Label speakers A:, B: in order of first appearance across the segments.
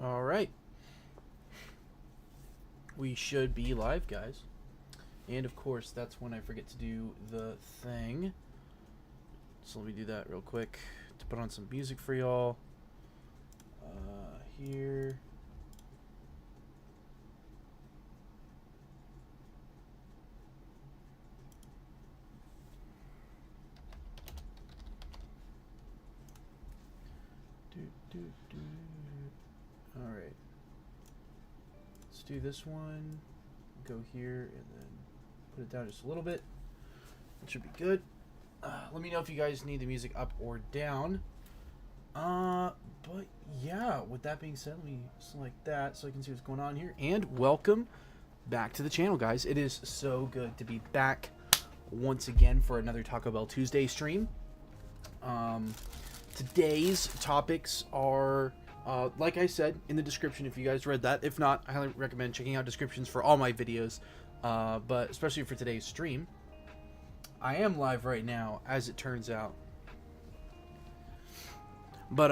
A: All right. We should be live, guys. And of course, that's when I forget to do the thing. So let me do that real quick to put on some music for y'all. Here. All right. Let's do this one. Go here and then put it down just a little bit. It should be good. Let me know if you guys need the music up or down. But yeah, with that being said, let me select that so I can see what's going on here. And welcome back to the channel, guys. It is so good to be back once again for another Taco Bell Tuesday stream. Today's topics are, like I said in the description, if you guys read that. If not, I highly recommend checking out descriptions for all my videos, but especially for today's stream. I am live right now, as it turns out. But,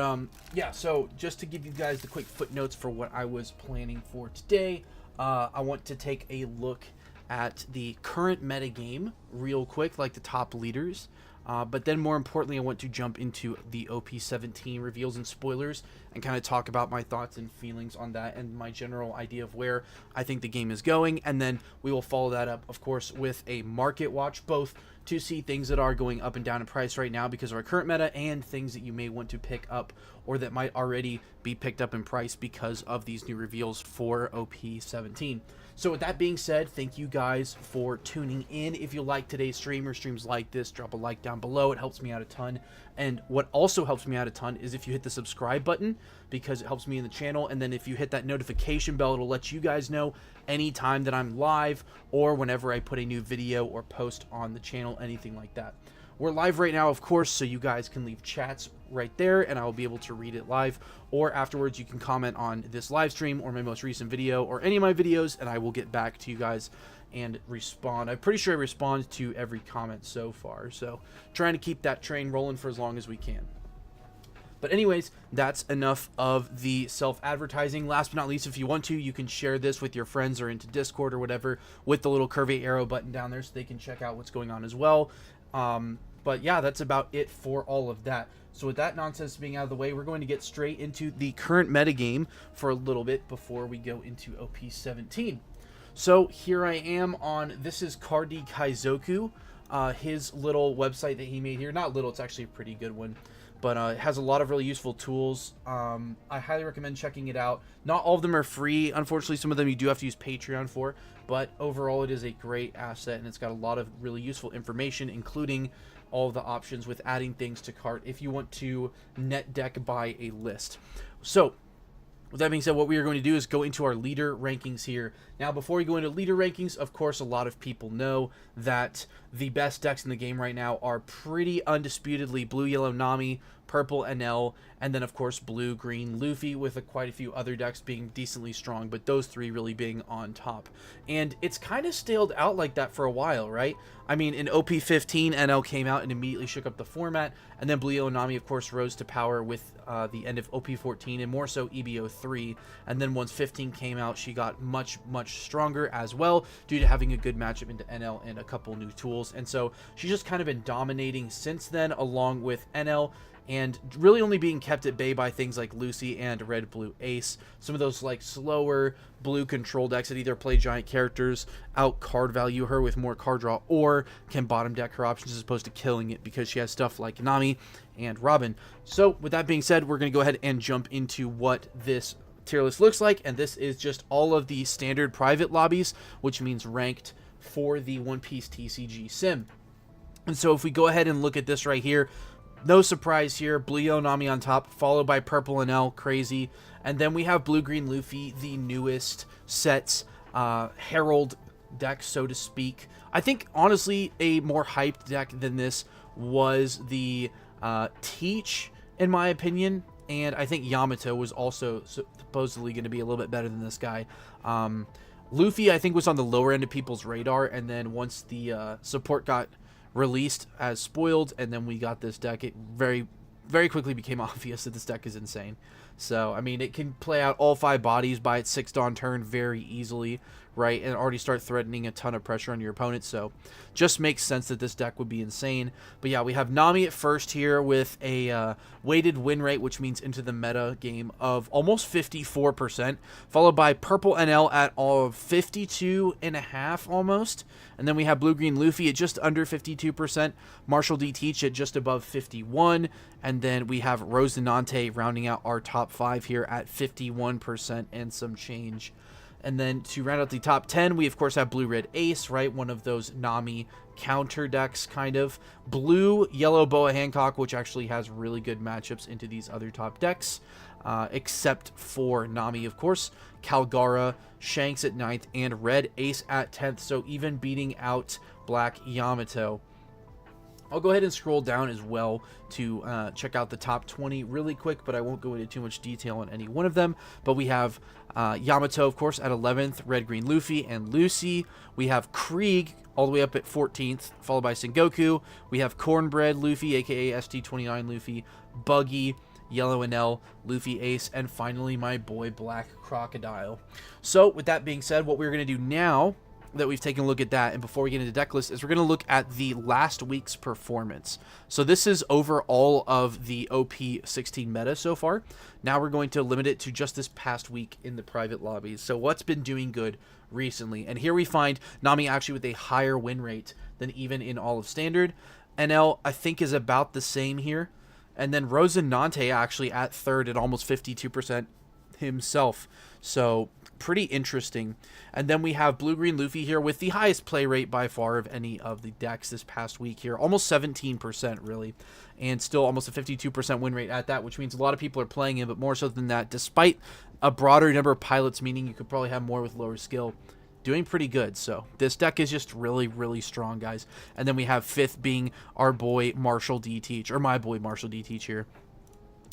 A: yeah, so just to give you guys the quick footnotes for what I was planning for today, I want to take a look at the current metagame real quick, like the top leaders. But then more importantly, I want to jump into the OP17 reveals and spoilers and kind of talk about my thoughts and feelings on that and my general idea of where I think the game is going. And then we will follow that up, of course, with a market watch, both to see things that are going up and down in price right now because of our current meta and things that you may want to pick up or that might already be picked up in price because of these new reveals for OP17. So with that being said, thank you guys for tuning in. If you like today's stream or streams like this, drop a like down below. It helps me out a ton. And what also helps me out a ton is if you hit the subscribe button, because it helps me in the channel. And then if you hit that notification bell, it'll let you guys know anytime that I'm live or whenever I put a new video or post on the channel, anything like that. We're live right now, of course, so you guys can leave chats right there and I'll be able to read it live, or afterwards you can comment on this live stream or my most recent video or any of my videos and I will get back to you guys and respond. I'm pretty sure I respond to every comment so far, so trying to keep that train rolling for as long as we can. But anyways, that's enough of the self-advertising. Last but not least, if you want to, you can share this with your friends or into Discord or whatever with the little curvy arrow button down there so they can check out what's going on as well. But yeah, that's about it for all of that. So with that nonsense being out of the way, we're going to get straight into the current metagame for a little bit before we go into OP17. So here I am on, this is Cardi Kaizoku, his little website that he made here. Not little, it's actually a pretty good one. But it has a lot of really useful tools. I highly recommend checking it out. Not all of them are free. Unfortunately, some of them you do have to use Patreon for. But overall, it is a great asset, and it's got a lot of really useful information, including all of the options with adding things to cart if you want to net deck by a list. So, with that being said, what we are going to do is go into our leader rankings here. Now, before we go into leader rankings, of course, a lot of people know that the best decks in the game right now are pretty undisputedly Blue, Yellow, Nami, Purple, NL, and then, of course, Blue, Green, Luffy, with quite a few other decks being decently strong, but those three really being on top. And it's kind of staled out like that for a while, right? I mean, in OP15, NL came out and immediately shook up the format, and then Blue, Yellow, Nami, of course, rose to power with the end of OP14, and more so EBO3, and then once 15 came out, she got much stronger as well, due to having a good matchup into NL and a couple new tools, and so she's just kind of been dominating since then, along with NL, and really only being kept at bay by things like Lucy and Red Blue Ace. Some of those like slower blue control decks that either play giant characters, out card value her with more card draw, or can bottom deck her options as opposed to killing it because she has stuff like Nami and Robin. So with that being said, we're going to go ahead and jump into what this tier list looks like, and this is just all of the standard private lobbies, which means ranked for the Piece TCG sim. And so if we go ahead and look at this right here, no surprise here, Blue, Yellow, Nami on top, followed by Purple and L, crazy. And then we have Blue, Green, Luffy, the newest sets, Herald deck, so to speak. I think, honestly, a more hyped deck than this was the Teach, in my opinion. And I think Yamato was also supposedly going to be a little bit better than this guy. Luffy, I think, was on the lower end of people's radar. And then once the support got released as spoiled, and then we got this deck, it very very quickly became obvious that this deck is insane. So, I mean, it can play out all 5 bodies by its 6th dawn turn very easily, right? And already start threatening a ton of pressure on your opponent. So, just makes sense that this deck would be insane. But yeah, we have Nami at first here with a weighted win rate, which means into the meta game, of almost 54%, followed by Purple NL at all of 52.5 almost. And then we have Blue-Green Luffy at just under 52%, Marshall D. Teach at just above 51, and then we have Rosinante rounding out our top 5 here at 51% and some change. And then to round out the top 10, we of course have Blue-Red Ace, right? One of those Nami counter decks, kind of. Blue, Yellow Boa Hancock, which actually has really good matchups into these other top decks, except for Nami, of course. Calgara, Shanks at 9th, and Red Ace at 10th, so even beating out Black Yamato. I'll go ahead and scroll down as well to check out the top 20 really quick, but I won't go into too much detail on any one of them. But we have Yamato, of course, at 11th, Red, Green, Luffy, and Lucy. We have Krieg all the way up at 14th, followed by Sengoku. We have Cornbread Luffy, aka ST29 Luffy, Buggy, Yellow and L, Luffy Ace, and finally my boy Black Crocodile. So with that being said, what we're going to do now that we've taken a look at that, and before we get into deck list, is we're going to look at the last week's performance. So this is over all of the OP16 meta so far. Now we're going to limit it to just this past week in the private lobbies. So what's been doing good recently? And here we find Nami actually with a higher win rate than even in all of standard. NL I think is about the same here. And then Rosinante actually at 3rd at almost 52% himself. So pretty interesting. And then we have Blue-Green Luffy here with the highest play rate by far of any of the decks this past week here. Almost 17% really. And still almost a 52% win rate at that, which means a lot of people are playing him, but more so than that, despite a broader number of pilots, meaning you could probably have more with lower skill, doing pretty good. So this deck is just really, really strong, guys. And then we have 5th being our boy Marshall D. Teach, or my boy Marshall D. Teach here.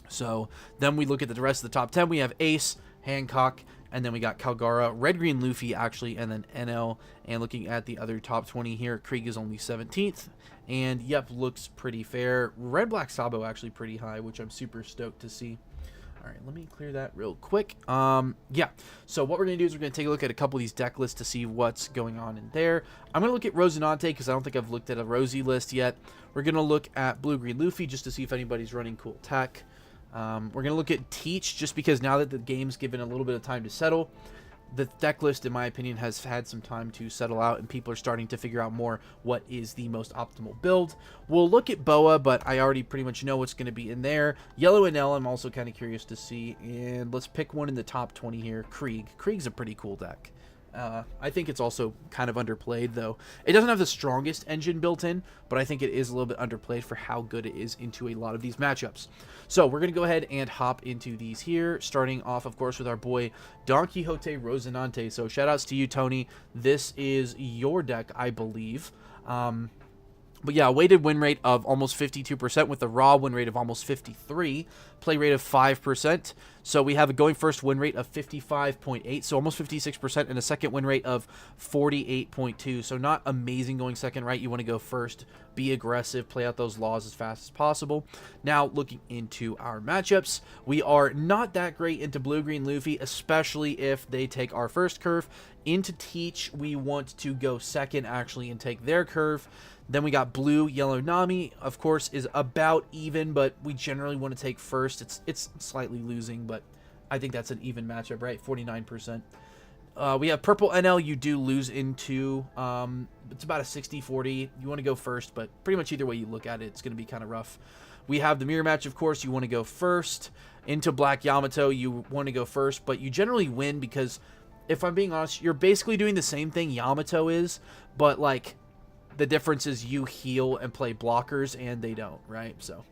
A: So then we look at the rest of the top 10. We have Ace, Hancock, and then we got Calgara, Red, Green, Luffy, actually, and then NL. And looking at the other top 20 here, Krieg is only 17th. And, yep, looks pretty fair. Red, Black, Sabo actually pretty high, which I'm super stoked to see. All right, let me clear that real quick. Yeah, so what we're going to do is we're going to take a look at a couple of these deck lists to see what's going on in there. I'm going to look at Rosinante because I don't think I've looked at a Rosie list yet. We're going to look at Blue-Green Luffy just to see if anybody's running cool tech. We're going to look at Teach just because now that the game's given a little bit of time to settle, the deck list, in my opinion, has had some time to settle out, and people are starting to figure out more what is the most optimal build. We'll look at Boa, but I already pretty much know what's going to be in there. Yellow and L, I'm also kind of curious to see, and let's pick one in the top 20 here. Krieg. Krieg's a pretty cool deck. I think it's also kind of underplayed, though. It doesn't have the strongest engine built in, but I think it is a little bit underplayed for how good it is into a lot of these matchups. So we're going to go ahead and hop into these here, starting off, of course, with our boy Don Quixote Rosinante. So shout-outs to you, Tony. This is your deck, I believe. But yeah, weighted win rate of almost 52% with a raw win rate of almost 53%, play rate of 5%. So we have a going first win rate of 55.8, so almost 56%, and a second win rate of 48.2. So not amazing going second, right? You want to go first, be aggressive, play out those laws as fast as possible. Now, looking into our matchups, we are not that great into Blue-Green Luffy, especially if they take our first curve. Into Teach, we want to go second, actually, and take their curve. Then we got Blue, Yellow, Nami, of course, is about even, but we generally want to take first. It's slightly losing, but I think that's an even matchup, right? 49%. We have Purple NL, you do lose into. It's about a 60-40. You want to go first, but pretty much either way you look at it, it's going to be kind of rough. We have the mirror match, of course, you want to go first. Into Black Yamato, you want to go first, but you generally win because, if I'm being honest, you're basically doing the same thing Yamato is, but, like, the difference is you heal and play blockers, and they don't, right? So,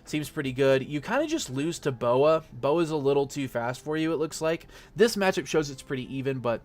A: seems pretty good. You kind of just lose to Boa. Boa's a little too fast for you, it looks like. This matchup shows it's pretty even, but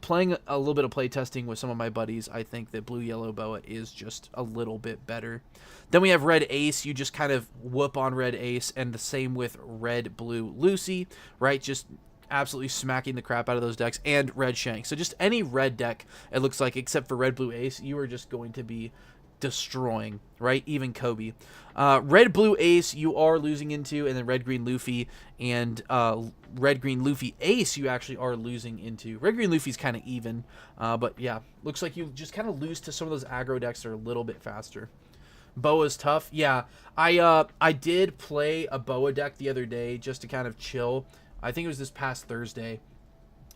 A: playing a little bit of play testing with some of my buddies, I think that Blue-Yellow Boa is just a little bit better. Then we have Red Ace. You just kind of whoop on Red Ace, and the same with Red-Blue Lucy, right? Just absolutely smacking the crap out of those decks, and Red Shank. So just any red deck, it looks like, except for Red Blue Ace, you are just going to be destroying, right? Even Kobe. Red Blue Ace you are losing into, and then Red Green Luffy and Red Green Luffy Ace you actually are losing into. Red Green Luffy's kind of even, but yeah, looks like you just kind of lose to some of those aggro decks that are a little bit faster. Boa's tough. Yeah, I did play a Boa deck the other day just to kind of chill. I think it was this past Thursday.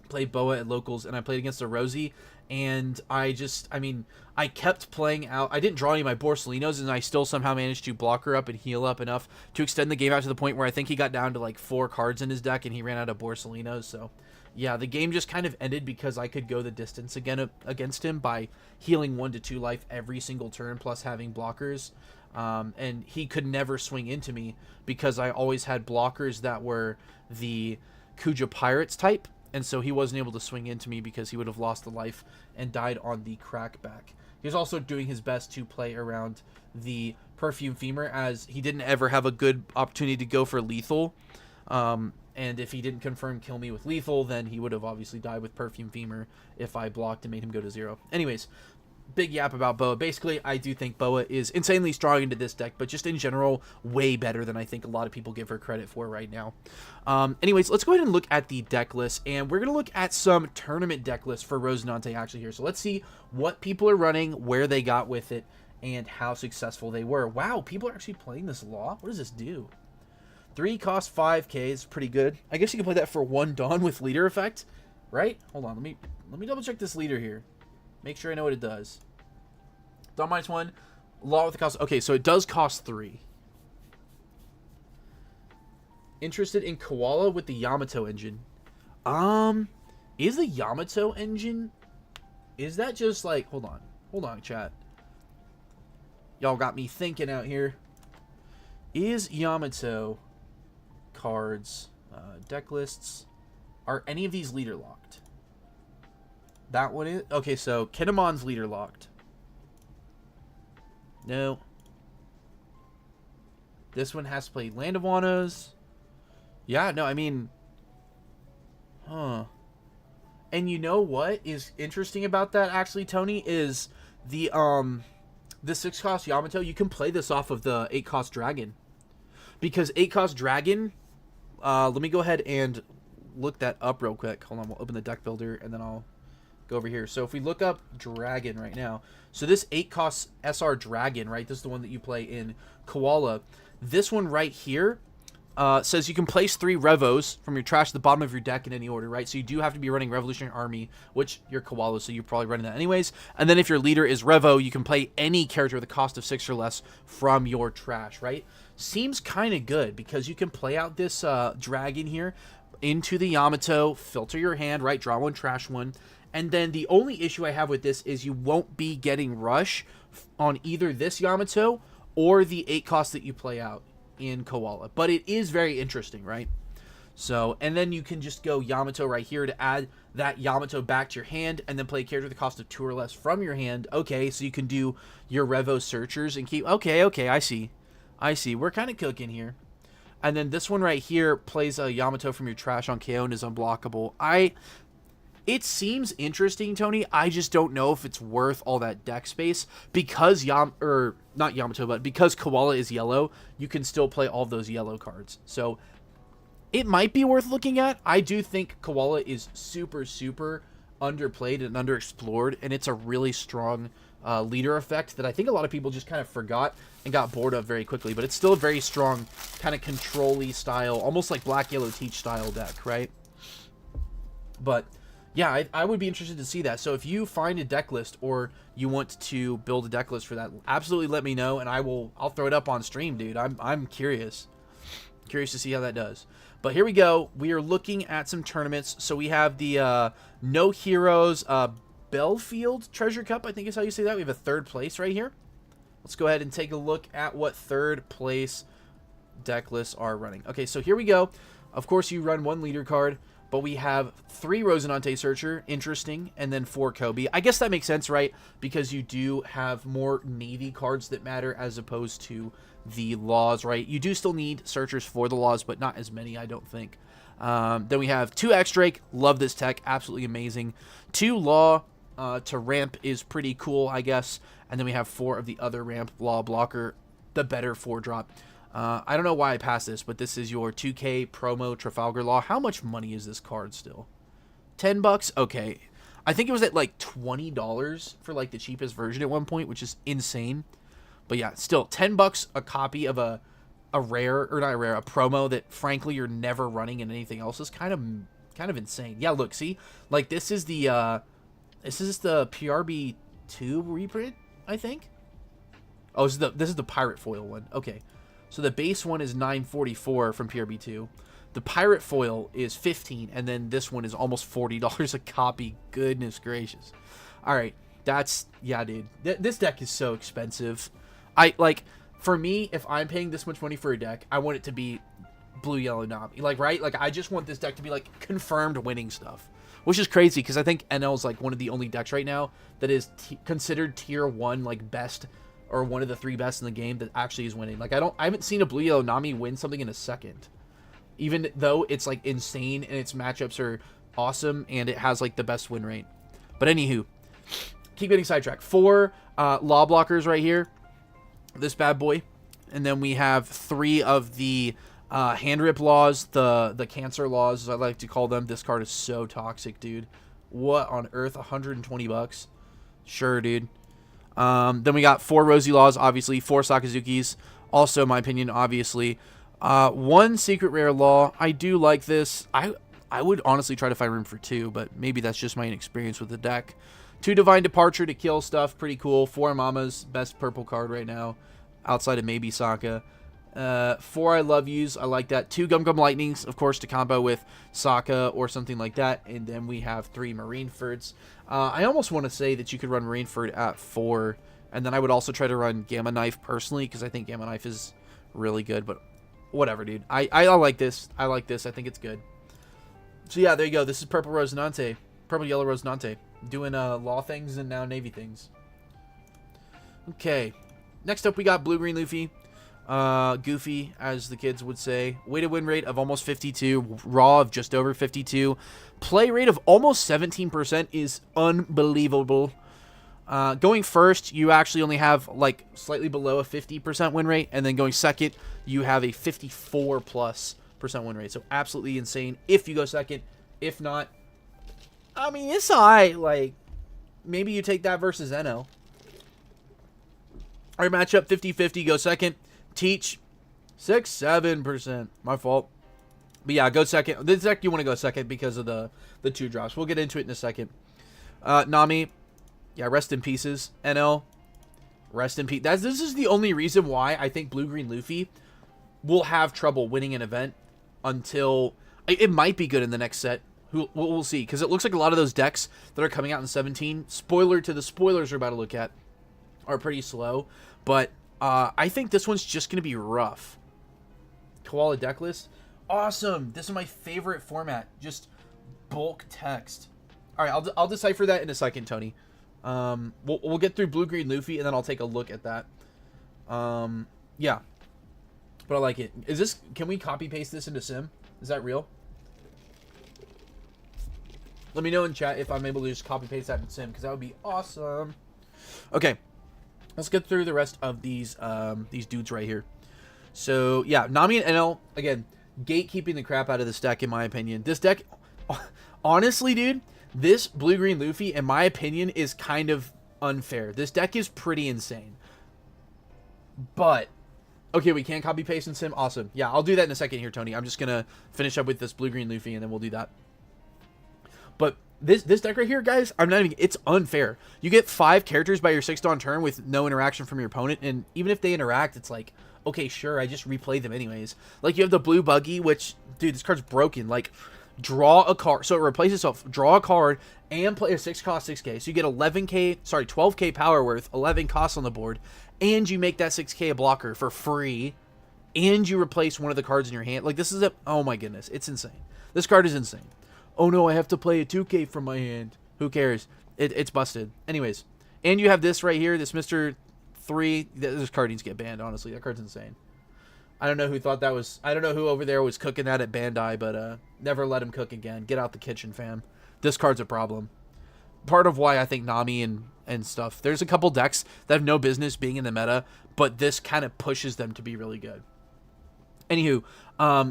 A: Played Boa at locals, and I played against a Rosie, and I kept playing out. I didn't draw any of my Borsalinos, and I still somehow managed to block her up and heal up enough to extend the game out to the point where I think he got down to like 4 cards in his deck, and he ran out of Borsalinos. So yeah, the game just kind of ended because I could go the distance again against him by healing 1 to 2 life every single turn, plus having blockers. And he could never swing into me because I always had blockers that were the Kuja Pirates type, and so he wasn't able to swing into me because he would have lost the life and died on the crackback. He was also doing his best to play around the Perfume Femur, as he didn't ever have a good opportunity to go for lethal. And if he didn't confirm kill me with lethal, then he would have obviously died with Perfume Femur if I blocked and made him go to 0. Anyways, big yap about Boa. Basically, I do think Boa is insanely strong into this deck, but just in general, way better than I think a lot of people give her credit for right now. Anyways, let's go ahead and look at the deck list, and we're going to look at some tournament deck lists for Rosinante actually here. So let's see what people are running, where they got with it, and how successful they were. Wow, people are actually playing this Law? What does this do? 3 cost 5k is pretty good. I guess you can play that for 1 Dawn with leader effect, right? Hold on, let me double check this leader here. Make sure I know what it does. Dawn -1, Law with the cost. Okay, so it does cost 3. Interested in Koala with the Yamato engine. Is the Yamato engine, is that just like, hold on, chat. Y'all got me thinking out here. Is Yamato cards, deck lists, are any of these leader locked? That one is? Okay, so Kinemon's leader locked. No. This one has to play Land of Wano's. Yeah, no, I mean, huh. And you know what is interesting about that, actually, Tony, is the 6-cost Yamato, you can play this off of the 8-cost Dragon. Because 8-cost Dragon, let me go ahead and look that up real quick. Hold on, we'll open the deck builder, and then I'll go over here. So if we look up Dragon right now, so this 8-cost SR Dragon, right, this is the one that you play in Koala. This one right here says you can place 3 Revos from your trash at the bottom of your deck in any order, right? So you do have to be running Revolutionary Army, which you're Koala, so you're probably running that anyways. And then if your leader is Revo, you can play any character with a cost of 6 or less from your trash, right? Seems kind of good because you can play out this Dragon here into the Yamato, filter your hand, right? Draw 1, trash 1. And then the only issue I have with this is you won't be getting Rush on either this Yamato or the 8-cost that you play out in Koala. But it is very interesting, right? So, and then you can just go Yamato right here to add that Yamato back to your hand and then play a character with a cost of 2 or less from your hand. Okay, so you can do your Revo Searchers and keep... Okay, I see. We're kind of cooking here. And then this one right here plays a Yamato from your trash on KO and is unblockable. It seems interesting, Tony. I just don't know if it's worth all that deck space because not Yamato, but because Koala is yellow, you can still play all of those yellow cards. So it might be worth looking at. I do think Koala is super, super underplayed and underexplored, and it's a really strong leader effect that I think a lot of people just kind of forgot and got bored of very quickly. But it's still a very strong kind of control-y style, almost like Black Yellow Teach style deck, right? But yeah, I would be interested to see that. So if you find a deck list or you want to build a deck list for that, absolutely let me know, and I'll throw it up on stream, dude. I'm curious to see how that does. But here we go. We are looking at some tournaments. So we have the No Heroes Belfield Treasure Cup, I think is how you say that. We have a 3rd place right here. Let's go ahead and take a look at what 3rd place deck lists are running. Okay, so here we go. Of course, you run 1 leader card. But we have 3 Rosinante Searcher, interesting, and then 4 Kobe. I guess that makes sense, right? Because you do have more Navy cards that matter as opposed to the Laws, right? You do still need Searchers for the Laws, but not as many, I don't think. Then we have 2 X-Drake. Love this tech. Absolutely amazing. 2 Law. to ramp is pretty cool, I guess. And then we have 4 of the other ramp law blocker, the better 4-drop. I don't know why I passed this, but this is your 2K promo Trafalgar Law. How much money is this card still? $10? Okay. I think it was at like $20 for like the cheapest version at one point, which is insane. But yeah, still $10 a copy of a rare, or not a rare, a promo that frankly you're never running in anything else is kind of insane. Yeah, look, see? Like this is the PRB2 reprint, I think. Oh, this is the pirate foil one. Okay. So the base one is $9.44 from PRB2. The pirate foil is $15, and then this one is almost $40 a copy. Goodness gracious. All right, yeah, dude. This deck is so expensive. For me, if I'm paying this much money for a deck, I want it to be blue, yellow, Nami. Like, right? Like, I just want this deck to be like confirmed winning stuff, which is crazy because I think NL is like one of the only decks right now that is considered tier 1, like best, or one of the 3 best in the game that actually is winning. Like, I haven't seen a blue, yellow, Nami win something in a second. Even though it's like insane and its matchups are awesome and it has like the best win rate. But anywho, keep getting sidetracked. 4 law blockers right here. This bad boy. And then we have 3 of the hand rip laws, the cancer laws, as I like to call them. This card is so toxic, dude. What on earth? $120? Sure, dude. Then we got 4 rosy laws, obviously. 4 Sakazukis. Also, in my opinion, obviously. 1 secret rare law. I do like this. I would honestly try to find room for 2, but maybe that's just my inexperience with the deck. 2 divine departure to kill stuff. Pretty cool. 4 mamas. Best purple card right now. Outside of maybe Sokka. 4 I love yous. I like that. 2 Gum Gum Lightnings, of course, to combo with Sokka or something like that. And then we have 3 Marinefords. I almost want to say that you could run Marineford at 4. And then I would also try to run Gamma Knife personally, because I think Gamma Knife is really good. But whatever, dude. I like this. I like this. I think it's good. So yeah, there you go. This is Purple Rosinante. Purple Yellow Rosinante. Doing law things and now navy things. Okay. Next up, we got Blue Green Luffy. Goofy, as the kids would say. Weighted win rate of almost 52. Raw of just over 52. Play rate of almost 17% is unbelievable. Going first, you actually only have like slightly below a 50% win rate. And then going second, you have a 54+% win rate. So absolutely insane if you go second. If not, I mean, it's alright. Like, maybe you take that versus NL. Our matchup, 50-50, go second. Teach, 6-7%. My fault. But yeah, go second. This deck you want to go second because of the 2 drops. We'll get into it in a second. Nami, yeah, rest in pieces. NL, rest in peace. This is the only reason why I think Blue-Green Luffy will have trouble winning an event until... It might be good in the next set. We'll see. Because it looks like a lot of those decks that are coming out in 17, spoiler to the spoilers we're about to look at, are pretty slow. But I think this one's just going to be rough. Koala deck list. Awesome. This is my favorite format. Just bulk text. All right, I'll decipher that in a second, Tony. We'll get through Blue Green Luffy, and then I'll take a look at that. Yeah. But I like it. Can we copy paste this into Sim? Is that real? Let me know in chat if I'm able to just copy paste that in Sim, because that would be awesome. Okay. Let's get through the rest of these dudes right here. So, yeah, Nami and NL, again, gatekeeping the crap out of this deck, in my opinion. This deck, honestly, dude, this Blue-Green Luffy, in my opinion, is kind of unfair. This deck is pretty insane. But, okay, we can copy-paste in Sim. Awesome. Yeah, I'll do that in a second here, Tony. I'm just going to finish up with this Blue-Green Luffy, and then we'll do that. But this deck right here, guys, it's unfair. You get 5 characters by your 6th on turn with no interaction from your opponent, and even if they interact, it's like, okay, sure, I just replay them anyways. Like, you have the blue buggy, which, dude, this card's broken. Like, draw a card, so it replaces itself. Draw a card and play a 6-cost 6K. So you get 12K power worth, 11 costs on the board, and you make that 6K a blocker for free, and you replace one of the cards in your hand. Like, this is oh my goodness, it's insane. This card is insane. Oh no, I have to play a 2K from my hand. Who cares? It's busted. Anyways, and you have this right here, this Mr. 3. This card needs to get banned, honestly. That card's insane. I don't know who thought that was... I don't know who over there was cooking that at Bandai, but never let him cook again. Get out the kitchen, fam. This card's a problem. part of why I think Nami and stuff. There's a couple decks that have no business being in the meta, but this kind of pushes them to be really good. Anywho,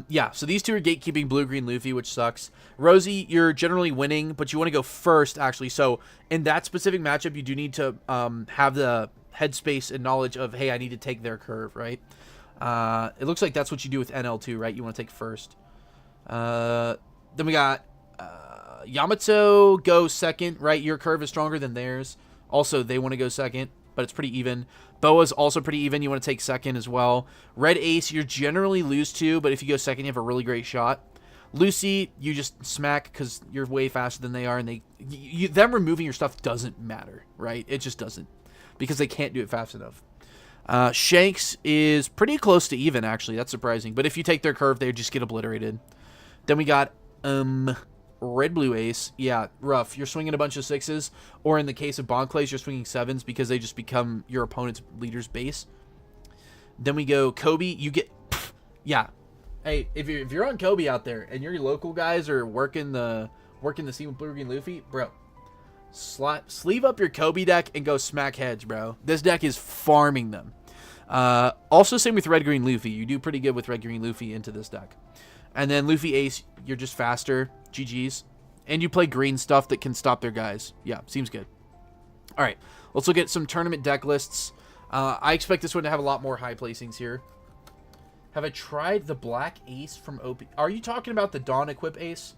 A: yeah, so these two are gatekeeping blue-green Luffy, which sucks. Rosie, you're generally winning, but you want to go first, actually. So in that specific matchup, you do need to have the headspace and knowledge of, hey, I need to take their curve, right? It looks like that's what you do with NL2, right? You want to take first. Then we got Yamato go second, right? Your curve is stronger than theirs. Also, they want to go second, but it's pretty even. Boa's also pretty even. You want to take second as well. Red Ace, you're generally lose to, but if you go second, you have a really great shot. Lucy, you just smack because you're way faster than they are, and them removing your stuff doesn't matter, right? It just doesn't, because they can't do it fast enough. Shanks is pretty close to even, actually. That's surprising. But if you take their curve, they just get obliterated. Then we got Red Blue Ace. Yeah, rough. You're swinging a bunch of sixes, or in the case of Bonclays, you're swinging sevens because they just become your opponent's leader's base. Then we go Kobe. You get, yeah. Hey, if you're on Kobe out there and your local guys are working the scene with Blue Green Luffy, bro, sleeve up your Kobe deck and go smack heads, bro. This deck is farming them. Also, same with Red Green Luffy. You do pretty good with Red Green Luffy into this deck. And then Luffy Ace, you're just faster. GG's. And you play green stuff that can stop their guys. Yeah, seems good. All right, let's look at some tournament deck lists. I expect this one to have a lot more high placings here. Have I tried the Black Ace from OP? Are you talking about the Dawn Equip Ace?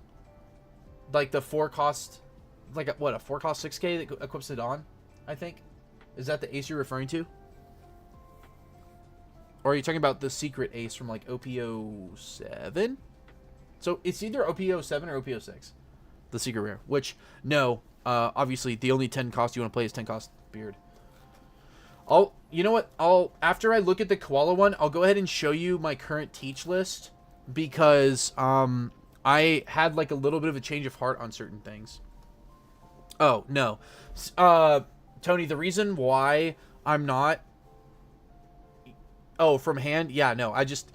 A: Like the 4-cost, like a 4-cost 6K that equips the Dawn, I think? Is that the Ace you're referring to? Or are you talking about the secret Ace from like OP07? So it's either OP07 or OP06. The secret rare. Which, no, obviously the only 10 cost you want to play is 10 cost Beard. You know what? After I look at the Koala one, I'll go ahead and show you my current teach list, because I had like a little bit of a change of heart on certain things. Oh, no. Tony, the reason why I'm not... Oh, from hand? Yeah, no, I just...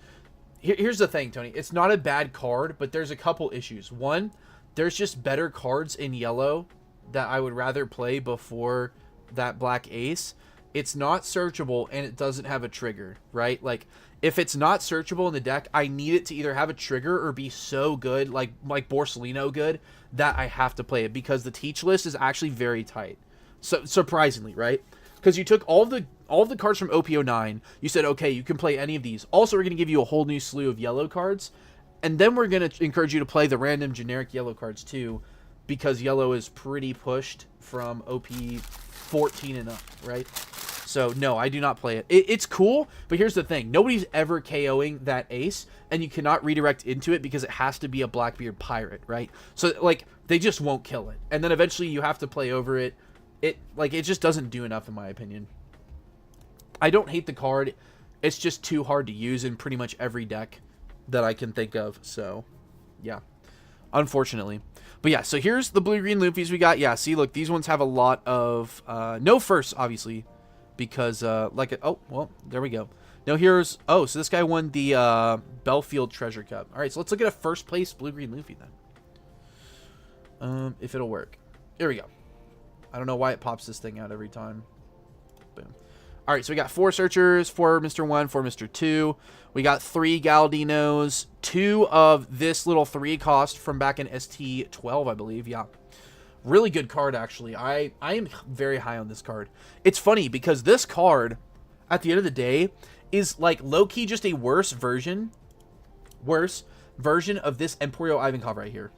A: Here's the thing, Tony. It's not a bad card, but there's a couple issues. One, there's just better cards in yellow that I would rather play before that Black Ace. It's not searchable, and it doesn't have a trigger, right? Like, if it's not searchable in the deck, I need it to either have a trigger or be so good, like Borsellino good, that I have to play it, because the teach list is actually very tight. So surprisingly, right? Because you took all of the cards from OP09, you said, okay, you can play any of these. Also, we're going to give you a whole new slew of yellow cards, and then we're going to encourage you to play the random generic yellow cards too, because yellow is pretty pushed from OP14 and up, right? So, no, I do not play it. It's cool, but here's the thing. Nobody's ever KOing that Ace, and you cannot redirect into it because it has to be a Blackbeard pirate, right? So, like, they just won't kill it. And then eventually you have to play over it. It just doesn't do enough, in my opinion. I don't hate the card. It's just too hard to use in pretty much every deck that I can think of. So, yeah. Unfortunately. But yeah, so here's the blue-green Luffys we got. Yeah, see, look, these ones have a lot of... no firsts, obviously. Because, oh, well, there we go. No heroes. Oh, so this guy won the Belfield Treasure Cup. All right, so let's look at a first-place blue-green Luffy then. If it'll work. Here we go. I don't know why it pops this thing out every time. Boom. All right, so we got 4 Searchers, 4 Mr. 1, 4 Mr. 2. We got 3 Galdinos, 2 of this little 3 cost from back in ST12, I believe. Yeah. Really good card, actually. I am very high on this card. It's funny because this card, at the end of the day, is like low-key just a worse version of this Emporio Ivankov right here.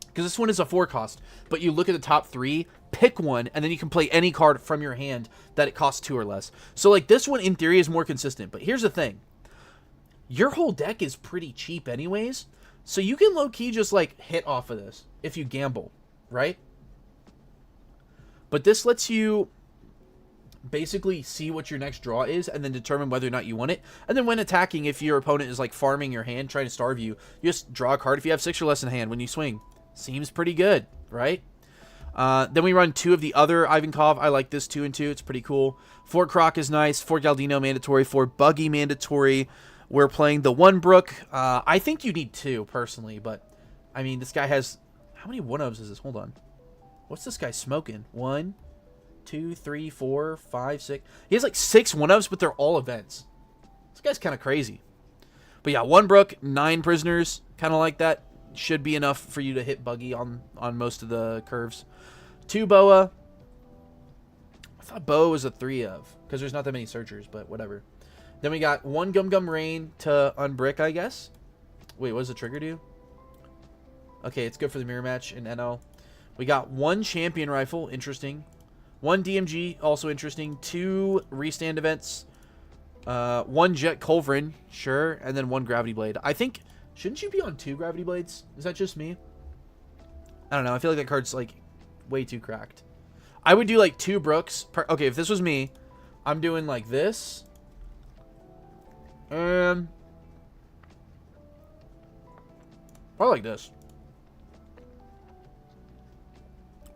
A: Because this one is a 4 cost, but you look at the top 3, pick one, and then you can play any card from your hand that it costs 2 or less. So like this one in theory is more consistent, but here's the thing. Your whole deck is pretty cheap anyways, so you can low-key just like hit off of this if you gamble. Right? But this lets you basically see what your next draw is and then determine whether or not you want it. And then when attacking, if your opponent is like farming your hand, trying to starve you, you just draw a card if you have 6 or less in hand when you swing. Seems pretty good, right? Then we run 2 of the other Ivankov. I like this 2 and 2. It's pretty cool. 4 Croc is nice. 4 Galdino mandatory. 4 Buggy mandatory. We're playing the 1 Brook. I think you need 2 personally, but I mean, this guy has... How many 1-ofs is this? Hold on. What's this guy smoking? 1, 2, 3, 4, 5, 6. He has like 6 1-ups, but they're all events. This guy's kind of crazy. But yeah, 1 Brook, 9 prisoners, kind of like that. Should be enough for you to hit buggy on most of the curves. 2 Boa. I thought Boa was a 3 of, because there's not that many searchers, but whatever. Then we got 1 Gum Gum Rain to unbrick, I guess. Wait, what does the trigger do? Okay, it's good for the mirror match in NL. We got 1 Champion Rifle, interesting. 1 DMG, also interesting. 2 Restand events. 1 Jet Culverin, sure. And then 1 Gravity Blade. I think, shouldn't you be on 2 Gravity Blades? Is that just me? I don't know. I feel like that card's like way too cracked. I would do like 2 Brooks. Okay, if this was me, I'm doing like this. And probably like this.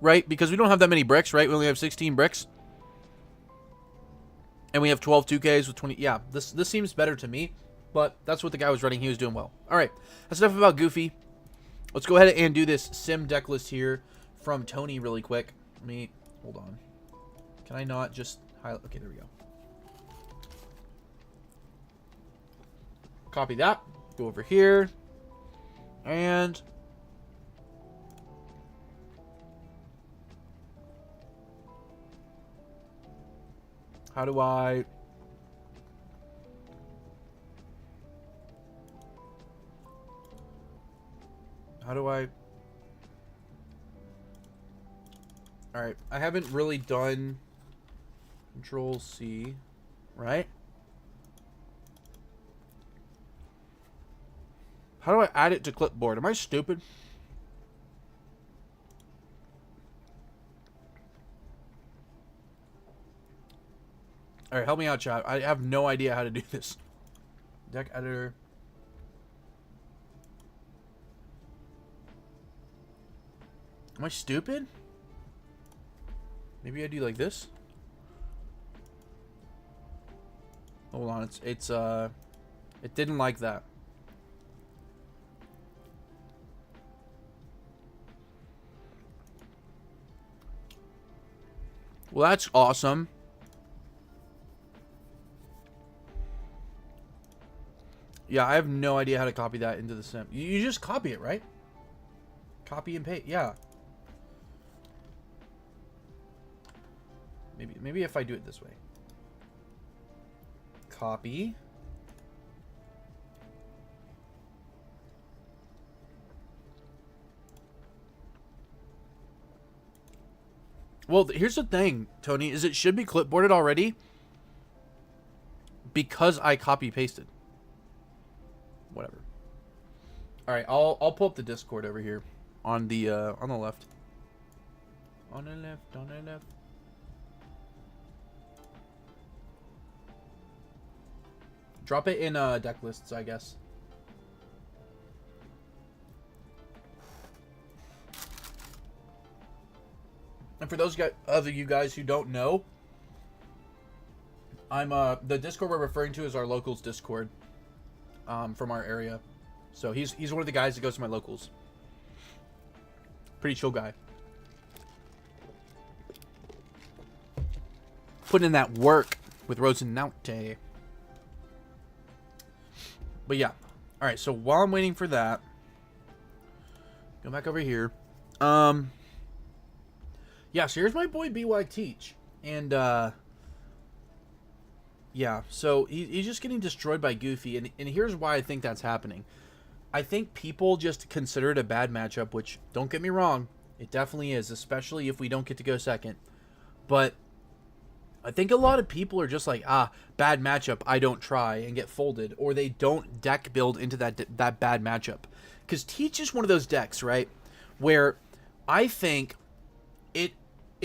A: Right? Because we don't have that many bricks, right? We only have 16 bricks. And we have 12 2Ks with 20. Yeah, this seems better to me. But that's what the guy was running. He was doing well. All right. That's enough about Goofy. Let's go ahead and do this sim deck list here from Tony really quick. Let me... Hold on. Can I not just highlight? Okay, there we go. Copy that. Go over here. And... How do I... Alright, I haven't really done Control C, right? How do I add it to clipboard? Am I stupid? Alright, help me out, chat. I have no idea how to do this. Deck editor. Am I stupid? Maybe I do like this? Hold on, it didn't like that. Well, that's awesome. Yeah, I have no idea how to copy that into the sim. You just copy it, right? Copy and paste, yeah. Maybe if I do it this way. Copy. Well, here's the thing, Tony, is it should be clipboarded already because I copy pasted. Whatever. All right, I'll pull up the Discord over here on the left. On the left. On the left. Drop it in deck lists, I guess. And for those of you guys who don't know, I'm the Discord we're referring to is our locals Discord from our area. So he's one of the guys that goes to my locals. Pretty chill guy. Putting in that work with Rosinante. But yeah. Alright, so while I'm waiting for that, go back over here. Yeah, so here's my boy BY Teach. And yeah, so he's just getting destroyed by Goofy, and here's why I think that's happening. I think people just consider it a bad matchup, which, don't get me wrong, it definitely is, especially if we don't get to go second. But I think a lot of people are just like, bad matchup, I don't try, and get folded. Or they don't deck build into that bad matchup. Because Teach is one of those decks, right, where I think it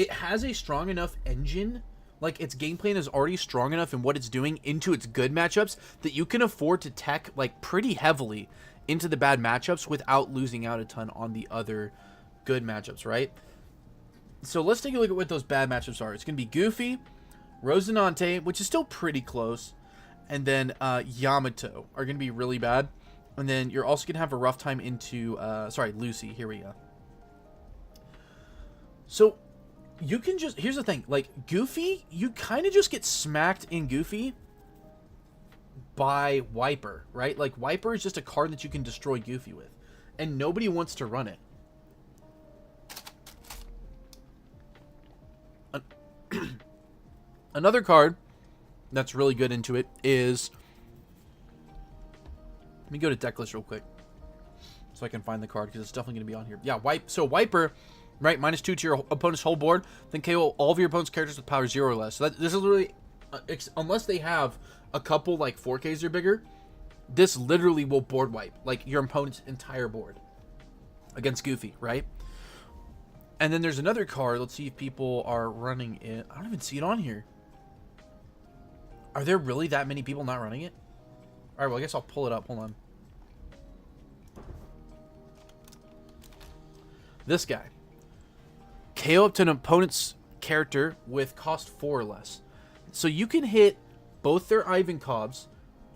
A: has a strong enough engine, like its game plan is already strong enough in what it's doing into its good matchups, that you can afford to tech like pretty heavily into the bad matchups without losing out a ton on the other good matchups, right? So let's take a look at what those bad matchups are. It's going to be Goofy, Rosinante, which is still pretty close, and then Yamato are going to be really bad. And then you're also going to have a rough time into, Lucy. Here we go. So you can just, here's the thing, like Goofy, you kind of just get smacked in Goofy by Wiper, right? Like Wiper is just a card that you can destroy Goofy with, and nobody wants to run it. Another card that's really good into it is, let me go to deck list real quick so I can find the card, because it's definitely going to be on here. Yeah, so Wiper, right, -2 to your opponent's whole board, then KO all of your opponent's characters with power 0 or less. So this is literally, unless they have a couple like 4Ks or bigger, this literally will board wipe like your opponent's entire board against Goofy, right? And then there's another card. Let's see if people are running it. I don't even see it on here. Are there really that many people not running it? All right, well, I guess I'll pull it up. Hold on. This guy. KO up to an opponent's character with cost 4 or less. So you can hit both their Ivankov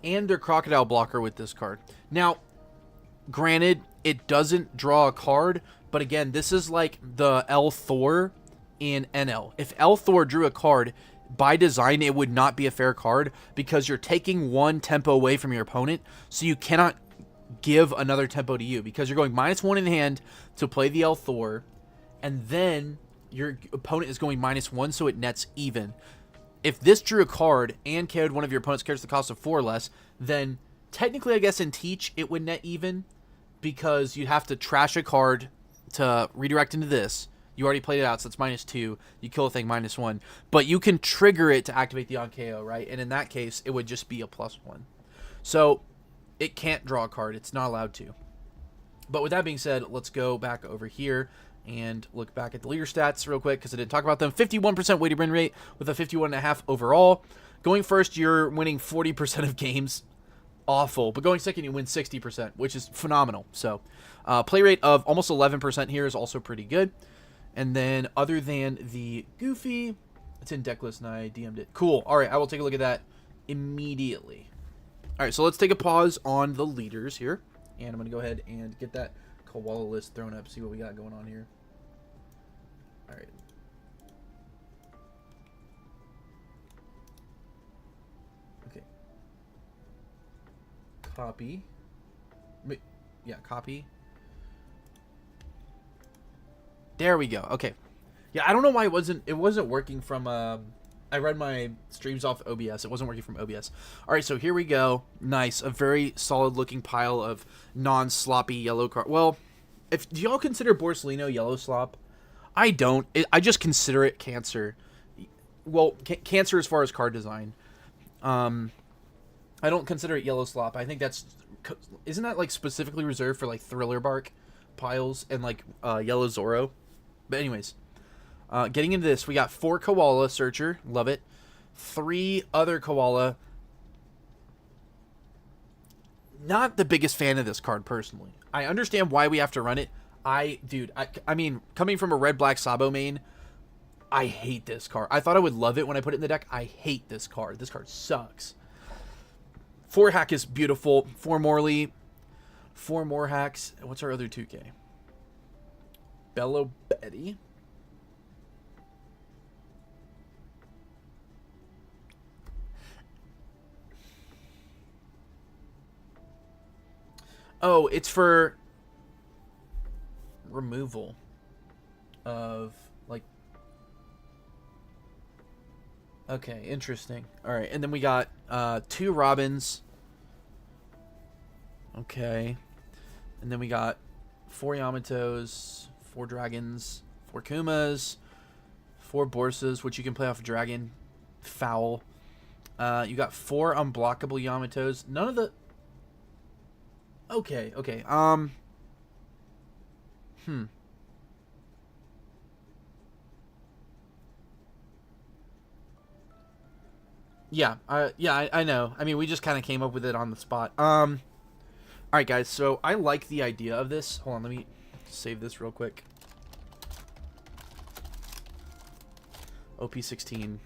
A: and their Crocodile blocker with this card. Now, granted, it doesn't draw a card, but again, this is like the L Thor in NL. If L Thor drew a card, by design, it would not be a fair card, because you're taking one tempo away from your opponent, so you cannot give another tempo to you, because you're going -1 in hand to play the L Thor, and then your opponent is going -1, so it nets even. If this drew a card and KO'd one of your opponent's characters at the cost of 4 or less, then technically, I guess in Teach, it would net even, because you'd have to trash a card to redirect into this. You already played it out, so it's -2. You kill a thing, -1. But you can trigger it to activate the on KO, right? And in that case, it would just be a +1. So it can't draw a card. It's not allowed to. But with that being said, let's go back over here and look back at the leader stats real quick, because I didn't talk about them. 51% weighted win rate with a 51.5 overall. Going first, you're winning 40% of games. Awful. But going second, you win 60%, which is phenomenal. So play rate of almost 11% here is also pretty good. And then other than the Goofy, it's in deck list and I DM'd it. Cool. All right, I will take a look at that immediately. All right, so let's take a pause on the leaders here. And I'm going to go ahead and get that Koala list thrown up, see what we got going on here. All right. Okay. Copy. Yeah, copy. There we go. Okay. Yeah, I don't know why it wasn't working from I read my streams off OBS. It wasn't working from OBS. All right, so here we go. Nice. A very solid looking pile of non-sloppy yellow card. Well, do y'all consider Borsalino yellow slop? I don't. I just consider it cancer. Well, cancer as far as card design. I don't consider it yellow slop. I think isn't that like specifically reserved for like Thriller Bark piles and like yellow Zoro? But anyways, getting into this, we got 4 Koala Searcher, love it. 3 other Koala. Not the biggest fan of this card personally. I understand why we have to run it. I mean, coming from a red-black Sabo main, I hate this card. I thought I would love it when I put it in the deck. I hate this card. This card sucks. 4 Hack is beautiful. 4 Morley. 4 more hacks. What's our other 2K? Bello Betty. Oh, it's for removal of, like... Okay, interesting. Alright, and then we got 2 Robins. Okay. And then we got 4 Yamatos, 4 Dragons, 4 Kumas, 4 Borsas, which you can play off a Dragon. Foul. You got 4 unblockable Yamatos. None of the... Okay. Yeah, I know. I mean, we just kind of came up with it on the spot. Alright, guys, so I like the idea of this. Hold on, let me save this real quick. OP16.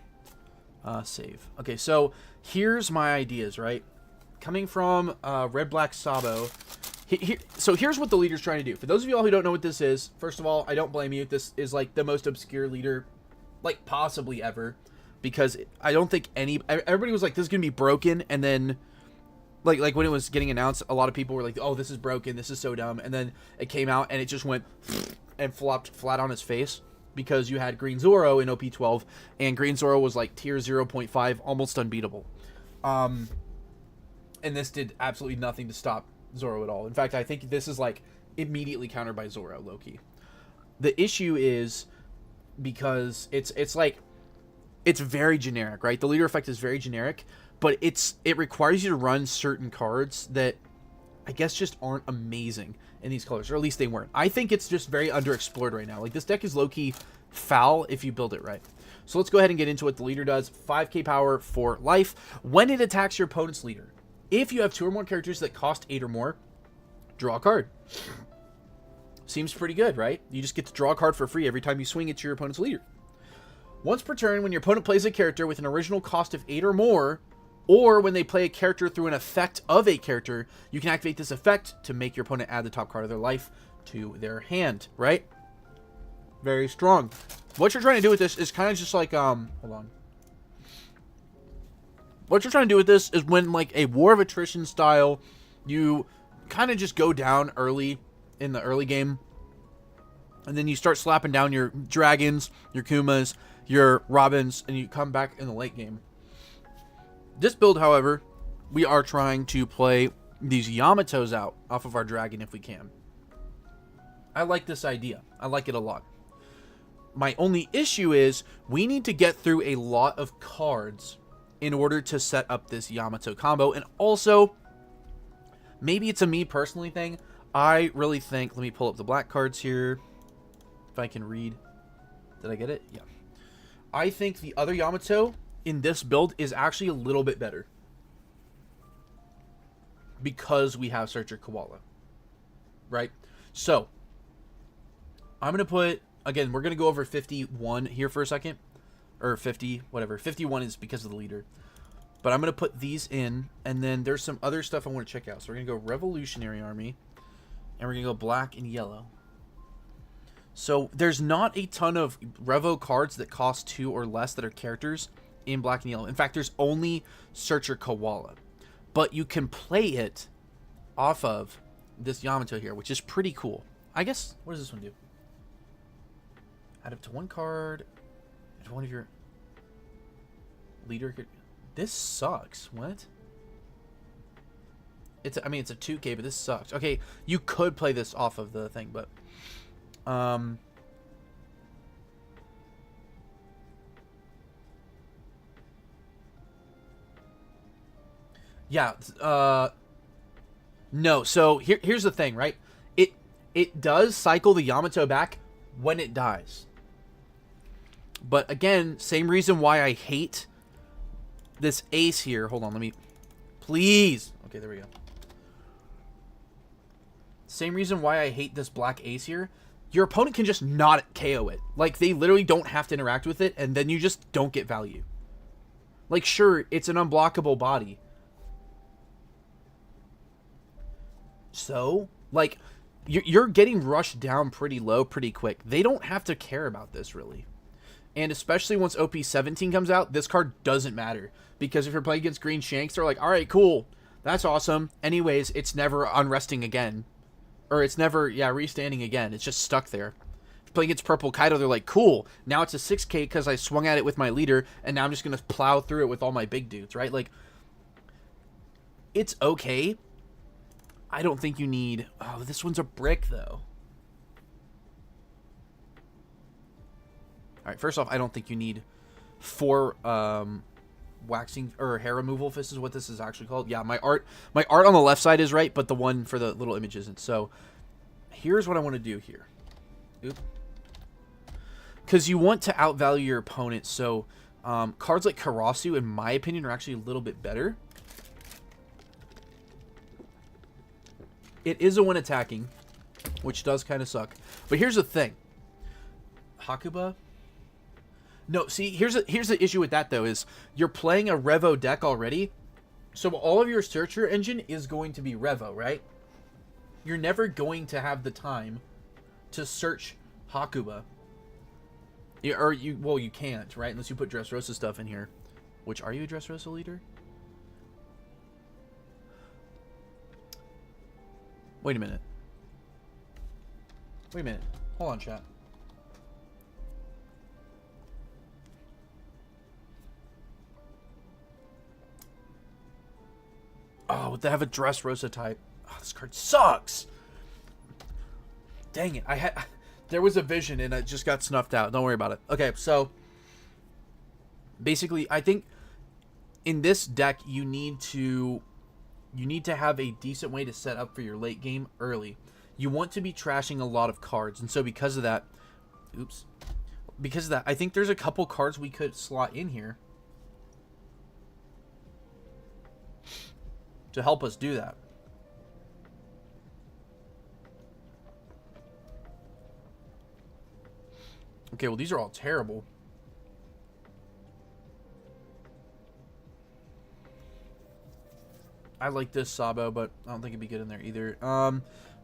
A: Save. Okay, so here's my ideas, right? Coming from Red Black Sabo, So here's what the leader's trying to do. For those of y'all who don't know what this is, first of all, I don't blame you. This is like the most obscure leader, like possibly ever, because I don't think everybody was like, this is gonna be broken, and then like when it was getting announced, a lot of people were like, oh, this is broken, this is so dumb, and then it came out and it just went and flopped flat on its face, because you had Green Zoro in OP12, and Green Zoro was like tier 0.5, almost unbeatable. And this did absolutely nothing to stop Zoro at all. In fact, I think this is like immediately countered by Zoro, low-key. The issue is because it's like, it's very generic, right? The leader effect is very generic, but it requires you to run certain cards that I guess just aren't amazing in these colors, or at least they weren't. I think it's just very underexplored right now. Like, this deck is low-key foul if you build it right. So let's go ahead and get into what the leader does. 5k power for life. When it attacks your opponent's leader, if you have 2 or more characters that cost 8 or more, draw a card. Seems pretty good, right? You just get to draw a card for free every time you swing it to your opponent's leader. Once per turn, when your opponent plays a character with an original cost of 8 or more, or when they play a character through an effect of a character, you can activate this effect to make your opponent add the top card of their life to their hand, right? Very strong. What you're trying to do with this is kind of just like, hold on. What you're trying to do with this is when, like, a War of Attrition style, you kind of just go down early in the early game, and then you start slapping down your dragons, your Kumas, your Robins, and you come back in the late game. This build, however, we are trying to play these Yamatos out off of our dragon if we can. I like this idea. I like it a lot. My only issue is we need to get through a lot of cards in order to set up this Yamato combo. And also, maybe it's a me personally thing. I really think, let me pull up the black cards here, if I can read. Did I get it? Yeah. I think the other Yamato in this build is actually a little bit better, because we have Searcher Koala, right? So, I'm going to put, again, we're going to go over 51 here for a second, or 50, whatever. 51 is because of the leader. But I'm going to put these in, and then there's some other stuff I want to check out. So we're going to go Revolutionary Army, and we're going to go black and yellow. So there's not a ton of Revo cards that cost 2 or less that are characters in black and yellow. In fact, there's only Searcher Koala. But you can play it off of this Yamato here, which is pretty cool. I guess, what does this one do? Add up to 1 card. Add one of your leader. This sucks. What? I mean, it's a 2K, but this sucks. Okay, you could play this off of the thing, but yeah, no. So here's the thing, right? It does cycle the Yamato back when it dies. But again, same reason why I hate this ace here. Hold on, let me, please. Okay, there we go. Same reason why I hate this black ace here. Your opponent can just not KO it. Like, they literally don't have to interact with it, and then you just don't get value. Like, sure, it's an unblockable body. So, like, you're getting rushed down pretty low pretty quick. They don't have to care about this, really. And especially once OP17 comes out, this card doesn't matter. Because if you're playing against Green Shanks, they're like, alright, cool. That's awesome. Anyways, it's never unresting again. Or it's never, yeah, restanding again. It's just stuck there. If you're playing against Purple Kaido, they're like, cool. Now it's a 6k because I swung at it with my leader, and now I'm just going to plow through it with all my big dudes, right? Like, it's okay. I don't think you need... Oh, this one's a brick, though. Alright, first off, I don't think you need 4 waxing or hair removal fists is what this is actually called. Yeah, my art on the left side is right, but the one for the little image isn't. So here's what I want to do here. Oop. Because you want to outvalue your opponent. So cards like Karasu, in my opinion, are actually a little bit better. It is a one attacking, which does kind of suck. But here's the thing. Hakuba? No, see, here's the issue with that, though, is you're playing a Revo deck already, so all of your Searcher engine is going to be Revo, right? you're never going to have the time to search Hakuba. Well, you can't, right? Unless you put Dressrosa stuff in here. Which, are you a Dressrosa leader? Wait a minute. Wait a minute. Hold on, chat. Oh, they have a Dressrosa type. Oh, this card sucks. Dang it. There was a vision and it just got snuffed out. Don't worry about it. Okay, so basically, I think in this deck you need to have a decent way to set up for your late game early. You want to be trashing a lot of cards, and so because of that, I think there's a couple cards we could slot in here to help us do that. Okay, well, these are all terrible. I like this Sabo, but I don't think it'd be good in there either.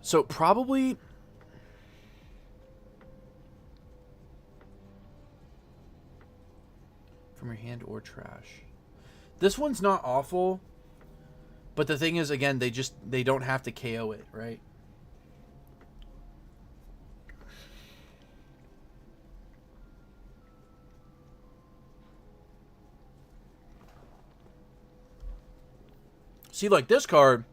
A: So probably from your hand or trash. This one's not awful, but the thing is, again, they don't have to KO it, right? See, like this card,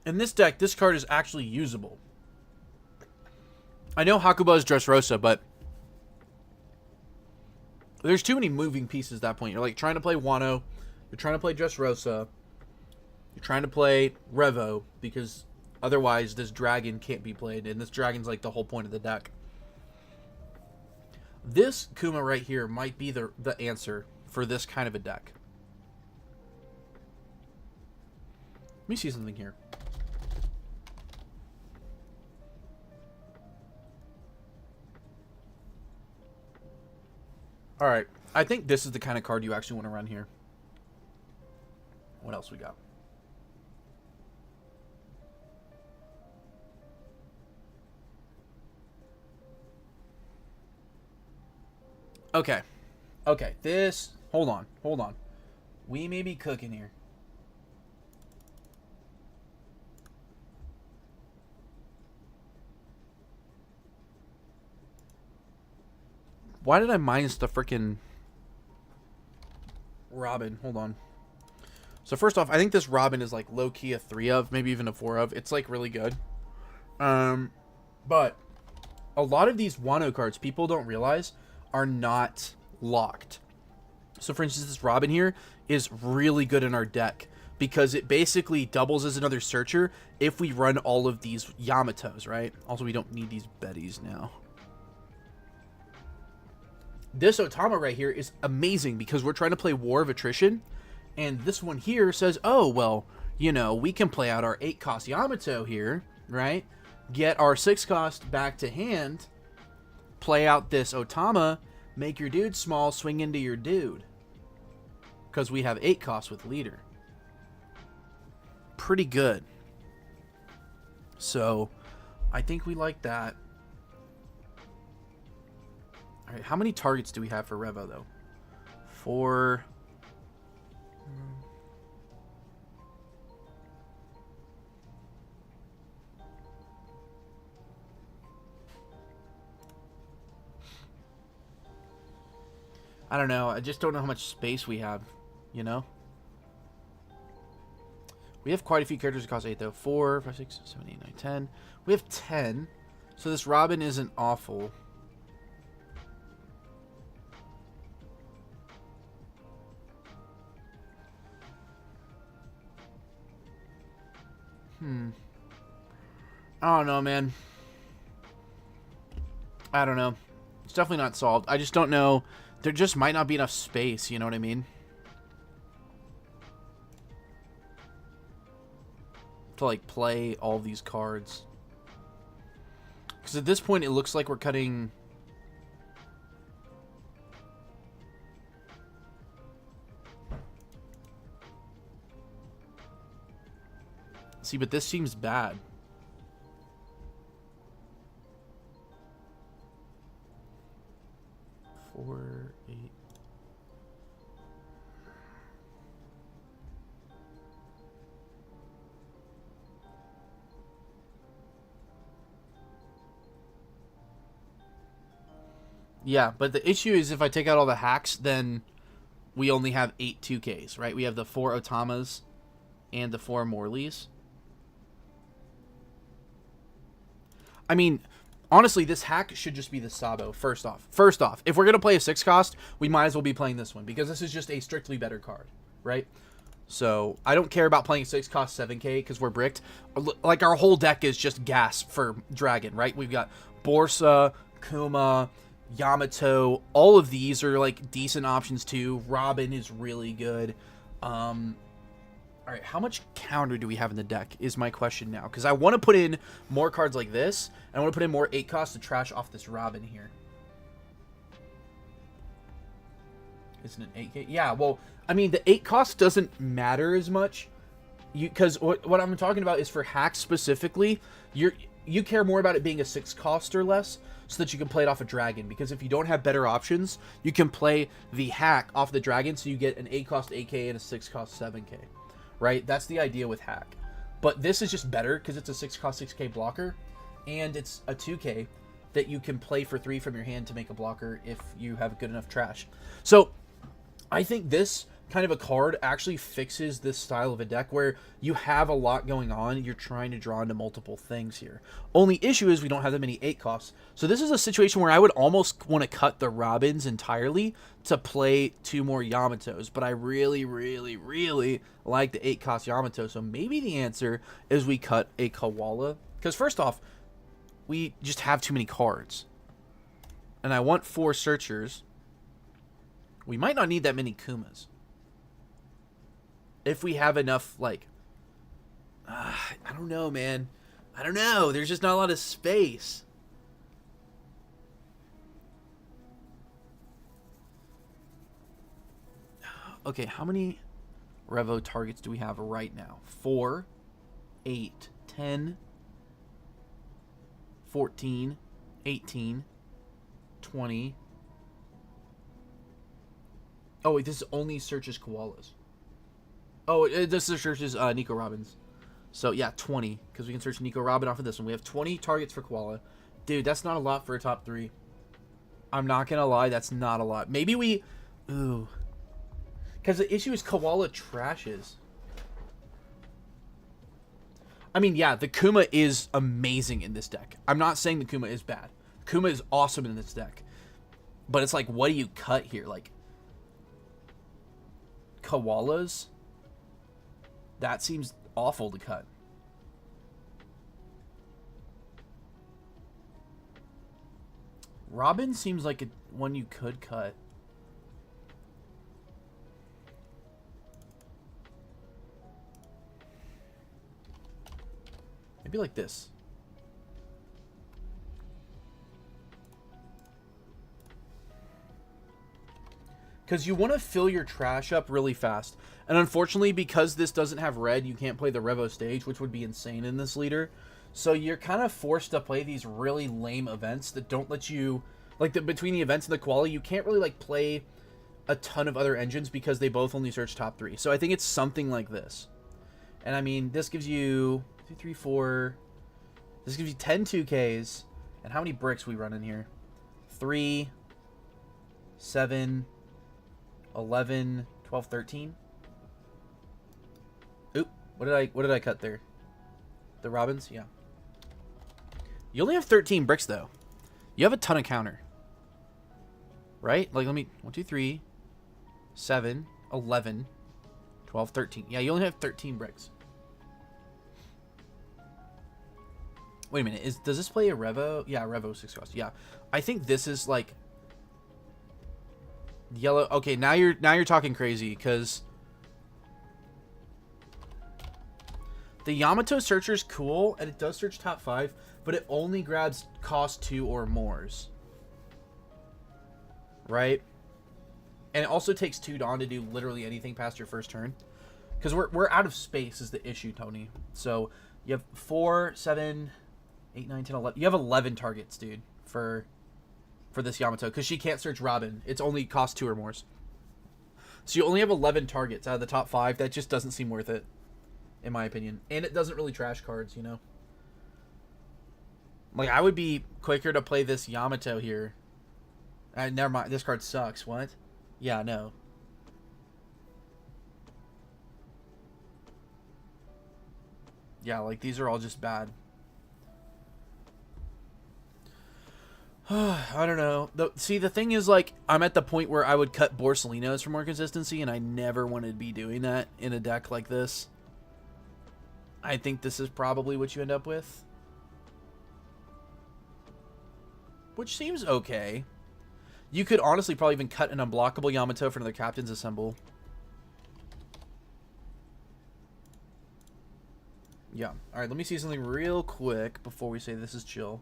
A: in this deck, this card is actually usable. I know Hakuba is Dressrosa, but there's too many moving pieces at that point. You're like trying to play Wano, you're trying to play Dressrosa, you're trying to play Revo, because otherwise this dragon can't be played, and this dragon's like the whole point of the deck. This Kuma right here might be the answer for this kind of a deck. Let me see something here. Alright, I think this is the kind of card you actually want to run here. What else we got? Okay. Okay, this... Hold on. We may be cooking here. Why did I minus the frickin' Robin? Hold on. So first off, I think this Robin is like low-key a 3 of, maybe even a 4 of. It's like really good. But a lot of these Wano cards, people don't realize, are not locked. So for instance, this Robin here is really good in our deck because it basically doubles as another searcher if we run all of these Yamatos, right? Also, we don't need these Bettys now. This Otama right here is amazing because we're trying to play War of Attrition, and this one here says, oh, well, you know, we can play out our 8-cost Yamato here, right? Get our 6-cost back to hand, play out this Otama, make your dude small, swing into your dude. Because we have 8 costs with leader. Pretty good. So, I think we like that. Alright, how many targets do we have for Revo, though? 4. I don't know. I just don't know how much space we have, you know? We have quite a few characters that cost 8, though. 4, 5, 6, 7, 8, 9, 10. We have 10. So this Robin isn't awful. I don't know, man. I don't know. It's definitely not solved. I just don't know. There just might not be enough space, you know what I mean? To, like, play all these cards. Because at this point, it looks like we're cutting... See, but this seems bad. Four, 8. Yeah, but the issue is if I take out all the hacks, then we only have 8 2Ks, right? We have the 4 Otamas and the 4 Morleys. I mean, honestly, this hack should just be the Sabo, first off. First off, if we're going to play a 6 cost, we might as well be playing this one, because this is just a strictly better card, right? So, I don't care about playing 6 cost 7K, because we're bricked. Like, our whole deck is just gas for Dragon, right? We've got Borsa, Kuma, Yamato. All of these are, like, decent options, too. Robin is really good. Alright, how much counter do we have in the deck is my question now. Because I want to put in more cards like this, and I want to put in more 8 costs to trash off this Robin here. Isn't it 8K? Yeah, well, I mean, the 8 cost doesn't matter as much. Because what I'm talking about is for hacks specifically, you care more about it being a 6 cost or less, so that you can play it off a dragon. Because if you don't have better options, you can play the hack off the dragon, so you get an 8 cost 8K and a 6 cost 7K. Right? That's the idea with hack. But this is just better because it's a 6 cost 6K blocker, and it's a 2K that you can play for 3 from your hand to make a blocker if you have good enough trash. So I think this kind of a card actually fixes this style of a deck where you have a lot going on. You're trying to draw into multiple things here. Only issue is we don't have that many 8 costs. So this is a situation where I would almost want to cut the Robins entirely to play 2 more Yamatos. But I really, really, really like the 8 cost Yamato. So maybe the answer is we cut a Koala. Because first off, we just have too many cards. And I want 4 Searchers. We might not need that many Kumas. If we have enough, like, I don't know, man. I don't know. There's just not a lot of space. Okay, how many Revo targets do we have right now? 4, 8, 10, 14, 18, 20. Oh, wait, this only searches koalas. Oh, this searches Nico Robins. So, yeah, 20. Because we can search Nico Robin off of this one. We have 20 targets for koala. Dude, that's not a lot for a top 3. I'm not going to lie, that's not a lot. Maybe we... Ooh. Because the issue is koala trashes. I mean, yeah, the Kuma is amazing in this deck. I'm not saying the Kuma is bad. Kuma is awesome in this deck. But it's like, what do you cut here? Like, koalas? That seems awful to cut. Robin seems like one you could cut. Maybe like this. Because you want to fill your trash up really fast. And unfortunately, because this doesn't have red, you can't play the Revo stage, which would be insane in this leader. So you're kind of forced to play these really lame events that don't let you... Like, between the events and the quality, you can't really, like, play a ton of other engines because they both only search top 3. So I think it's something like this. And, I mean, this gives you 2, 3, 4... This gives you 10 2Ks. And how many bricks we run in here? 3, 7... 11, 12, 13. Oop, what did I cut there? The Robins? Yeah. You only have 13 bricks though. You have a ton of counter. Right? Like, let me 1, 2, 3, 7, 11, 12, 13. Yeah, you only have 13 bricks. Wait a minute, does this play a Revo? Yeah, Revo 6 cost. Yeah. I think this is like yellow. Okay, now you're talking crazy, because the Yamato Searcher's cool, and it does search top 5, but it only grabs cost 2 or mores. Right? And it also takes 2 Dawn to do literally anything past your first turn. Because we're out of space is the issue, Tony. So you have 4, 7, 8, 9, 10, 11. You have 11 targets, dude, for this Yamato. Because she can't search Robin. It's only cost 2 or more. So you only have 11 targets out of the top 5. That just doesn't seem worth it, in my opinion. And it doesn't really trash cards, you know? Like, I would be quicker to play this Yamato here. Never mind. This card sucks. What? Yeah, no. Yeah, like, these are all just bad. I don't know. See, the thing is, like, I'm at the point where I would cut Borsalinos for more consistency, and I never wanted to be doing that in a deck like this. I think this is probably what you end up with. Which seems okay. You could honestly probably even cut an unblockable Yamato for another Captain's Assemble. Yeah. Alright, let me see something real quick before we say this is chill.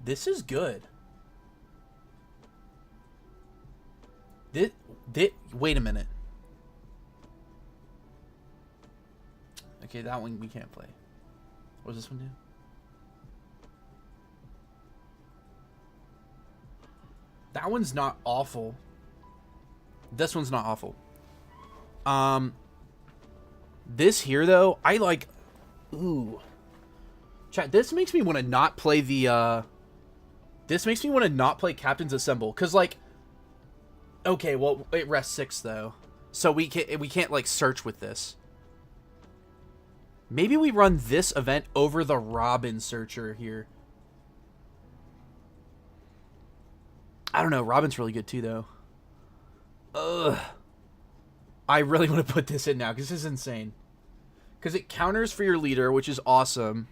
A: This is good. Wait a minute. Okay, that one we can't play. What does this one do? That one's not awful. This one's not awful. This here, though, I like... Ooh. Chat, this makes me want to not play the, This makes me want to not play Captain's Assemble. Because, like... Okay, well, it rests 6, though. So we can't, like, search with this. Maybe we run this event over the Robin Searcher here. I don't know. Robin's really good, too, though. Ugh. I really want to put this in now, because this is insane. Because it counters for your leader, which is awesome.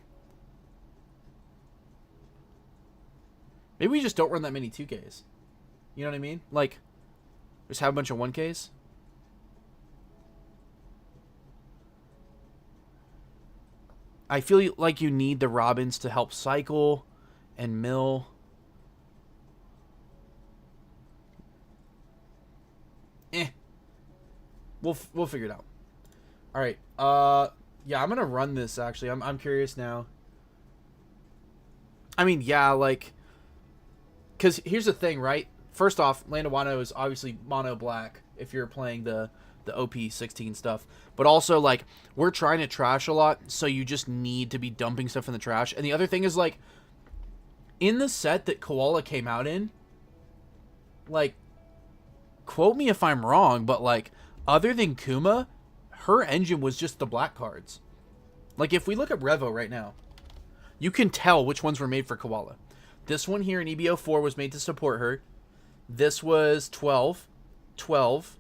A: Maybe we just don't run that many 2Ks. You know what I mean? Like, just have a bunch of 1Ks. I feel like you need the Robins to help cycle and mill. We'll figure it out. All right. Yeah, I'm gonna run this actually. I'm curious now. I mean, yeah, like, because here's the thing, right? First off, Land of Wano is obviously mono black if you're playing the OP16 stuff. But also, like, we're trying to trash a lot, so you just need to be dumping stuff in the trash. And the other thing is, like, in the set that Koala came out in, like, quote me if I'm wrong, but, like, other than Kuma, her engine was just the black cards. Like, if we look up Revo right now, you can tell which ones were made for Koala. This one here in EBO4 was made to support her. This was 12, 12,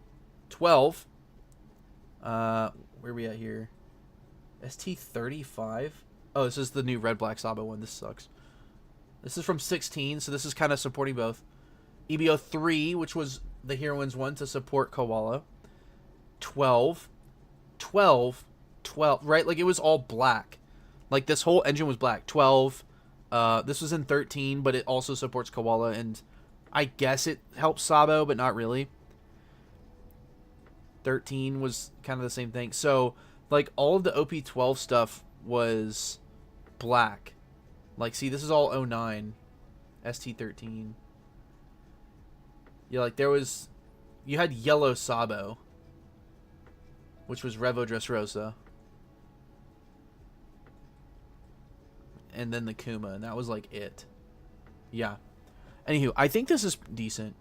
A: 12. Where are we at here? ST35? Oh, this is the new Red-Black Sabo one. This sucks. This is from 16, so this is kind of supporting both. EBO3, which was the Heroines one to support Koala. 12, 12, 12, right? Like, it was all black. Like, this whole engine was black. 12. This was in 13, but it also supports Koala, and I guess it helps Sabo, but not really. 13 was kind of the same thing. So, like, all of the OP12 stuff was black. Like, see, this is all 09. ST13. Yeah, like, there was... You had yellow Sabo, which was Revo Dressrosa. And then the Kuma, and that was, like, it. Yeah. Anywho, I think this is decent.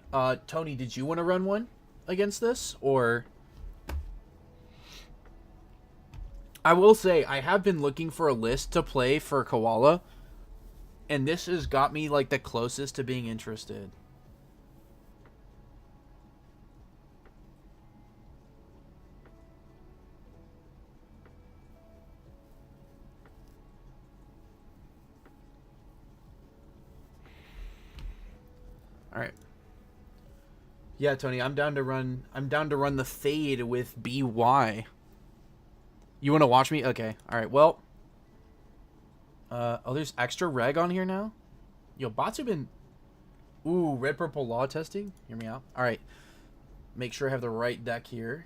A: Tony, did you want to run one against this, or... I will say, I have been looking for a list to play for Koala, and this has got me, like, the closest to being interested. Alright. Yeah, Tony, I'm down to run the Fade with BY. You want to watch me? Okay. All right. Well, Oh, there's extra reg on here now? Yo, bots have been... Ooh, red purple law testing? Hear me out. Alright. Make sure I have the right deck here.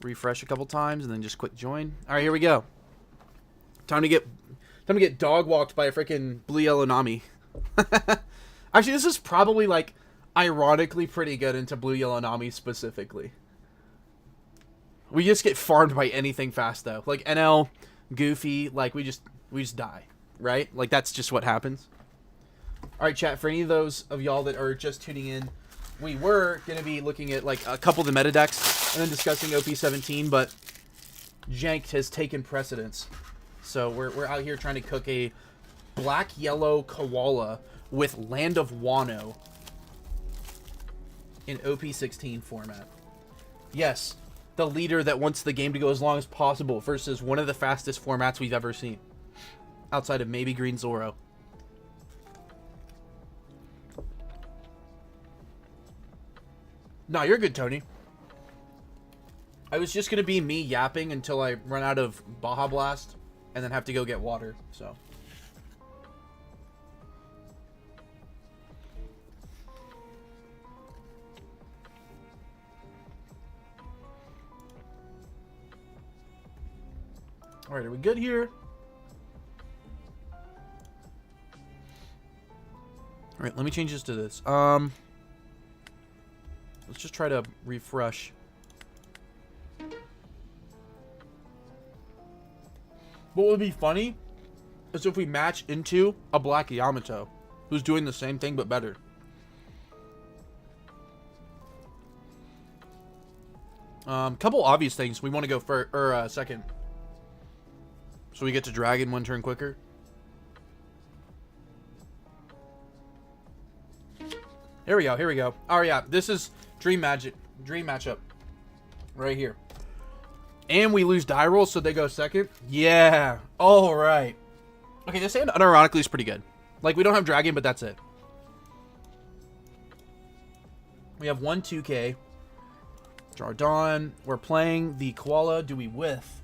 A: Refresh a couple times and then just quick join. Alright, here we go. Time to get dog walked by a freaking blue yellow Nami. Actually, this is probably like ironically pretty good into blue yellow Nami specifically. We just get farmed by anything fast though. Like NL, Goofy, like we just die, right? Like that's just what happens. All right, chat, for any of those of y'all that are just tuning in, we were going to be looking at like a couple of the meta decks and then discussing OP17, but Janked has taken precedence. So we're out here trying to cook a black-yellow koala with Land of Wano in OP16 format. Yes, the leader that wants the game to go as long as possible versus one of the fastest formats we've ever seen. Outside of maybe Green Zoro. No, you're good, Tony. I was just going to be me yapping until I run out of Baja Blast and then have to go get water, so. Alright, are we good here? Alright, let me change this to this. Let's just try to refresh. What would be funny is if we match into a black Yamato who's doing the same thing but better. Couple obvious things. We want to go for second. So we get to dragon one turn quicker. Here we go. Here we go. Oh yeah, this is dream matchup right here. And we lose die roll, so they go second. Yeah. All right. Okay, this hand unironically is pretty good. Like we don't have dragon, but that's it. We have 1 2K. Jardon. We're playing the koala. Do we whiff?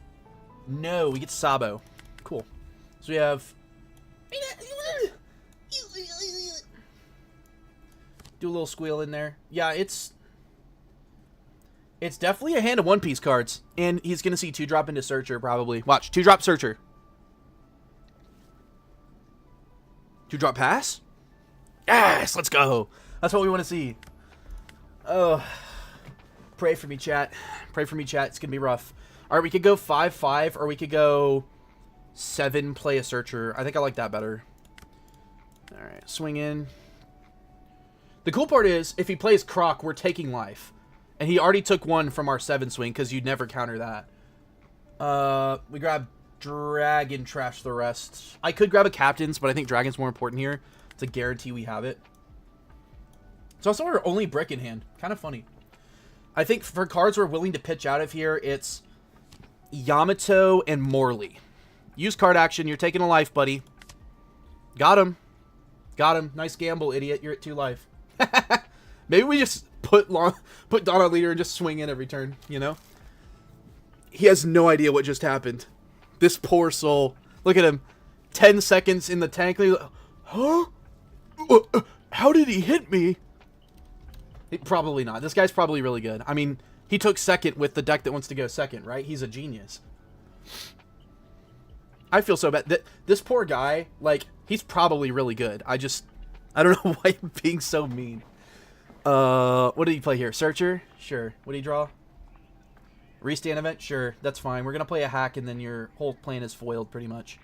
A: No, we get Sabo. Cool. So we have... Do a little squeal in there. Yeah, it's definitely a hand of One Piece cards. And he's going to see 2-drop into Searcher, probably. Watch, 2-drop Searcher. 2-drop pass? Yes, let's go. That's what we want to see. Oh, pray for me, chat. Pray for me, chat. It's going to be rough. All right, we could go 5-5, or we could go 7, play a Searcher. I think I like that better. All right, swing in. The cool part is, if he plays Croc, we're taking life. And he already took 1 from our 7 swing, because you'd never counter that. We grab Dragon, trash the rest. I could grab a Captain's, but I think Dragon's more important here. It's a guarantee we have it. It's also our only brick in hand. Kind of funny. I think for cards we're willing to pitch out of here, it's Yamato and Morley. Use card action. You're taking a life, buddy. Got him. Got him. Nice gamble, idiot. You're at 2 life. Maybe we just put Dawn on leader and just swing in every turn, you know? He has no idea what just happened. This poor soul. Look at him. 10 seconds in the tank. Huh? How did he hit me? Probably not. This guy's probably really good. I mean, he took second with the deck that wants to go second, right? He's a genius. I feel so bad. This poor guy, like, he's probably really good. I don't know why I'm being so mean. What did he play here? Searcher? Sure. What did he draw? Restand event? Sure. That's fine. We're going to play a hack, and then your whole plan is foiled, pretty much.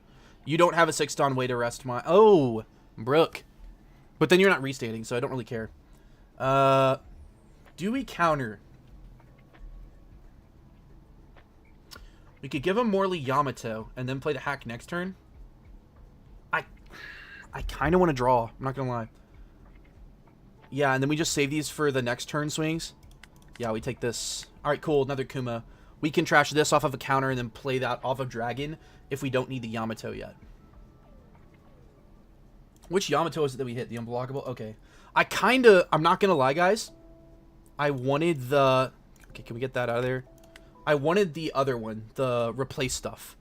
A: You don't have a 6-ton way to rest my... Oh! Brook. But then you're not restanding, so I don't really care. Do we counter? We could give him Morley Yamato, and then play the hack next turn. I kind of want to draw. I'm not going to lie. Yeah, and then we just save these for the next turn swings. Yeah, we take this. All right, cool. Another Kuma. We can trash this off of a counter and then play that off of Dragon if we don't need the Yamato yet. Which Yamato is it that we hit? The unblockable? Okay. I'm not going to lie, guys. I wanted the... Okay, can we get that out of there? I wanted the other one, the replace stuff.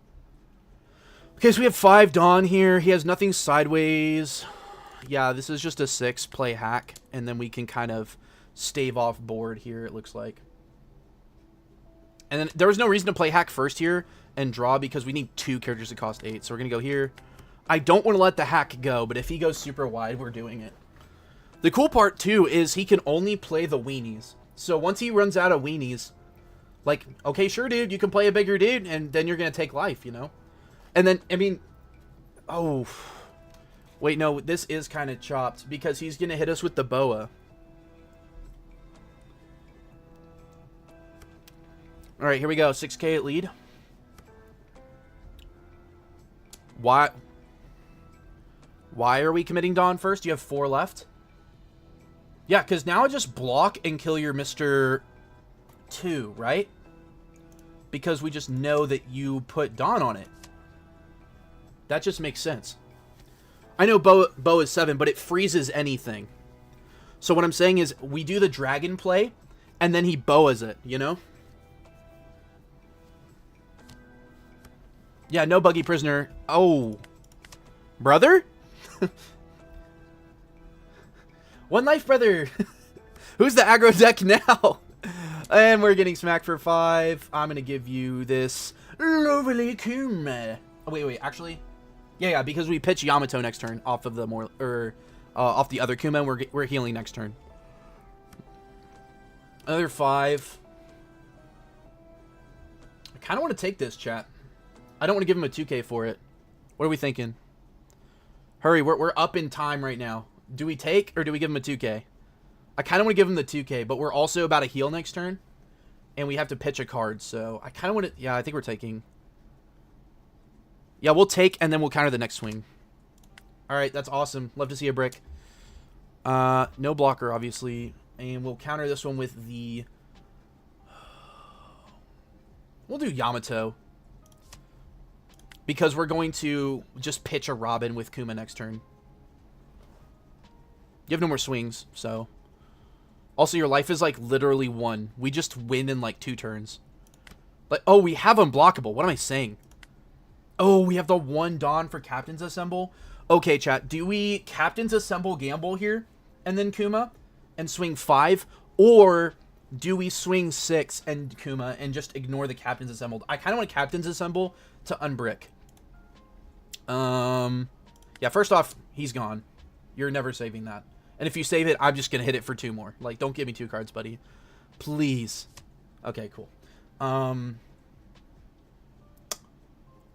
A: Okay, so we have 5 Dawn here. He has nothing sideways. Yeah, this is just a 6 play hack, and then we can kind of stave off board here, it looks like. And then there was no reason to play hack first here and draw because we need 2 characters that cost 8. So we're going to go here. I don't want to let the hack go, but if he goes super wide, we're doing it. The cool part, too, is he can only play the weenies. So once he runs out of weenies, like, okay, sure, dude, you can play a bigger dude, and then you're going to take life, you know? And then, I mean, oh, wait, no, this is kind of chopped because he's going to hit us with the boa. All right, here we go. 6K at lead. Why are we committing Dawn first? You have 4 left? Yeah, because now I just block and kill your Mr. 2, right? Because we just know that you put Dawn on it. That just makes sense. I know bow is 7, but it freezes anything. So what I'm saying is we do the dragon play, and then he boas it, you know? Yeah, no buggy prisoner. Oh. Brother? 1 life, brother. Who's the aggro deck now? And we're getting smacked for 5. I'm going to give you this lovely Kuma. Oh, wait, actually... Yeah, because we pitch Yamato next turn off of the off the other Kuma, and we're healing next turn. Another 5. I kind of want to take this, chat. I don't want to give him a 2K for it. What are we thinking? Hurry, we're up in time right now. Do we take or do we give him a 2K? I kind of want to give him the 2K, but we're also about to heal next turn, and we have to pitch a card. So I kind of want to. Yeah, I think we're taking. Yeah, we'll take, and then we'll counter the next swing. All right, that's awesome. Love to see a brick. No blocker, obviously. And we'll counter this one with the... We'll do Yamato. Because we're going to just pitch a Robin with Kuma next turn. You have no more swings, so... Also, your life is, like, literally 1. We just win in, like, 2 turns. Like, oh, we have unblockable. What am I saying? Oh, we have the 1 Dawn for Captain's Assemble. Okay, chat. Do we Captain's Assemble gamble here and then Kuma and swing 5? Or do we swing 6 and Kuma and just ignore the Captain's Assembled? I kind of want Captain's Assemble to unbrick. Yeah, first off, he's gone. You're never saving that. And if you save it, I'm just going to hit it for 2 more. Like, don't give me 2 cards, buddy. Please. Okay, cool.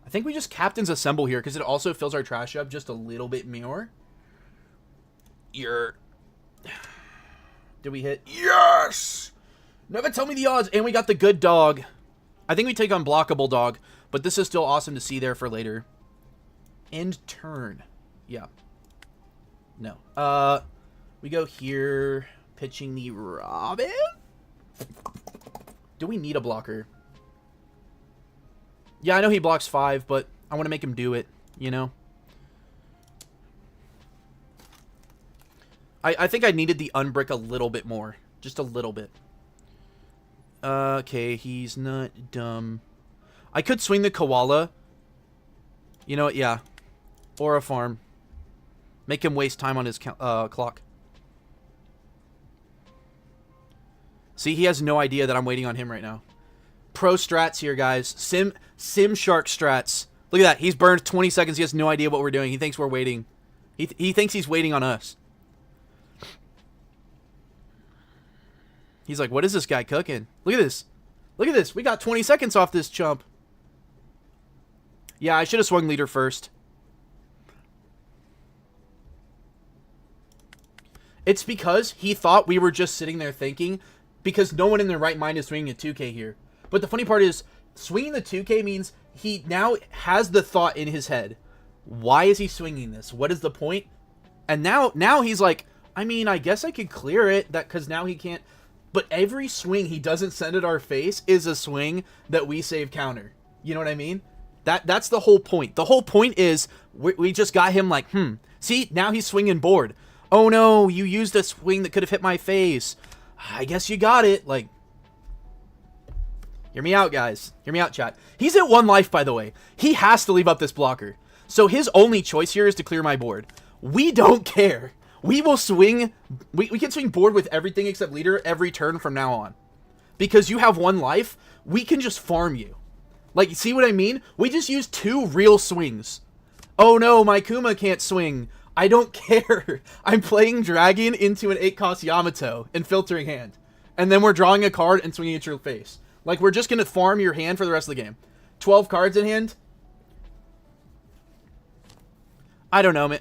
A: I think we just Captain's Assemble here because it also fills our trash up just a little bit more. Did we hit? Yes! Never tell me the odds. And we got the good dog. I think we take unblockable dog, but this is still awesome to see there for later. End turn. Yeah. No. We go here, pitching the Robin. Do we need a blocker? Yeah, I know he blocks 5, but I want to make him do it, you know? I think I needed the unbrick a little bit more. Just a little bit. Okay, he's not dumb. I could swing the koala. You know what? Yeah. Or a farm. Make him waste time on his clock. See, he has no idea that I'm waiting on him right now. Pro strats here, guys. Sim Shark strats. Look at that. He's burned 20 seconds. He has no idea what we're doing. He thinks we're waiting. He thinks he's waiting on us. He's like, what is this guy cooking? Look at this. Look at this. We got 20 seconds off this chump. Yeah, I should have swung leader first. It's because he thought we were just sitting there thinking, because no one in their right mind is swinging a 2K here. But the funny part is, swinging the 2K means he now has the thought in his head. Why is he swinging this? What is the point? And now he's like, I mean, I guess I could clear it, because now he can't. But every swing he doesn't send at our face is a swing that we save counter. You know what I mean? That's the whole point. The whole point is we just got him like, see, now he's swinging board. Oh no, you used a swing that could have hit my face. I guess you got it. Like, Hear me out, guys. Hear me out, chat. He's at 1 life, by the way. He has to leave up this blocker. So his only choice here is to clear my board. We don't care. We will swing. We can swing board with everything except leader every turn from now on. Because you have 1 life, we can just farm you. Like, see what I mean? We just use 2 real swings. Oh no, my Kuma can't swing. I don't care. I'm playing Dragon into an 8-cost Yamato and filtering hand. And then we're drawing a card and swinging at your face. Like, we're just going to farm your hand for the rest of the game. 12 cards in hand? I don't know, man.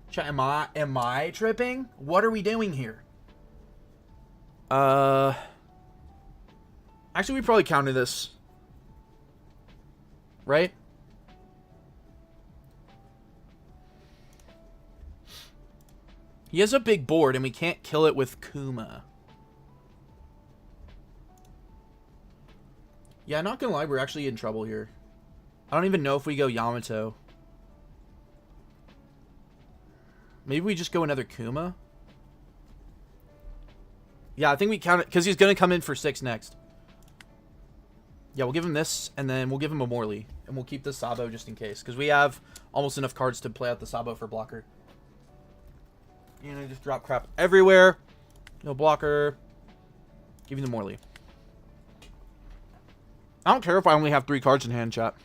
A: Chat, am I tripping? What are we doing here? Actually, we probably counted this. Right? He has a big board, and we can't kill it with Kuma. Yeah, not gonna lie, we're actually in trouble here. I don't even know if we go Yamato. Maybe we just go another Kuma? Yeah, I think we count it, because he's gonna come in for 6 next. Yeah, we'll give him this, and then we'll give him a Morley. And we'll keep the Sabo just in case. Because we have almost enough cards to play out the Sabo for blocker. You know, just drop crap everywhere. No blocker. Give you the Morley. I don't care if I only have 3 cards in hand, chat.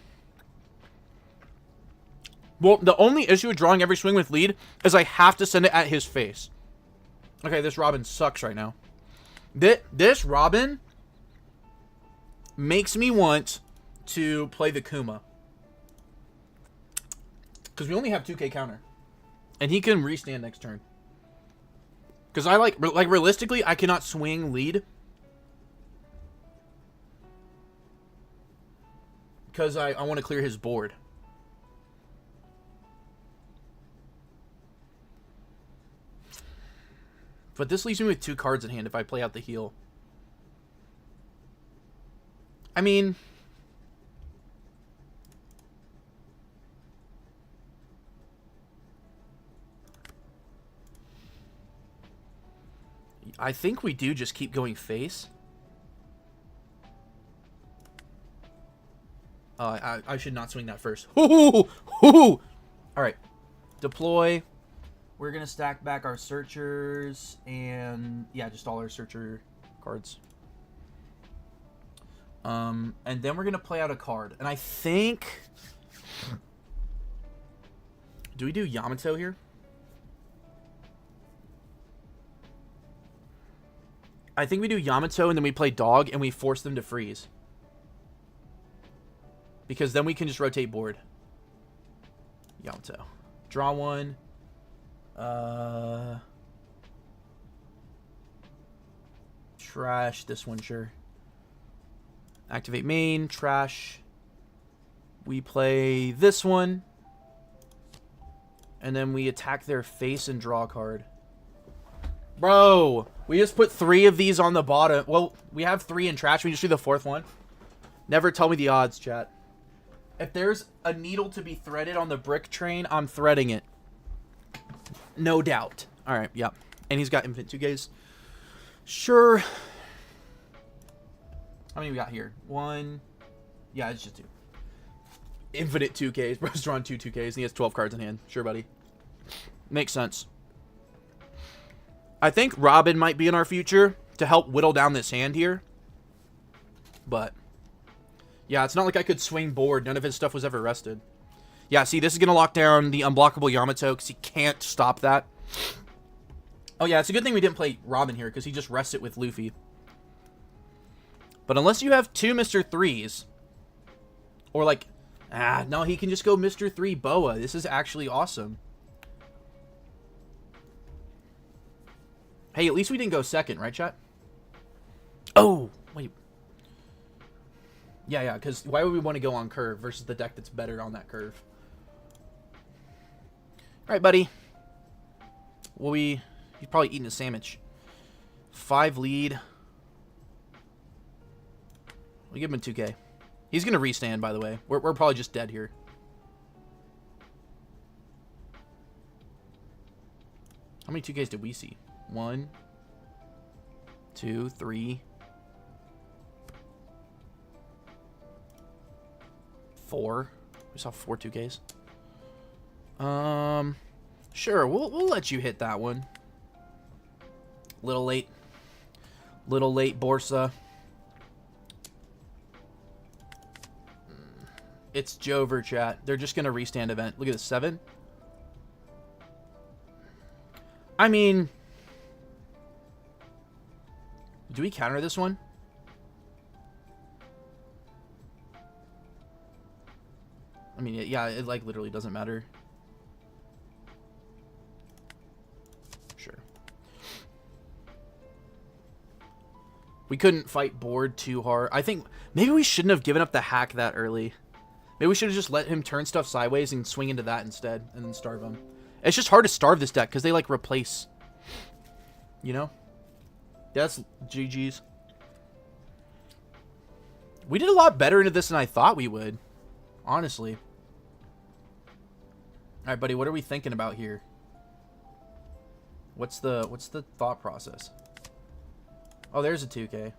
A: Well, the only issue with drawing every swing with lead is I have to send it at his face. Okay, this Robin sucks right now. This Robin makes me want to play the Kuma. Because we only have 2k counter. And he can restand next turn. Because I like realistically, I cannot swing lead. Because I want to clear his board. But this leaves me with 2 cards in hand if I play out the heal. I mean, I think we do just keep going face. I should not swing that first. All right, deploy. We're gonna stack back our searchers and yeah, just all our searcher cards. And then we're gonna play out a card, and I think. Do we do Yamato here? I think we do Yamato, and then we play Dog, and we force them to freeze. Because then we can just rotate board. Yamato. Draw 1. Trash this one, sure. Activate main. Trash. We play this one. And then we attack their face and draw a card. Bro, we just put 3 of these on the bottom. Well, we have 3 in trash. We just do the 4th one. Never tell me the odds, chat. If there's a needle to be threaded on the brick train, I'm threading it. No doubt. All right, yep. And he's got infinite 2Ks. Sure. How many we got here? 1. Yeah, it's just 2. Infinite 2Ks. Bro's drawn 2 2Ks, and he has 12 cards in hand. Sure, buddy. Makes sense. I think Robin might be in our future to help whittle down this hand here. But yeah, it's not like I could swing board. None of his stuff was ever rested. Yeah, see, this is going to lock down the unblockable Yamato because he can't stop that. Oh, yeah, it's a good thing we didn't play Robin here because he just rests it with Luffy. But unless you have 2 Mr. 3s, or like, no, he can just go Mr. 3 Boa. This is actually awesome. Hey, at least we didn't go second, right, chat? Oh, wait. Yeah, because why would we want to go on curve versus the deck that's better on that curve? All right, buddy. Well, he's probably eating a sandwich. 5 lead. We give him a 2K. He's going to restand, by the way. We're probably just dead here. How many 2Ks did we see? 1. 2, 3, 4. We saw 4 2Ks. Sure, we'll let you hit that one. Little late, Borsa. It's Jover, chat. They're just gonna restand event. Look at this, 7. I mean, do we counter this one? I mean, yeah, it like literally doesn't matter. Sure. We couldn't fight board too hard. I think maybe we shouldn't have given up the hack that early. Maybe we should have just let him turn stuff sideways and swing into that instead and then starve him. It's just hard to starve this deck because they like replace. You know? That's GG's. We did a lot better into this than I thought we would. Honestly. Alright, buddy, what are we thinking about here? What's the thought process? Oh, there's a 2K.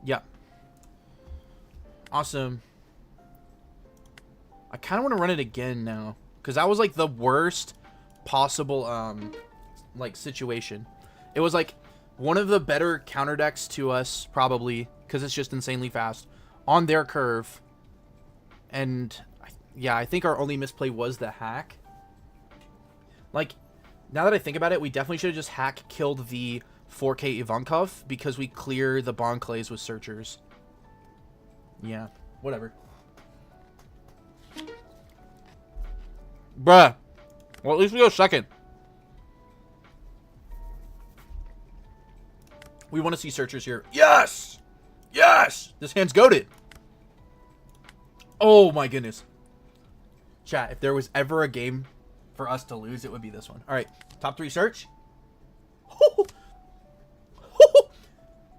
A: Yeah. Awesome. I kind of want to run it again now. Because that was like the worst possible like situation. It was like one of the better counter decks to us, probably, because it's just insanely fast, on their curve. And yeah, I think our only misplay was the hack. Like, now that I think about it, we definitely should have just hack killed the 4K Ivankov because we clear the Bond Clays with Searchers. Yeah, whatever. Bruh. Well, at least we go second. We want to see Searchers here. Yes! Yes! This hand's goated. Oh my goodness. Chat, if there was ever a game for us to lose, it would be this one. Alright, top 3 search.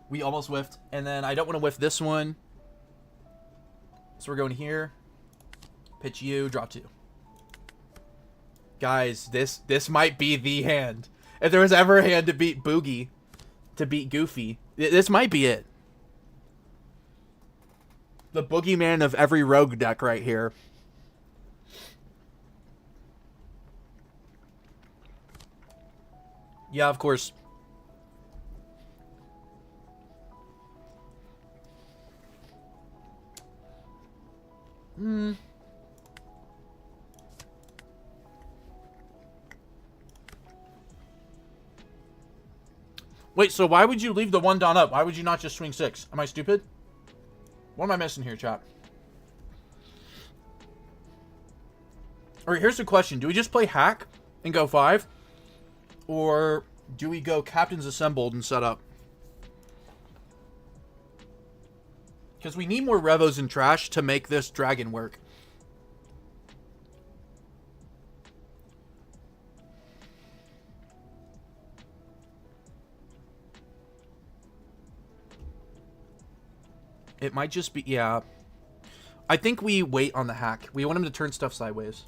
A: We almost whiffed. And then I don't want to whiff this one. So we're going here. Pitch you, draw 2. Guys, this might be the hand. If there was ever a hand to beat Boogie, to beat Goofy, this might be it. The boogeyman of every rogue deck right here. Yeah, of course. Wait, so why would you leave the 1 down up? Why would you not just swing 6? Am I stupid? What am I missing here, chat? Alright, here's the question. Do we just play hack and go 5? Or do we go captains assembled and set up? Because we need more Revos and trash to make this dragon work. It might just be, yeah. I think we wait on the hack. We want him to turn stuff sideways.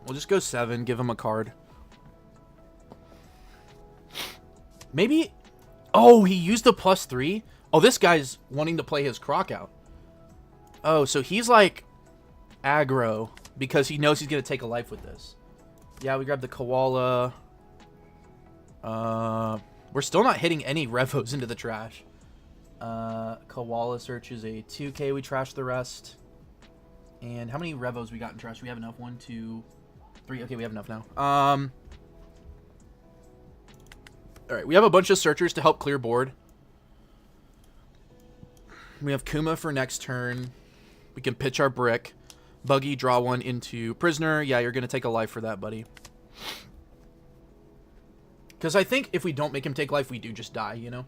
A: We'll just go 7, give him a card. Maybe... Oh, he used the +3? Oh, this guy's wanting to play his Croc out. Oh, so he's like aggro because he knows he's going to take a life with this. Yeah, we grabbed the Koala. We're still not hitting any Revos into the trash. Koala searches a 2K. We trash the rest. And how many Revos we got in trash? We have enough. 1, 2, 3. Okay, we have enough now. Alright, we have a bunch of searchers to help clear board. We have Kuma for next turn. We can pitch our brick. Buggy, draw 1 into prisoner. Yeah, you're going to take a life for that, buddy. Because I think if we don't make him take life, we do just die, you know?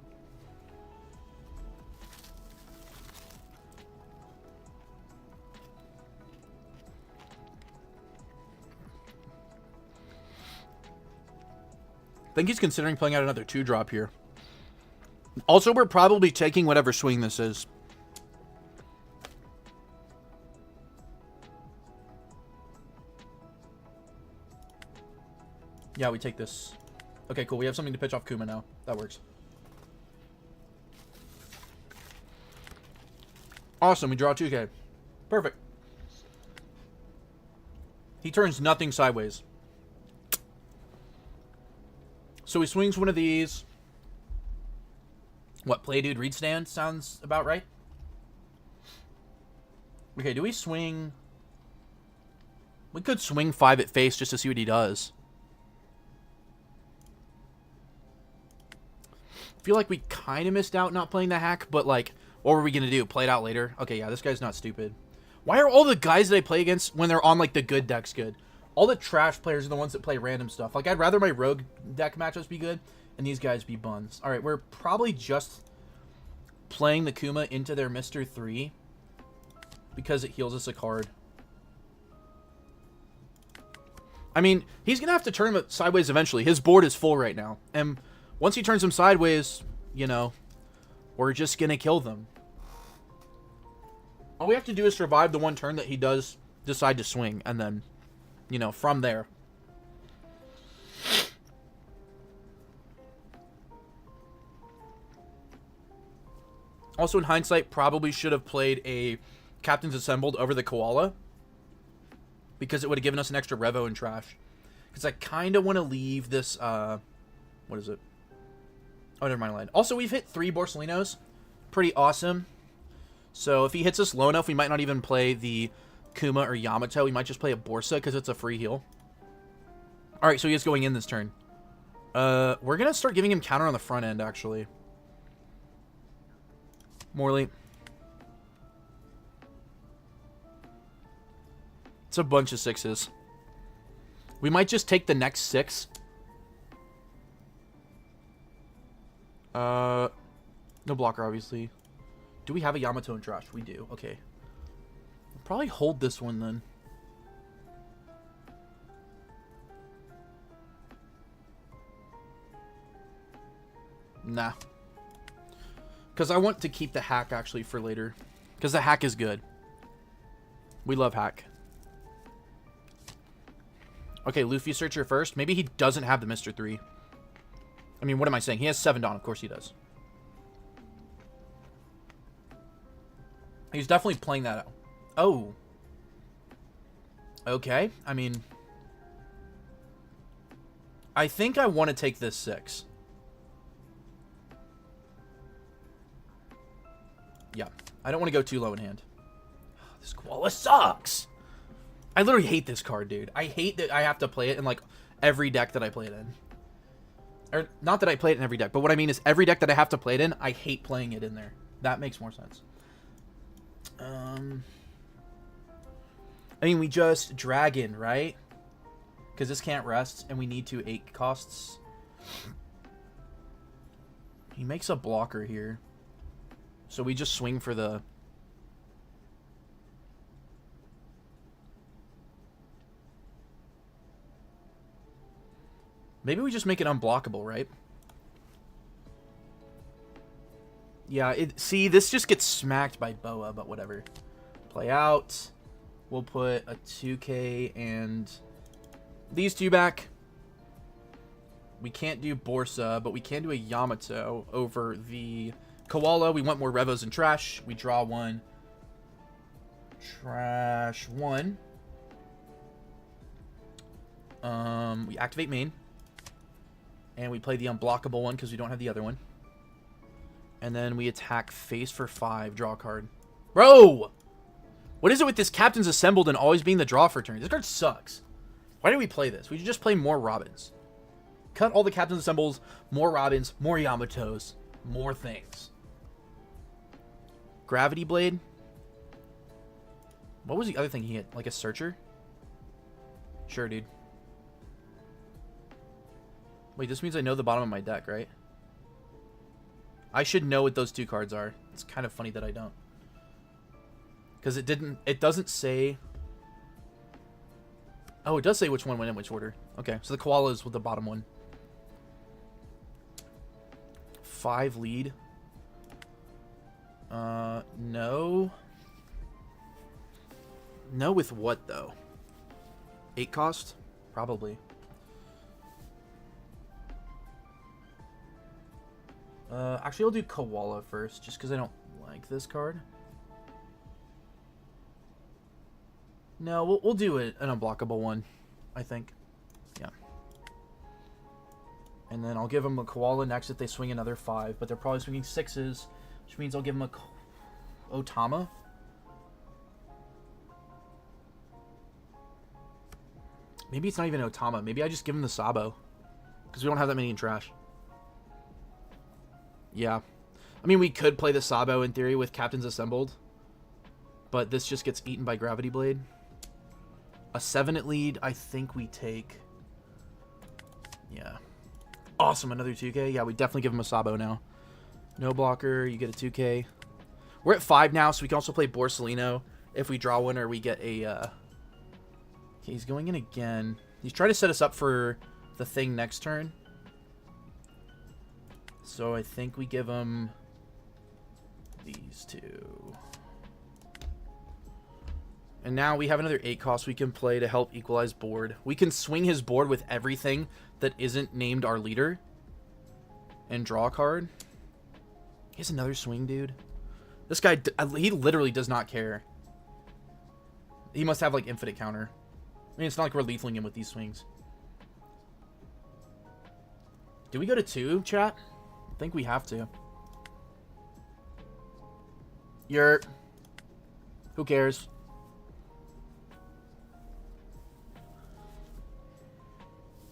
A: I think he's considering playing out another 2-drop here. Also, we're probably taking whatever swing this is. Yeah, we take this. Okay, cool. We have something to pitch off Kuma now. That works. Awesome. We draw 2K. Perfect. He turns nothing sideways. So he swings one of these. What, play dude, read stand? Sounds about right. Okay, do we swing? We could swing 5 at face just to see what he does. I feel like we kind of missed out not playing the hack, but like, what were we going to do? Play it out later? Okay, yeah, this guy's not stupid. Why are all the guys that I play against when they're on like the good decks good? All the trash players are the ones that play random stuff. Like, I'd rather my rogue deck matchups be good and these guys be buns. All right, we're probably just playing the Kuma into their Mr. 3 because it heals us a card. I mean, he's going to have to turn him sideways eventually. His board is full right now. And once he turns them sideways, you know, we're just going to kill them. All we have to do is survive the one turn that he does decide to swing. And then, you know, from there. Also, in hindsight, probably should have played a Captain's Assembled over the Koala. Because it would have given us an extra Revo and trash. Because I kind of want to leave this, what is it? Oh, never mind, I lied. Also, we've hit 3 Borsalinos. Pretty awesome. So, if he hits us low enough, we might not even play the Kuma or Yamato. We might just play a Borsa because it's a free heal. Alright, so he is going in this turn. We're going to start giving him counter on the front end, actually. Morley. It's a bunch of 6s. We might just take the next 6. No blocker, obviously. Do we have a Yamato and trash? We do. Okay. We'll probably hold this one, then. Nah. Because I want to keep the hack, actually, for later. Because the hack is good. We love hack. Okay, Luffy Searcher first. Maybe he doesn't have the Mr. 3. I mean, what am I saying? He has 7 Dawn. Of course he does. He's definitely playing that out. Oh. Okay. I mean, I think I want to take this 6. Yeah. I don't want to go too low in hand. This koala sucks. I literally hate this card, dude. I hate that I have to play it in, like, every deck that I play it in. Or, not that I play it in every deck, but what I mean is every deck that I have to play it in, I hate playing it in there. That makes more sense. I mean, we just Dragon, right? Because this can't rest, and we need to 8 costs. He makes a blocker here. So we just swing for the... Maybe we just make it unblockable, right? Yeah, see, this just gets smacked by Boa, but whatever. Play out. We'll put a 2K and these 2 back. We can't do Borsa, but we can do a Yamato over the Koala. We want more Revos and trash. We draw 1. Trash 1. We activate main. And we play the unblockable one because we don't have the other one. And then we attack face for 5. Draw a card. Bro! What is it with this Captain's Assembled and always being the draw for turn? This card sucks. Why did we play this? We should just play more Robins. Cut all the Captain's Assembles, more Robins, more Yamatos, more things. Gravity Blade. What was the other thing he hit? Like a Searcher? Sure, dude. Wait, this means I know the bottom of my deck, right? I should know what those 2 cards are. It's kind of funny that I don't. Because it doesn't say... Oh, it does say which one went in which order. Okay, so the Koala is with the bottom one. 5 lead. No. No with what, though? 8 cost? Probably. Actually, I'll do Koala first, just because I don't like this card. No, we'll do an unblockable one, I think. Yeah. And then I'll give them a Koala next if they swing another 5, but they're probably swinging 6s, which means I'll give them a Otama. Maybe it's not even Otama. Maybe I just give him the Sabo, because we don't have that many in trash. Yeah. I mean, we could play the Sabo in theory with Captains Assembled, but this just gets eaten by Gravity Blade. A 7 at lead, I think we take. Yeah. Awesome, another 2K. Yeah, we definitely give him a Sabo now. No blocker, you get a 2K. We're at 5 now, so we can also play Borsalino if we draw one or we get a... Okay, he's going in again. He's trying to set us up for the thing next turn. So I think we give him these two. And now we have another 8 cost we can play to help equalize board. We can swing his board with everything that isn't named our leader. And draw a card. He has another swing, dude. This guy, he literally does not care. He must have, like, infinite counter. I mean, it's not like we're lethaling him with these swings. Do we go to 2, chat? I think we have to. Who cares?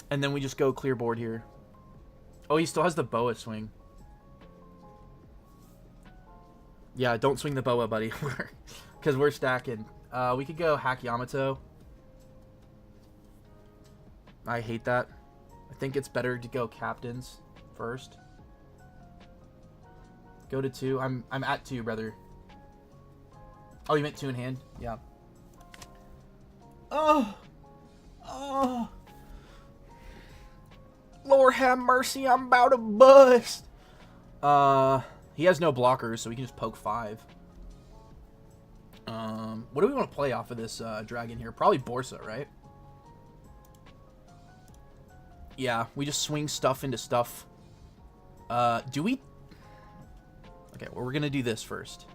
A: And then we just go clear board here. Oh, he still has the Boa swing. Yeah, don't swing the Boa, buddy. Because we're stacking. We could go Hack Yamato. I hate that. I think it's better to go Captains first. Go to 2. I'm at 2, brother. Oh, you meant 2 in hand? Yeah. Oh! Oh! Lord have mercy, I'm about to bust. He has no blockers, so we can just poke 5. What do we want to play off of this dragon here? Probably Borsa, right? Yeah, we just swing stuff into stuff. Do we? Okay, well, we're gonna do this first.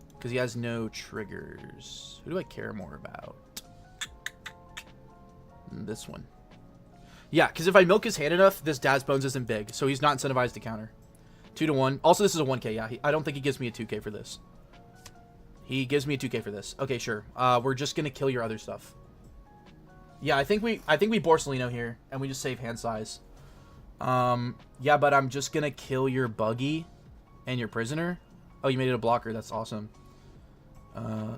A: Because he has no triggers. Who do I care more about? This one. Yeah, because if I milk his hand enough, this Dad's Bones isn't big, so he's not incentivized to counter. 2 to 1. Also, this is a 1K. Yeah, I don't think he gives me a 2K for this. He gives me a 2K for this. Okay, sure. We're just gonna kill your other stuff. Yeah, I think we Borsalino here, and we just save hand size. Yeah, but I'm just gonna kill your Buggy and your Prisoner. Oh, you made it a blocker. That's awesome. I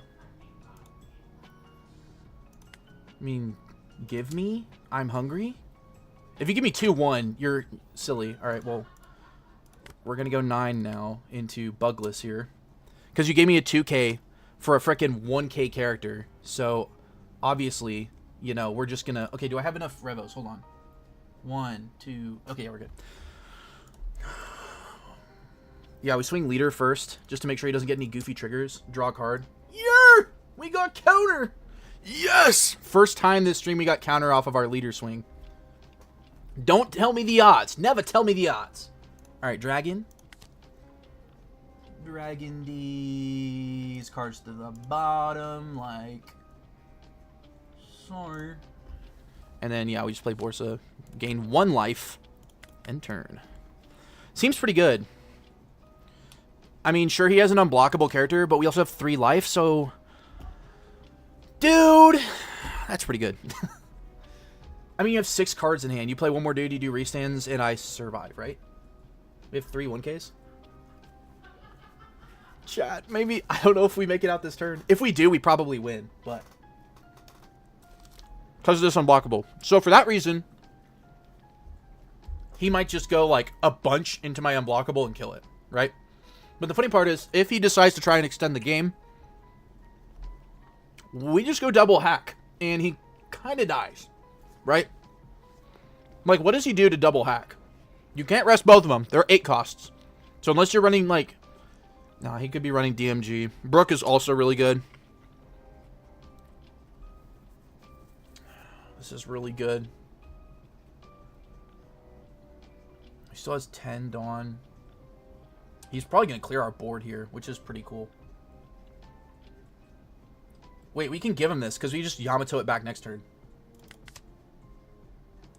A: mean, give me. I'm hungry. If you give me 2-1, you're silly. All right, well, we're gonna go 9 now into Bugless here, because you gave me a 2K for a frickin' 1K character. So obviously, you know, we're just gonna. Okay, do I have enough Revos? Hold on. 1, 2. Okay, yeah, we're good. Yeah, we swing leader first, just to make sure he doesn't get any goofy triggers. Draw a card. Yeah! We got counter! Yes! First time this stream we got counter off of our leader swing. Don't tell me the odds. Never tell me the odds. Alright, Dragon. Dragon these cards to the bottom, like... Sorry. And then, yeah, we just play Borsa. Gain 1 life. And turn. Seems pretty good. I mean, sure, he has an unblockable character, but we also have 3 life, so... Dude! That's pretty good. I mean, you have 6 cards in hand. You play one more dude, you do restands, and I survive, right? We have 3 1Ks? Chat, maybe... I don't know if we make it out this turn. If we do, we probably win, but... Because of this unblockable. So, for that reason... He might just go, like, a bunch into my unblockable and kill it, right? But the funny part is, if he decides to try and extend the game, we just go double hack, and he kind of dies, right? Like, what does he do to double hack? You can't rest both of them. They're 8 costs. So unless you're running, like, Nah, he could be running DMG. Brook is also really good. This is really good. He still has 10 Dawn. He's probably going to clear our board here, which is pretty cool. Wait, we can give him this because we just Yamato it back next turn.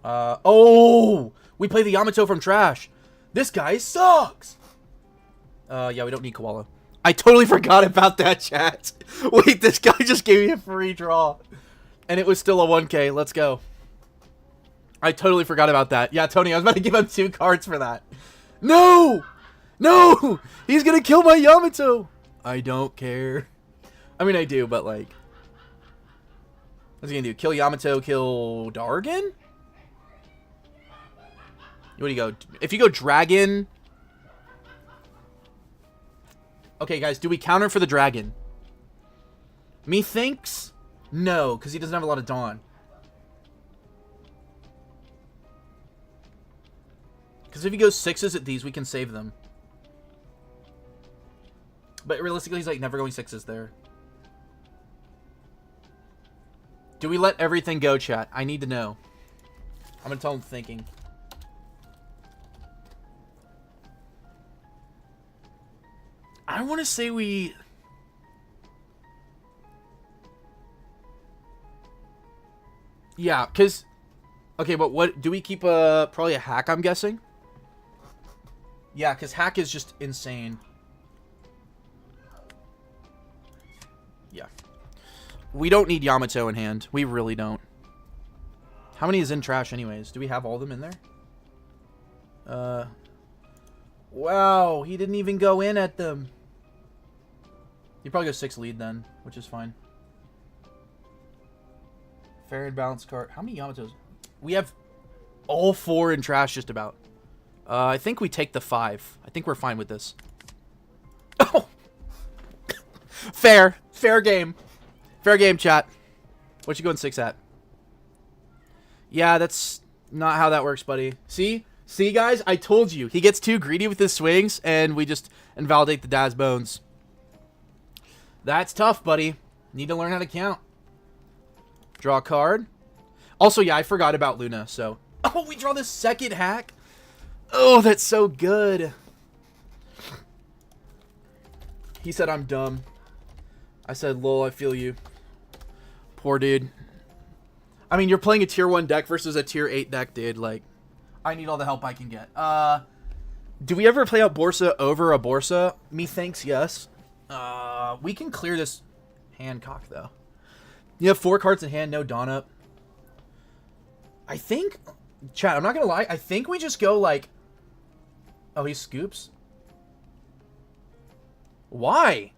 A: Oh! We play the Yamato from trash. This guy sucks! Yeah, we don't need Koala. I totally forgot about that, chat. Wait, this guy just gave me a free draw. And it was still a 1K. Let's go. I totally forgot about that. Yeah, Tony, I was about to give him 2 cards for that. No! No! He's gonna kill my Yamato! I don't care. I mean, I do, but like... What's he gonna do? Kill Yamato, kill Dargon? What do you go? If you go Dragon... Okay, guys, do we counter for the Dragon? Methinks... No, because he doesn't have a lot of Dawn. Because if he goes 6s at these, we can save them. But realistically, he's like never going 6s there. Do we let everything go, chat? I need to know. I'm going to tell him thinking. I want to say we... Yeah, because... Okay, but what... Do we keep probably a hack, I'm guessing? Yeah, because hack is just insane. Yeah. We don't need Yamato in hand. We really don't. How many is in trash anyways? Do we have all of them in there? Wow, he didn't even go in at them. He probably goes 6 lead then, which is fine. Fair and balanced card. How many Yamatos? We have all 4 in trash just about. I think we take the 5. I think we're fine with this. Oh! Fair. Fair game. Fair game, chat. What you going 6 at? Yeah, that's not how that works, buddy. See? See, guys? I told you. He gets too greedy with his swings, and we just invalidate the Daz bones. That's tough, buddy. Need to learn how to count. Draw a card. Also, yeah, I forgot about Luna, so... Oh, we draw the second hack? Oh, that's so good. He said I'm dumb. I said, lol, I feel you. Poor dude. I mean, you're playing a tier 1 deck versus a tier 8 deck, dude. Like, I need all the help I can get. Do we ever play out Borsa over a Borsa? Methinks yes. We can clear this Hancock, though. You have 4 cards in hand, no Dawn up. I think... Chat, I'm not going to lie. I think we just go, like... Oh, he scoops? Why?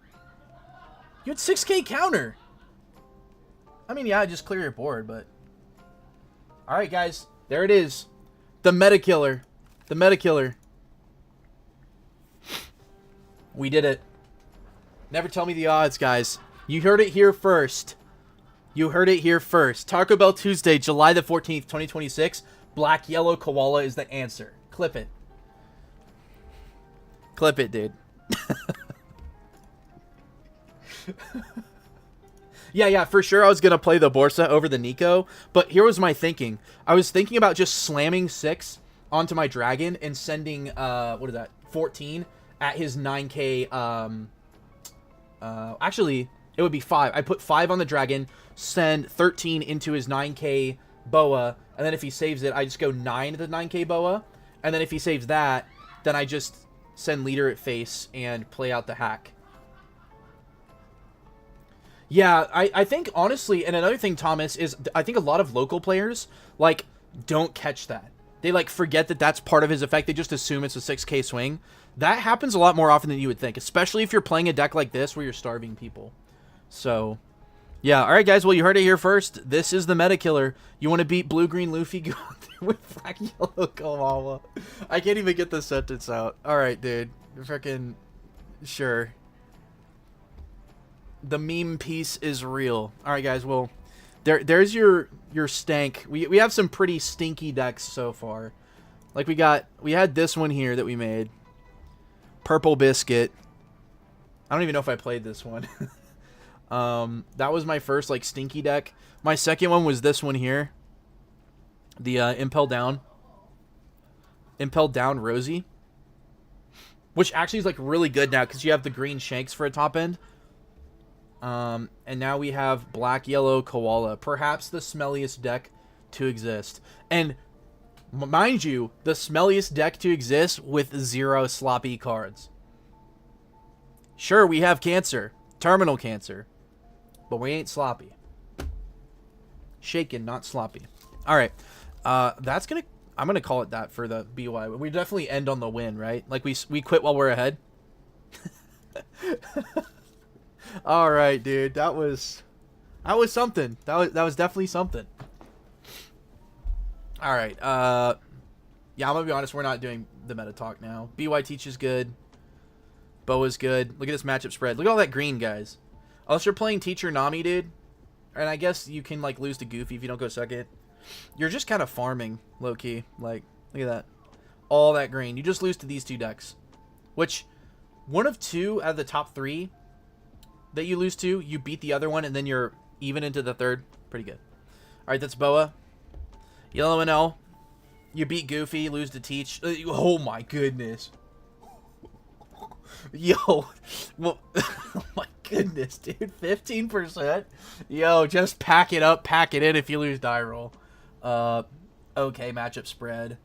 A: You had 6k counter. I mean, yeah, just clear your board, but... Alright, guys. There it is. The meta killer. The meta killer. We did it. Never tell me the odds, guys. You heard it here first. You heard it here first. Taco Bell Tuesday, July the 14th, 2026. Black Yellow Koala is the answer. Clip it. Clip it, dude. Yeah, for sure I was going to play the Borsa over the Nico, but here was my thinking. I was thinking about just slamming 6 onto my Dragon and sending, what is that, 14 at his 9k, actually, it would be 5. I put 5 on the Dragon, send 13 into his 9k Boa, and then if he saves it, I just go 9 to the 9k Boa, and then if he saves that, then I just send leader at face and play out the hack. Yeah, I think, honestly, and another thing, Thomas, is I think a lot of local players, like, don't catch that. They, like, forget that that's part of his effect. They just assume it's a 6k swing. That happens a lot more often than you would think, especially if you're playing a deck like this where you're starving people. So, yeah. All right, guys. Well, you heard it here first. This is the meta killer. You want to beat Blue-Green Luffy? Go with Black Yellow Koala. I can't even get the sentence out. All right, dude. Freaking sure. The meme piece is real. All right, guys. Well, there's your stank. We have some pretty stinky decks so far. Like we had this one here that we made. Purple Biscuit. I don't even know if I played this one. That was my first, like, stinky deck. My second one was this one here. The Impel Down. Impel Down Rosie. Which actually is, like, really good now because you have the green Shanks for a top end. And now we have Black Yellow Koala. Perhaps the smelliest deck to exist. And mind you, the smelliest deck to exist with 0 sloppy cards. Sure, we have cancer. Terminal cancer. But we ain't sloppy. Shaken, not sloppy. Alright. That's gonna... I'm gonna call it that for the BY. We definitely end on the win, right? Like, we quit while we're ahead. Alright, dude. That was something. That was definitely something. Alright. Yeah, I'm gonna be honest. We're not doing the meta talk now. BY Teach is good. Bo is good. Look at this matchup spread. Look at all that green, guys. Unless you're playing Teacher Nami, dude. And I guess you can, like, lose to Goofy if you don't go second. You're just kind of farming, low-key. Like, look at that. All that green. You just lose to these two decks. Which, one of two out of the top 3 that you lose to, you beat the other one, and then you're even into the third. Pretty good. Alright, that's Boa. Yellow and L. You beat Goofy, lose to Teach. Oh my goodness. Yo. Well, oh my goodness, dude. 15%? Yo, just pack it up, pack it in if you lose die roll. Okay, matchup spread.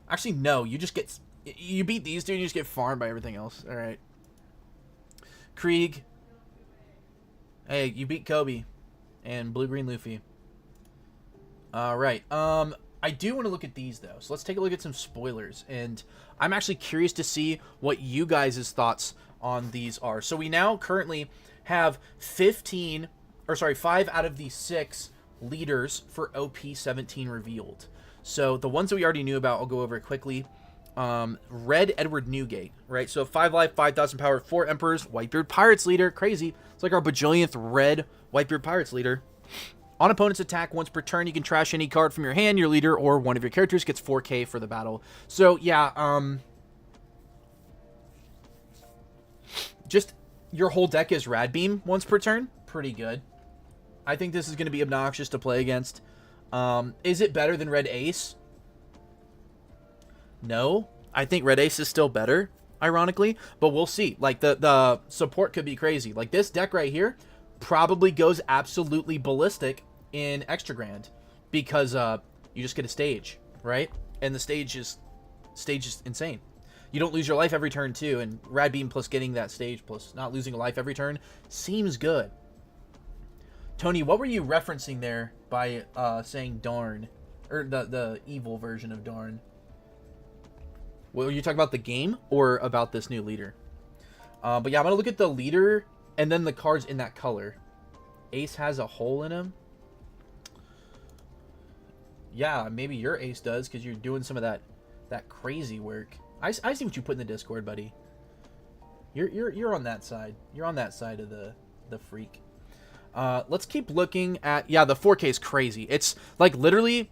A: Actually, no. You just get... You beat these two and you just get farmed by everything else. Alright. Krieg. Hey, you beat Kobe. And Blue-Green Luffy. Alright. I do want to look at these, though. So let's take a look at some spoilers. And I'm actually curious to see what you guys' thoughts on these are. So we now currently have 5 out of the 6 leaders for OP17 revealed. So the ones that we already knew about, I'll go over it quickly. Red Edward Newgate, right? So 5 life, 5,000 power, 4 Emperors, Whitebeard Pirates leader. Crazy. It's like our bajillionth red Whitebeard Pirates leader. On opponent's attack, once per turn, you can trash any card from your hand. Your leader or one of your characters gets 4k for the battle. So, yeah, just your whole deck is Rad Beam once per turn. Pretty good. I think this is going to be obnoxious to play against. Is it better than Red Ace? No. I think Red Ace is still better, ironically. But we'll see. Like, the support could be crazy. Like, this deck right here probably goes absolutely ballistic in Extra Grand. Because you just get a stage, right? And the stage is insane. You don't lose your life every turn, too. And Rad Beam plus getting that stage plus not losing a life every turn seems good. Tony, what were you referencing there by saying darn? Or the evil version of darn? Well, are you talking about the game or about this new leader? But yeah, I'm going to look at the leader and then the cards in that color. Ace has a hole in him. Yeah, maybe your Ace does because you're doing some of that crazy work. I see what you put in the Discord, buddy. You're on that side. You're on that side of the freak. Let's keep looking at... Yeah, the 4K is crazy. It's, like, literally...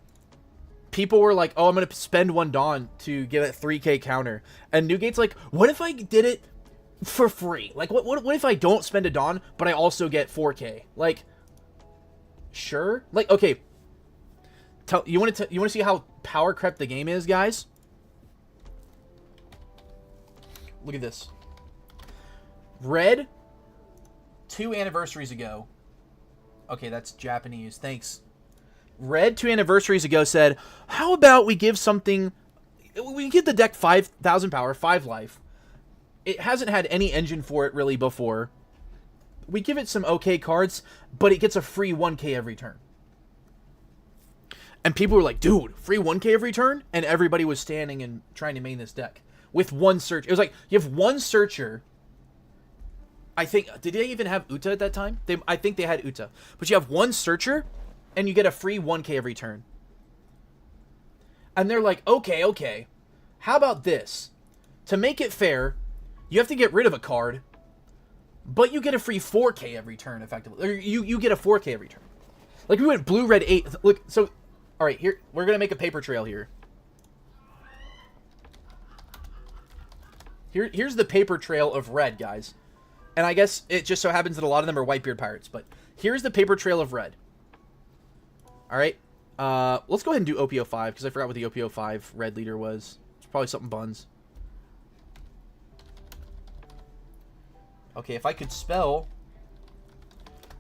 A: People were like, oh, I'm going to spend 1 Dawn to get a 3K counter. And Newgate's like, what if I did it for free? Like, what if I don't spend a Dawn, but I also get 4K? Like, sure. Like, okay. You want to see how power crept the game is, guys? Look at this. Red, 2 anniversaries ago. Okay, that's Japanese. Thanks. Red, 2 anniversaries ago, said, how about we give something... We give the deck 5,000 power, 5 life. It hasn't had any engine for it, really, before. We give it some okay cards, but it gets a free 1k every turn. And people were like, dude, free 1k every turn? And everybody was standing and trying to main this deck. With 1 search. It was like, you have 1 searcher. I think... Did they even have Uta at that time? I think they had Uta. But you have 1 searcher... And you get a free 1k every turn. And they're like, okay. How about this? To make it fair, you have to get rid of a card, but you get a free 4k every turn, effectively. Or you get a 4k every turn. Like, we went blue, red, 8. Look, so... Alright, here, we're going to make a paper trail here. Here's the paper trail of red, guys. And I guess it just so happens that a lot of them are Whitebeard pirates. But here's the paper trail of red. All right. Let's go ahead and do OPO5 because I forgot what the OPO5 red leader was. It's probably something buns. Okay, if I could spell.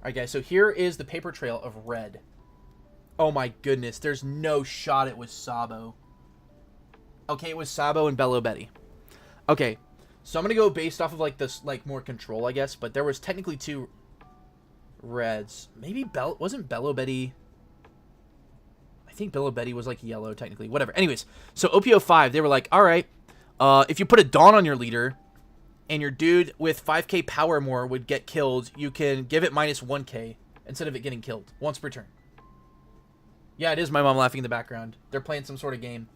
A: Alright, guys, so here is the paper trail of red. Oh my goodness, there's no shot it was Sabo. Okay, it was Sabo and Bello Betty. Okay, so I'm gonna go based off of like this, like more control, I guess. But there was technically 2 reds. Maybe wasn't Bello Betty? I think Bello Betty was like yellow technically. Whatever. Anyways, so OPO5, they were like, all right, if you put a Dawn on your leader, and your dude with 5k power or more would get killed, you can give it minus 1k instead of it getting killed once per turn. Yeah, it is my mom laughing in the background. They're playing some sort of game.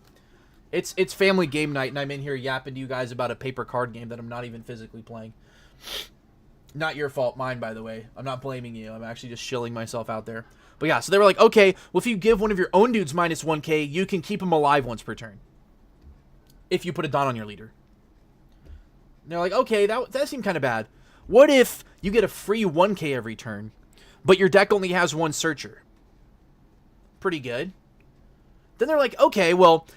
A: It's family game night, and I'm in here yapping to you guys about a paper card game that I'm not even physically playing. Not your fault, mine, by the way. I'm not blaming you. I'm actually just shilling myself out there. But yeah, so they were like, okay, well, if you give one of your own dudes minus 1k, you can keep him alive once per turn. If you put a Dawn on your leader. And they're like, okay, that seemed kind of bad. What if you get a free 1k every turn, but your deck only has 1 searcher? Pretty good. Then they're like, okay, well,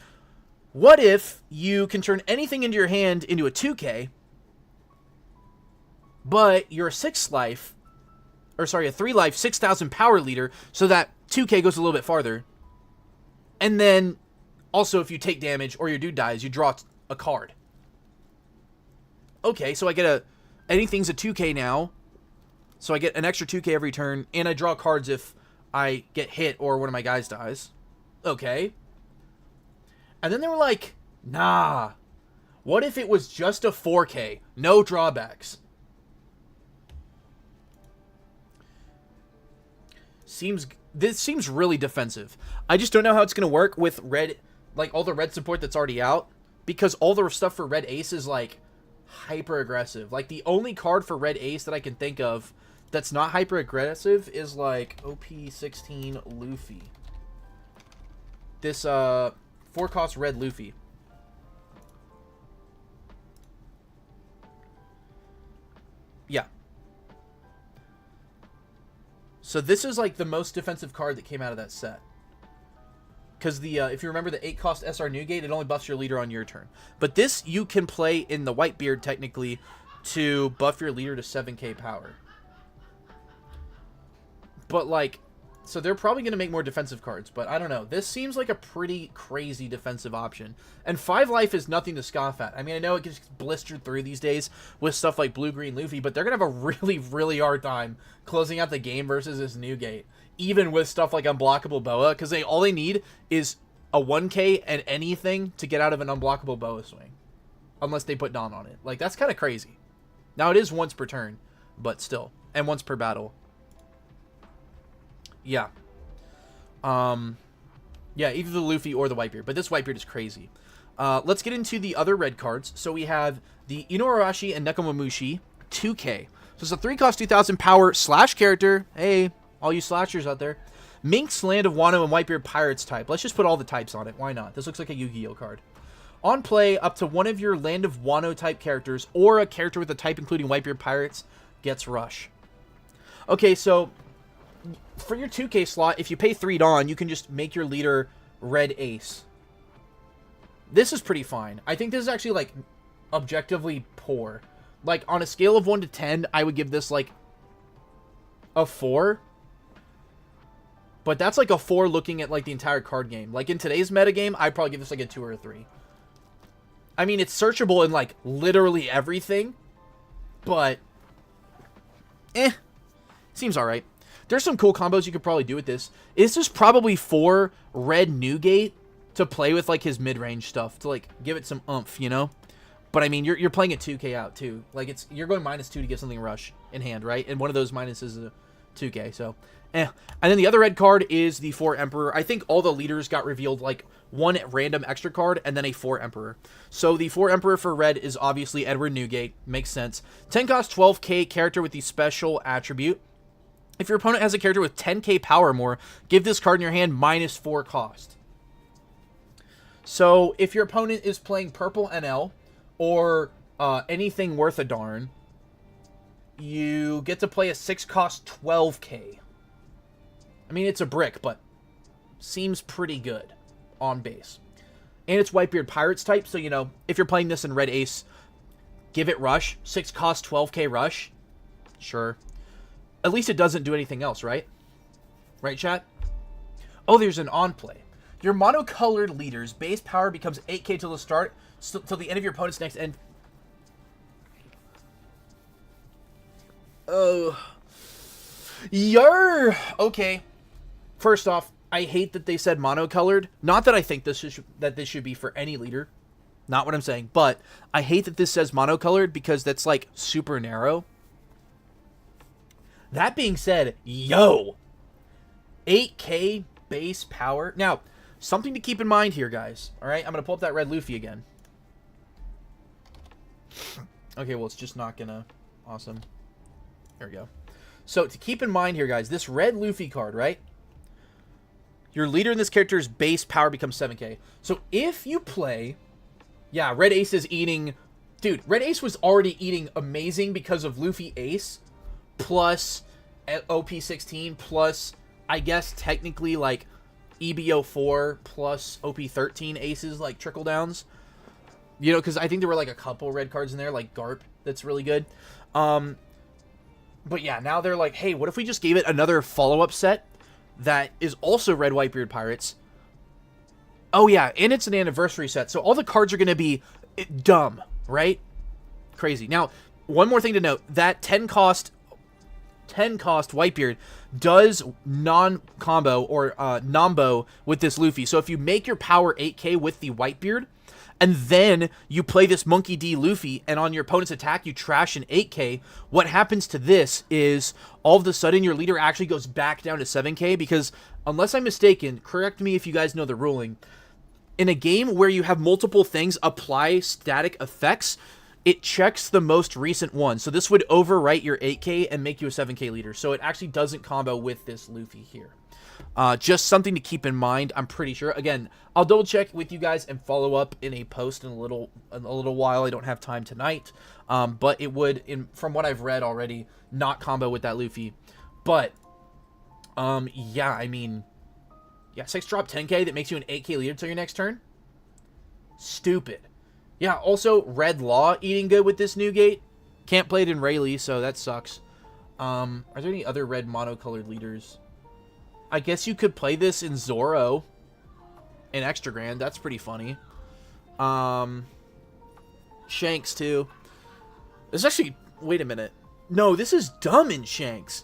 A: what if you can turn anything into your hand into a 2k, but you're a 3 life, 6,000 power leader, so that 2k goes a little bit farther. And then, also, if you take damage or your dude dies, you draw a card. Okay, so I get anything's a 2k now, so I get an extra 2k every turn, and I draw cards if I get hit or one of my guys dies. Okay. And then they were like, nah, what if it was just a 4k, no drawbacks? This seems really defensive. I just don't know how it's going to work with red, like all the red support that's already out, because all the stuff for red ace is like hyper aggressive. Like the only card for red ace that I can think of that's not hyper aggressive is like OP16 Luffy. This 4-cost red Luffy. Yeah. So this is like the most defensive card that came out of that set. Because the if you remember the 8-cost SR Newgate, it only buffs your leader on your turn. But this you can play in the Whitebeard technically to buff your leader to 7k power. But like, so they're probably going to make more defensive cards, but I don't know. This seems like a pretty crazy defensive option. And 5 life is nothing to scoff at. I mean, I know it gets blistered through these days with stuff like blue-green Luffy, but they're going to have a really, really hard time closing out the game versus this Newgate. Even with stuff like Unblockable Boa, because all they need is a 1k and anything to get out of an Unblockable Boa swing. Unless they put Dawn on it. Like, that's kind of crazy. Now, it is once per turn, but still. And once per battle. Yeah. Yeah, either the Luffy or the Whitebeard. But this Whitebeard is crazy. Let's get into the other red cards. So we have the Inuarashi and Nekomamushi 2k. So it's a 3-cost 2,000 power slash character. Hey, all you slashers out there. Mink's Land of Wano and Whitebeard Pirates type. Let's just put all the types on it. Why not? This looks like a Yu-Gi-Oh card. On play, up to one of your Land of Wano type characters or a character with a type including Whitebeard Pirates gets Rush. Okay, so for your 2k slot, if you pay 3 Dawn, you can just make your leader red ace. This is pretty fine. I think this is actually, like, objectively poor. Like, on a scale of 1 to 10, I would give this, like, a 4. But that's, like, a 4 looking at, like, the entire card game. Like, in today's metagame, I'd probably give this, like, a 2 or a 3. I mean, it's searchable in, like, literally everything. But, seems alright. There's some cool combos you could probably do with this. This is probably for red Newgate to play with, like, his mid-range stuff. To, like, give it some oomph, you know? But, I mean, you're playing a 2k out, too. Like, you're going -2 to get something Rush in hand, right? And one of those minuses is a 2k, so, And then the other red card is the 4 Emperor. I think all the leaders got revealed, like, 1 random extra card and then a 4 Emperor. So the 4 Emperor for red is obviously Edward Newgate. Makes sense. 10 cost 12k character with the special attribute. If your opponent has a character with 10k power or more, give this card in your hand -4 cost. So if your opponent is playing purple NL or anything worth a darn, you get to play a 6-cost 12k. I mean, it's a brick, but seems pretty good on base. And it's Whitebeard Pirates type, so, you know, if you're playing this in Red Ace, give it Rush. 6-cost 12k Rush. Sure. At least it doesn't do anything else, right? Right, chat? Oh, there's an on-play. Your monocolored leader's base power becomes 8k till the start, till the end of your opponent's next end. Oh. Yer! Okay. First off, I hate that they said monocolored. Not that I think this should be for any leader. Not what I'm saying. But I hate that this says monocolored because that's, like, super narrow. That being said, yo! 8k base power. Now, something to keep in mind here, guys. Alright, I'm going to pull up that red Luffy again. Okay, well, it's just not going to... Awesome. There we go. So, to keep in mind here, guys, this red Luffy card, right? Your leader in this character's base power becomes 7k. So, if you play... Yeah, Red Ace is eating... Dude, Red Ace was already eating amazing because of Luffy Ace, plus OP16, plus, I guess, technically, like, EBO4 plus OP13 aces, like, trickle downs. You know, because I think there were, like, a couple red cards in there, like Garp, that's really good. But yeah, now they're like, hey, what if we just gave it another follow-up set that is also Red Whitebeard Pirates? Oh yeah, and it's an anniversary set, so all the cards are going to be dumb, right? Crazy. Now, one more thing to note, that 10 cost Whitebeard does non-combo or nombo with this Luffy. So if you make your power 8k with the Whitebeard, and then you play this Monkey D Luffy, and on your opponent's attack you trash an 8k, what happens to this is all of a sudden your leader actually goes back down to 7k, because unless I'm mistaken, correct me if you guys know the ruling, in a game where you have multiple things apply static effects, it checks the most recent one. So this would overwrite your 8k and make you a 7k leader. So it actually doesn't combo with this Luffy here. Just something to keep in mind, I'm pretty sure. Again, I'll double check with you guys and follow up in a post in a little while. I don't have time tonight. But it would, from what I've read already, not combo with that Luffy. But, yeah, I mean, yeah, 6 drop 10k that makes you an 8k leader till your next turn. Stupid. Yeah, also, Red Law eating good with this new gate. Can't play it in Rayleigh, so that sucks. Are there any other red monocolored leaders? I guess you could play this in Zoro in Extra Grand. That's pretty funny. Shanks, too. This actually... Wait a minute. No, this is dumb in Shanks.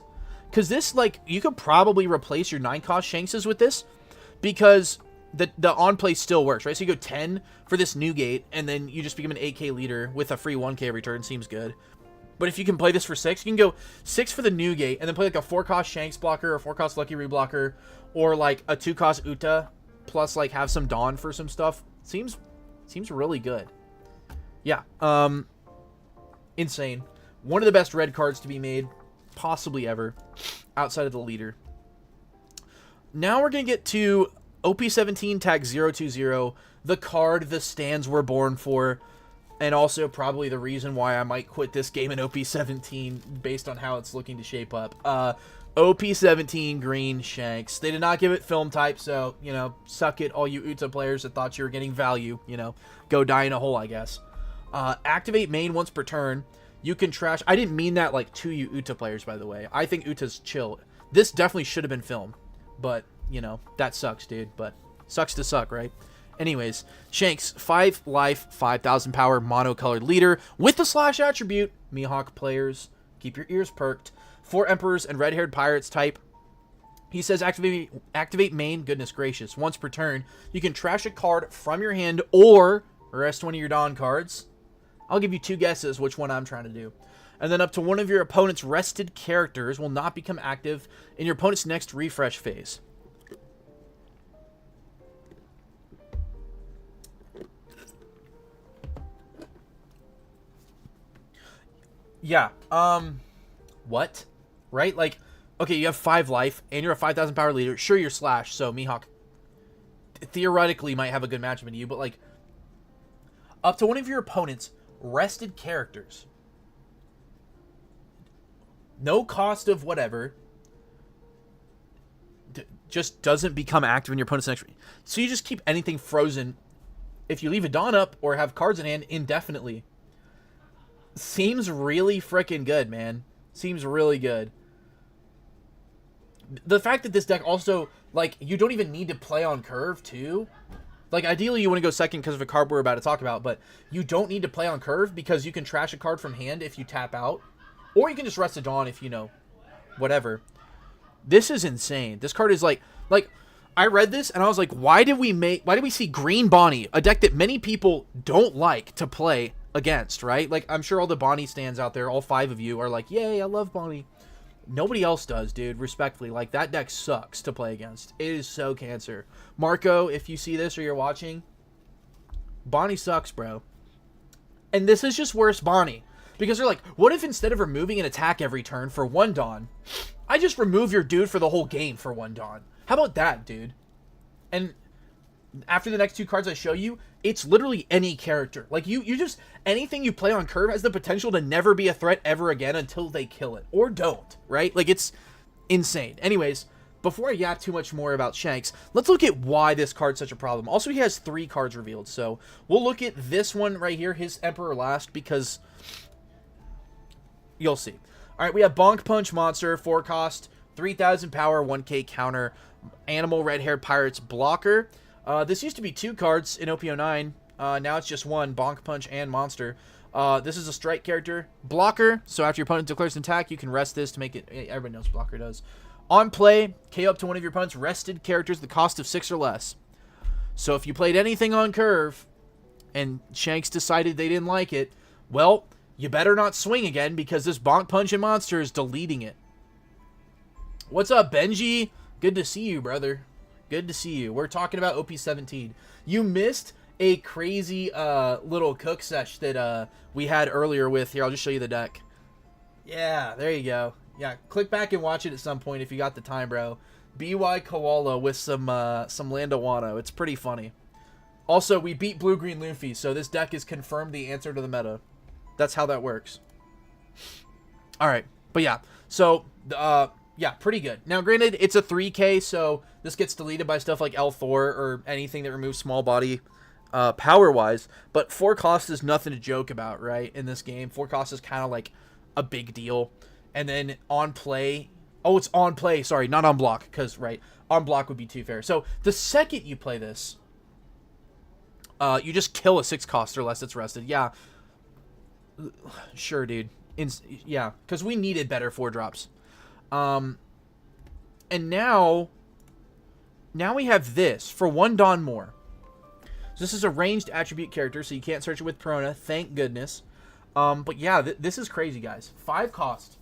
A: Because this, like, you could probably replace your 9-cost Shankses with this. Because the on-play still works, right? So you go 10 for this new gate, and then you just become an 8k leader with a free 1k return. Seems good. But if you can play this for 6, you can go 6 for the new gate, and then play like a 4-cost Shanks blocker, or 4-cost Lucky Reblocker, or like a 2-cost Uta, plus like have some Dawn for some stuff. Seems really good. Yeah. Insane. One of the best red cards to be made, possibly ever, outside of the leader. Now we're going to get to OP17 tag 020, the card the stands were born for. And also probably the reason why I might quit this game in OP17 based on how it's looking to shape up. OP17 green Shanks. They did not give it film type, so, you know, suck it, all you Uta players that thought you were getting value. You know, go die in a hole, I guess. Activate main once per turn. You can trash... I didn't mean that, like, to you Uta players, by the way. I think Uta's chill. This definitely should have been film. But, you know, that sucks, dude. But sucks to suck, right? Anyways, Shanks, 5 life, 5,000 power, monocolored leader with the slash attribute. Mihawk players, keep your ears perked. 4 Emperors and red-haired pirates type. He says activate main, goodness gracious. Once per turn, you can trash a card from your hand or rest one of your Dawn cards. I'll give you 2 guesses which one I'm trying to do. And then up to one of your opponent's rested characters will not become active in your opponent's next refresh phase. Yeah, what? Right? Like, okay, you have 5 life, and you're a 5,000 power leader. Sure, you're Slash, so Mihawk theoretically might have a good matchup in you, but, like, up to one of your opponent's rested characters. no cost of whatever, just doesn't become active in your opponent's next. So you just keep anything frozen if you leave a Dawn up or have cards in hand indefinitely. Seems really freaking good, man. Seems really good. The fact that this deck also, like, you don't even need to play on curve, too. Like, ideally, you want to go second because of a card we're about to talk about, but you don't need to play on curve because you can trash a card from hand if you tap out. Or you can just rest a Dawn if, you know, whatever. This is insane. This card is like, I read this and I was like, why did we see Green Bonnie, a deck that many people don't like to play against, right? Like, I'm sure all the Bonnie stands out there, all 5 of you are like, yay, I love Bonnie. Nobody else does, dude, respectfully. Like, that deck sucks to play against. It is so cancer. Marco, if you see this or you're watching, Bonnie sucks, bro. And this is just worse Bonnie. Because they're like, what if instead of removing an attack every turn for 1 Dawn, I just remove your dude for the whole game for 1 Dawn? How about that, dude? And after the next 2 cards I show you, it's literally any character. Like, you just, anything you play on curve has the potential to never be a threat ever again until they kill it. Or don't, right? Like, it's insane. Anyways, before I yap too much more about Shanks, let's look at why this card's such a problem. Also, he has 3 cards revealed, so we'll look at this one right here, his Emperor last, because you'll see. All right, we have Bonk Punch Monster, 4 cost, 3,000 power, 1k counter, Animal Red-Haired Pirates blocker. This used to be 2 cards in OP09. Now it's just 1, Bonk Punch and Monster. This is a strike character. Blocker, so after your opponent declares an attack, you can rest this to make it... Everybody knows blocker does. On play, KO up to one of your opponent's rested characters, the cost of 6 or less. So if you played anything on curve, and Shanks decided they didn't like it, well, you better not swing again, because this Bonk Punch and Monster is deleting it. What's up, Benji? Good to see you, brother. Good to see you. We're talking about OP17. You missed a crazy little cook sesh that we had earlier with... Here, I'll just show you the deck. Yeah, there you go. Yeah, click back and watch it at some point if you got the time, bro. BY Koala with some Landawano. It's pretty funny. Also, we beat Blue-Green Luffy, so this deck is confirmed the answer to the meta. That's how that works. Alright, but yeah. So, yeah, pretty good. Now, granted, it's a 3K, so this gets deleted by stuff like L4 or anything that removes small body power-wise. But 4 cost is nothing to joke about, right, in this game. 4 cost is kind of like a big deal. And then on play... Oh, it's on play. Sorry, not on block, because, right, on block would be too fair. So, the second you play this, you just kill a 6 cost or less that's rested. Yeah. Sure, dude. Yeah, because we needed better 4-drops. And now we have this for 1 Dawn more. So this is a ranged attribute character, so you can't search it with Perona, thank goodness. But yeah, this is crazy, guys. 5 cost,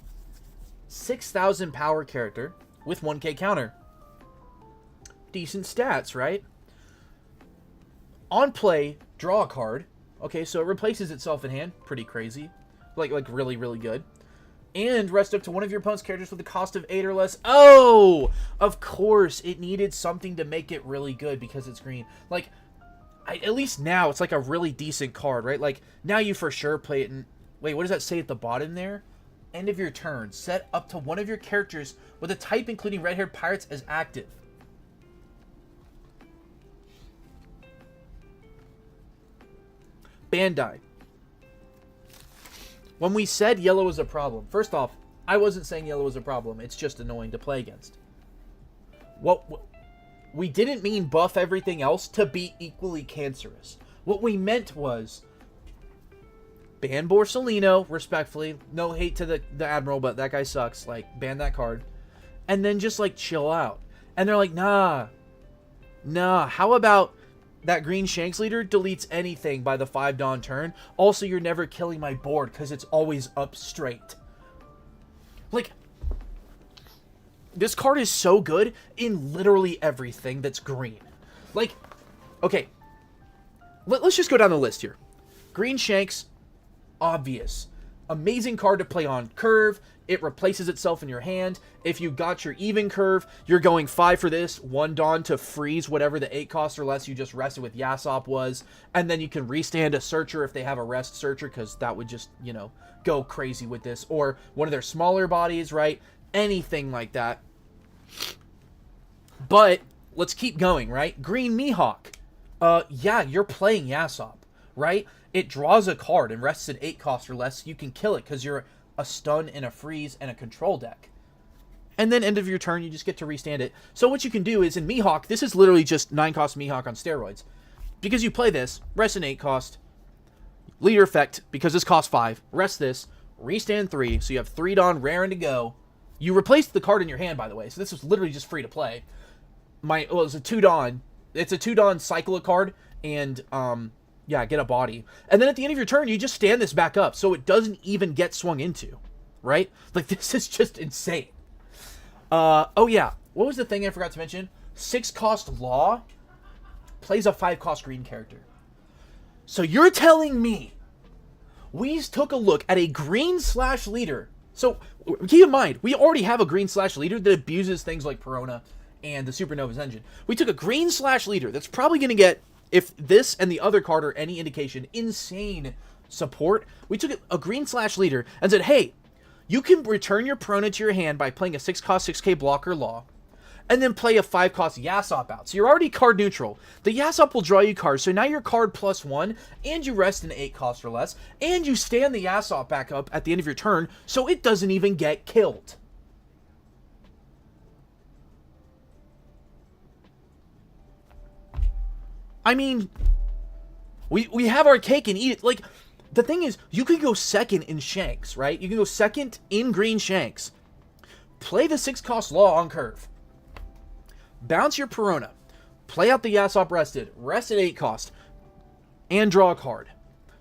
A: 6,000 power character with 1k counter. Decent stats, right? On play, draw a card. Okay, so it replaces itself in hand. Pretty crazy. Like really, really good. And rest up to one of your opponent's characters with a cost of 8 or less. Oh! Of course, it needed something to make it really good because it's green. Like, at least now, it's like a really decent card, right? Like, now you for sure play it in... Wait, what does that say at the bottom there? End of your turn. Set up to one of your characters with a type including Red-Haired Pirates as active. Bandai. When we said yellow was a problem, first off, I wasn't saying yellow was a problem. It's just annoying to play against. What we didn't mean buff everything else to be equally cancerous. What we meant was ban Borsalino, respectfully. No hate to the Admiral, but that guy sucks. Like, ban that card. And then just, like, chill out. And they're like, nah. How about... That green Shanks leader deletes anything by the 5 Dawn turn. Also, you're never killing my board because it's always up straight. Like, this card is so good in literally everything that's green. Like, okay. Let's just go down the list here. Green Shanks, obvious. Amazing card to play on curve. It replaces itself in your hand. If you got your even curve, you're going 5 for this, 1 Dawn to freeze whatever the 8 cost or less you just rested with Yasop was. And then you can restand a Searcher if they have a rest Searcher, because that would just, you know, go crazy with this. Or one of their smaller bodies, right? Anything like that. But let's keep going, right? Green Mihawk. Yeah, you're playing Yasop, right? It draws a card and rests at 8 cost or less. You can kill it because you're a stun and a freeze and a control deck. And then end of your turn, you just get to restand it. So what you can do is in Mihawk, this is literally just 9 cost Mihawk on steroids. Because you play this, rest an 8 cost, leader effect, because this costs 5, rest this, restand 3, so you have 3 Dawn raring to go. You replaced the card in your hand, by the way, so this was literally just free to play. It's a 2 Dawn. It's a 2 Dawn cycle a card, and, yeah, get a body. And then at the end of your turn, you just stand this back up, so it doesn't even get swung into, right? Like, this is just insane. Oh yeah, what was the thing I forgot to mention? 6 cost Law plays a 5 cost green character. So you're telling me we took a look at a green / leader. So keep in mind, we already have a green / leader that abuses things like Perona and the Supernova's engine. We took a green / leader that's probably going to get, if this and the other card are any indication, insane support. We took a green / leader and said, hey, you can return your Perona to your hand by playing a 6 cost 6k blocker Law, and then play a 5 cost Yasop out. So you're already card neutral. The Yasop will draw you cards, so now you're card +1, and you rest an 8 cost or less, and you stand the Yasop back up at the end of your turn, so it doesn't even get killed. I mean, we have our cake and eat it. Like, the thing is, you can go second in Shanks, right? You can go second in green Shanks. Play the 6 cost Law on curve. Bounce your Perona. Play out the Yasop rested. Rest at 8 cost. And draw a card.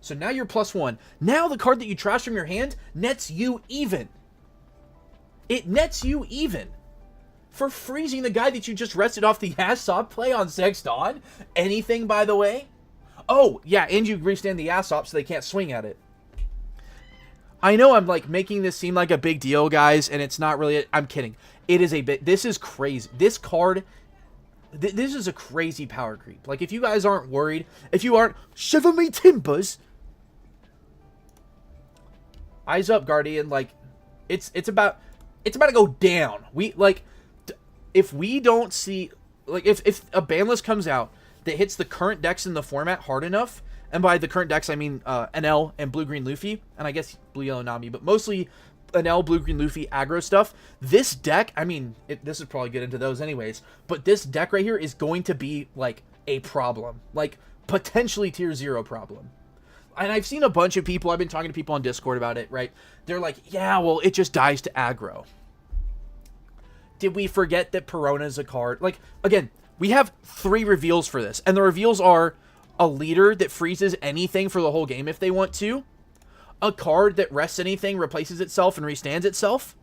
A: So now you're +1. Now the card that you trash from your hand nets you even. It nets you even. For freezing the guy that you just rested off the Yasop play on 6 Dawn. Anything, by the way? Oh, yeah, and you restand the Yasop so they can't swing at it. I know I'm, like, making this seem like a big deal, guys, and it's not really. I'm kidding. It is a bit. This is crazy. This card, this is a crazy power creep. Like, if you guys aren't worried, if you aren't, shiver me timbers. Eyes up, Guardian. Like, it's about to go down. If we don't see, like, if a ban list comes out that hits the current decks in the format hard enough, and by the current decks I mean NL and Blue-Green Luffy, and I guess Blue-Yellow Nami, but mostly NL, Blue-Green Luffy, aggro stuff, this deck, I mean, this would probably get into those anyways, but this deck right here is going to be, like, a problem. Like, potentially tier 0 problem. And I've seen a bunch of people, I've been talking to people on Discord about it, right? They're like, yeah, well, it just dies to aggro. Did we forget that Perona is a card? Like, again, we have 3 reveals for this, and the reveals are a leader that freezes anything for the whole game if they want to, a card that rests anything, replaces itself, and restands itself,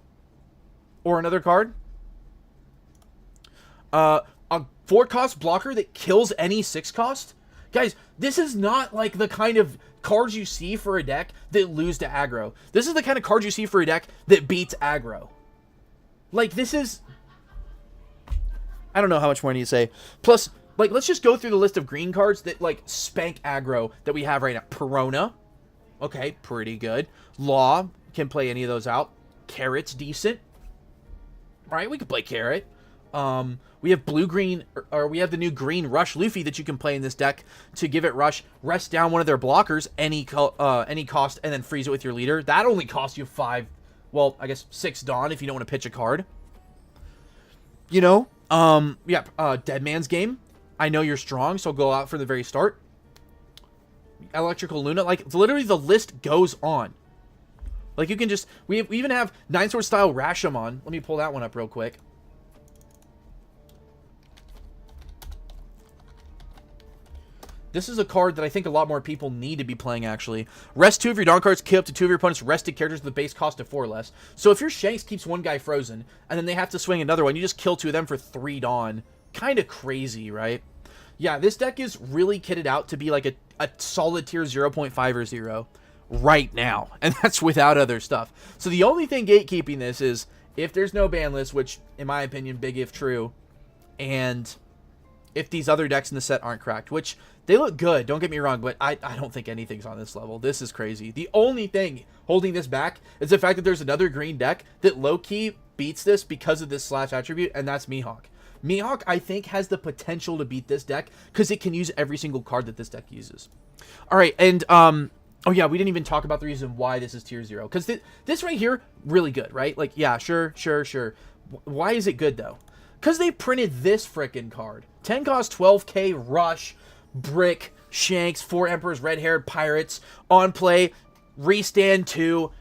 A: or another card, a 4 cost blocker that kills any 6 cost. Guys, this is not like the kind of cards you see for a deck that lose to aggro. This is the kind of cards you see for a deck that beats aggro. Like, this is, I don't know how much more I need to say. Plus, like, let's just go through the list of green cards that, like, spank aggro that we have right now. Perona. Okay, pretty good. Law. Can play any of those out. Carrot's decent. Right, we could play Carrot. We have blue-green, or we have the new green Rush Luffy that you can play in this deck to give it Rush. Rest down one of their blockers, any cost, and then freeze it with your leader. That only costs you 5, well, I guess 6 Dawn if you don't want to pitch a card. You know? Yeah, Dead Man's Game. I know you're strong, so go out for the very start. Electrical Luna. Like, literally the list goes on. Like, you can just, we even have 9 Sword style Rashomon. Let me pull that one up real quick. This is a card that I think a lot more people need to be playing, actually. Rest 2 of your Dawn cards, kill up to 2 of your opponent's rested characters with the base cost of 4 or less. So if your Shanks keeps one guy frozen, and then they have to swing another one, you just kill 2 of them for 3 Dawn. Kind of crazy, right? Yeah, this deck is really kitted out to be like a solid tier 0.5 or 0. right now, and that's without other stuff. So the only thing gatekeeping this is if there's no ban list, which in my opinion, big if true, and if these other decks in the set aren't cracked, which they look good, don't get me wrong, but I don't think anything's on this level. This is crazy. The only thing holding this back is the fact that there's another green deck that low-key beats this because of this slash attribute, and that's Mihawk. Mihawk, I think, has the potential to beat this deck because it can use every single card that this deck uses. All right, and, oh yeah, we didn't even talk about the reason why this is tier 0. Because this right here, really good, right? Like, yeah, sure. Why is it good, though? Because they printed this frickin' card. 10 cost 12k, Rush, Brick, Shanks, 4 Emperors, Red-Haired Pirates, on play, restand 2,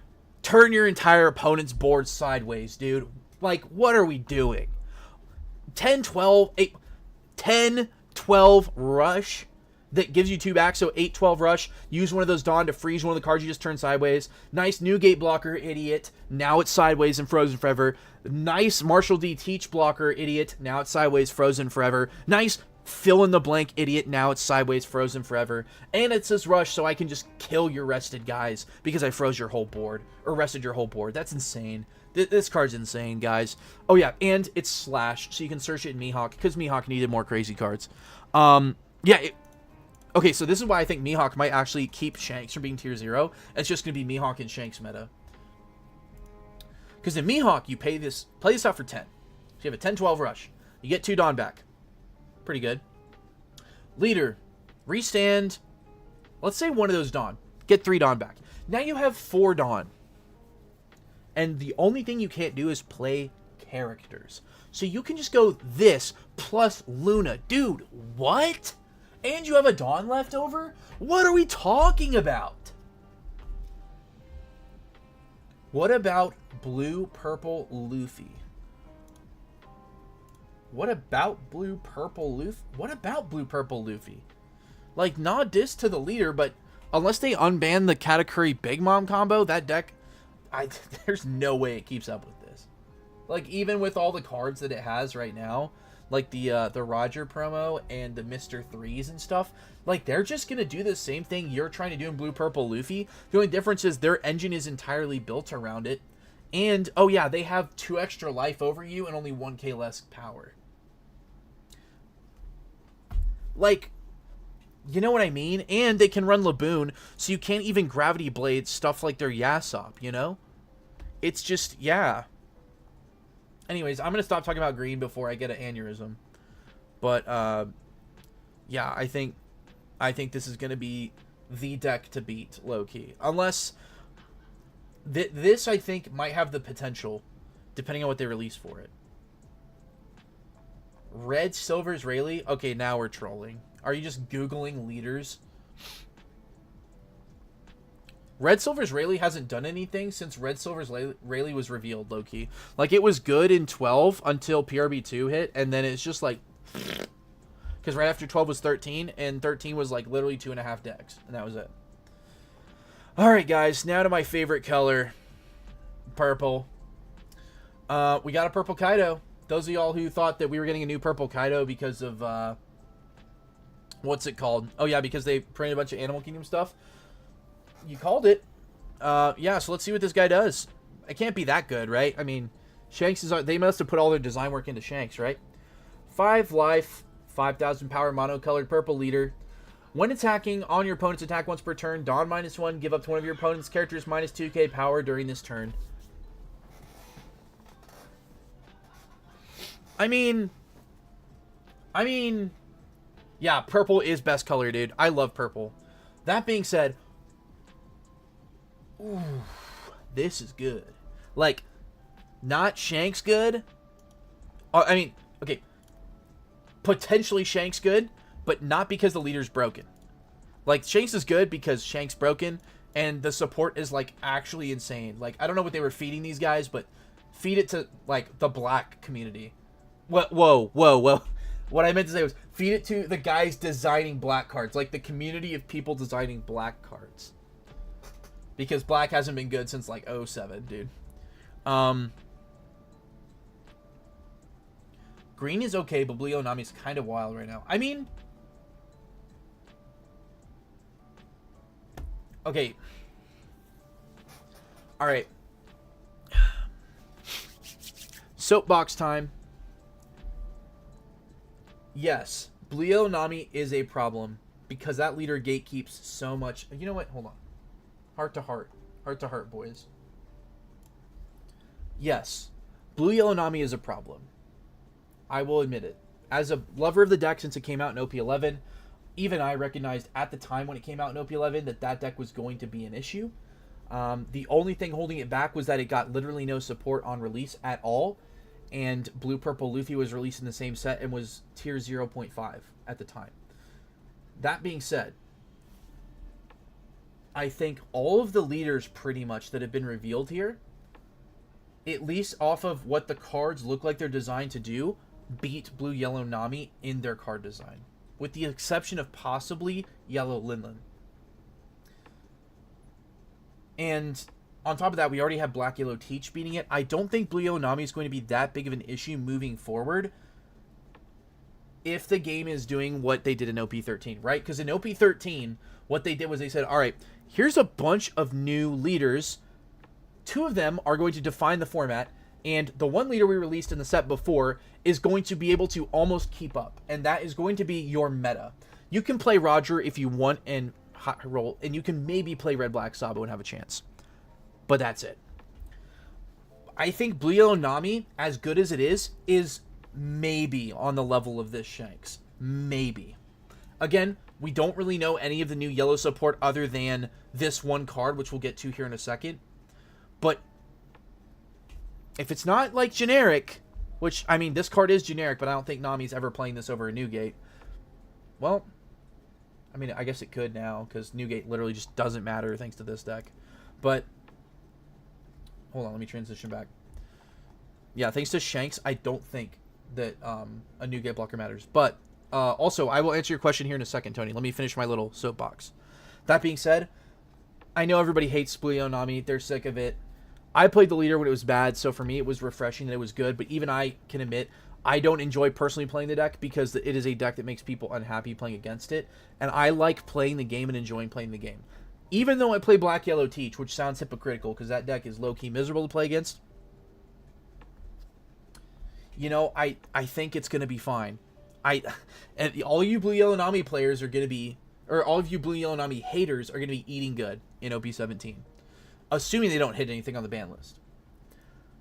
A: turn your entire opponent's board sideways, dude. Like, what are we doing? 10, 12, 8, 10, 12 Rush that gives you 2 back, so 8, 12 Rush. Use one of those Dawn to freeze one of the cards you just turned sideways. Nice new gate blocker, idiot. Now it's sideways and frozen forever. Nice Marshall D Teach blocker, idiot. Now it's sideways, frozen forever. Nice fill in the blank, idiot. Now it's sideways, frozen forever. And it says Rush, so I can just kill your rested guys because I froze your whole board, or rested your whole board. That's insane. This card's insane, guys. Oh yeah, and it's Slash, so you can search it in Mihawk because Mihawk needed more crazy cards. Yeah, okay, so this is why I think Mihawk might actually keep Shanks from being tier 0. It's just going to be Mihawk and Shanks meta. Because in Mihawk, you play this out for 10. So you have a 10-12 Rush. You get 2 Dawn back. Pretty good. Leader. Restand. Let's say one of those Dawn. Get 3 Dawn back. Now you have 4 Dawn. And the only thing you can't do is play characters. So you can just go this plus Luna. Dude, what? And you have a Dawn left over? What are we talking about? What about blue-purple Luffy? What about blue-purple Luffy? What about blue-purple Luffy? Like, not diss to the leader, but unless they unban the Katakuri Big Mom combo, that deck, there's no way it keeps up with this. Like, even with all the cards that it has right now, like the Roger promo and the Mr. 3s and stuff, like, they're just going to do the same thing you're trying to do in blue-purple Luffy. The only difference is their engine is entirely built around it. And, oh yeah, they have 2 extra life over you and only 1k less power. Like, you know what I mean? And they can run Laboon, so you can't even Gravity Blade stuff like their Yasop, you know? It's just, yeah. Anyways, I'm going to stop talking about green before I get an aneurysm. But, yeah, I think this is going to be the deck to beat, low-key. Unless, this, I think, might have the potential, depending on what they release for it. Red Silver's Rayleigh? Okay, now we're trolling. Are you just Googling leaders? Red Silver's Rayleigh hasn't done anything since Red Silver's Rayleigh was revealed, low-key. Like, it was good in 12 until PRB2 hit, and then it's just like... Because right after 12 was 13, and 13 was like literally 2.5 decks, and that was it. Alright, guys, now to my favorite color. Purple. We got a purple Kaido. Those of y'all who thought that we were getting a new purple Kaido because of, what's it called? Oh, yeah, because they printed a bunch of Animal Kingdom stuff. You called it. Yeah, so let's see what this guy does. It can't be that good, right? I mean, Shanks is... They must have put all their design work into Shanks, right? 5 life, 5,000 power, monocolored purple leader. When attacking, on your opponent's attack once per turn, Dawn -1, give up to one of your opponent's characters -2k power during this turn. I mean, yeah, purple is best color, dude. I love purple. That being said, ooh, this is good. Like, not Shanks good. I mean, okay, potentially Shanks good, but not because the leader's broken. Like, Shanks is good because Shanks broken, and the support is, like, actually insane. Like, I don't know what they were feeding these guys, but feed it to, like, the black community. Whoa. What I meant to say was feed it to the guys designing black cards. Like the community of people designing black cards. Because black hasn't been good since like 07, dude. Green is okay, but Blue Onami's kind of wild right now. I mean... Okay. All right. Soapbox time. Yes, Blue Yellow Nami is a problem because that leader gatekeeps so much. You know what? Hold on. Heart to heart. Heart to heart, boys. Yes, Blue Yellow Nami is a problem. I will admit it. As a lover of the deck since it came out in OP11, even I recognized at the time when it came out in OP11 that that deck was going to be an issue. The only thing holding it back was that it got literally no support on release at all, and Blue Purple Luffy was released in the same set and was tier 0.5 at the time. That being said, I think all of the leaders pretty much that have been revealed here, at least off of what the cards look like they're designed to do, beat Blue Yellow Nami in their card design, with the exception of possibly Yellow Linlin. And on top of that, we already have Black Yellow Teach beating it. I don't think Blue Yellow Nami is going to be that big of an issue moving forward if the game is doing what they did in OP13, right? Because in OP13, what they did was they said, all right, here's a bunch of new leaders. 2 of them are going to define the format, and the one leader we released in the set before is going to be able to almost keep up, and that is going to be your meta. You can play Roger if you want and hot roll, and you can maybe play Red Black Sabo and have a chance. But that's it. I think Blue Yellow Nami, as good as it is maybe on the level of this Shanks. Maybe. Again, we don't really know any of the new yellow support other than this one card, which we'll get to here in a second. But if it's not like generic, which, I mean, this card is generic, but I don't think Nami's ever playing this over a Newgate. Well, I mean, I guess it could now, because Newgate literally just doesn't matter thanks to this deck. But, hold on, let me transition back. Yeah, thanks to Shanks, I don't think that a Newgate blocker matters. But, also, I will answer your question here in a second, Tony. Let me finish my little soapbox. That being said, I know everybody hates Blue Yellow Nami. They're sick of it. I played the leader when it was bad, so for me it was refreshing that it was good, but even I can admit I don't enjoy personally playing the deck because it is a deck that makes people unhappy playing against it, and I like playing the game and enjoying playing the game. Even though I play Black Yellow Teach, which sounds hypocritical because that deck is low-key miserable to play against, you know, I think it's going to be fine. And all you Blue Yellow Nami players are going to be, or all of you Blue Yellow Nami haters are going to be eating good in OP17. Assuming they don't hit anything on the ban list.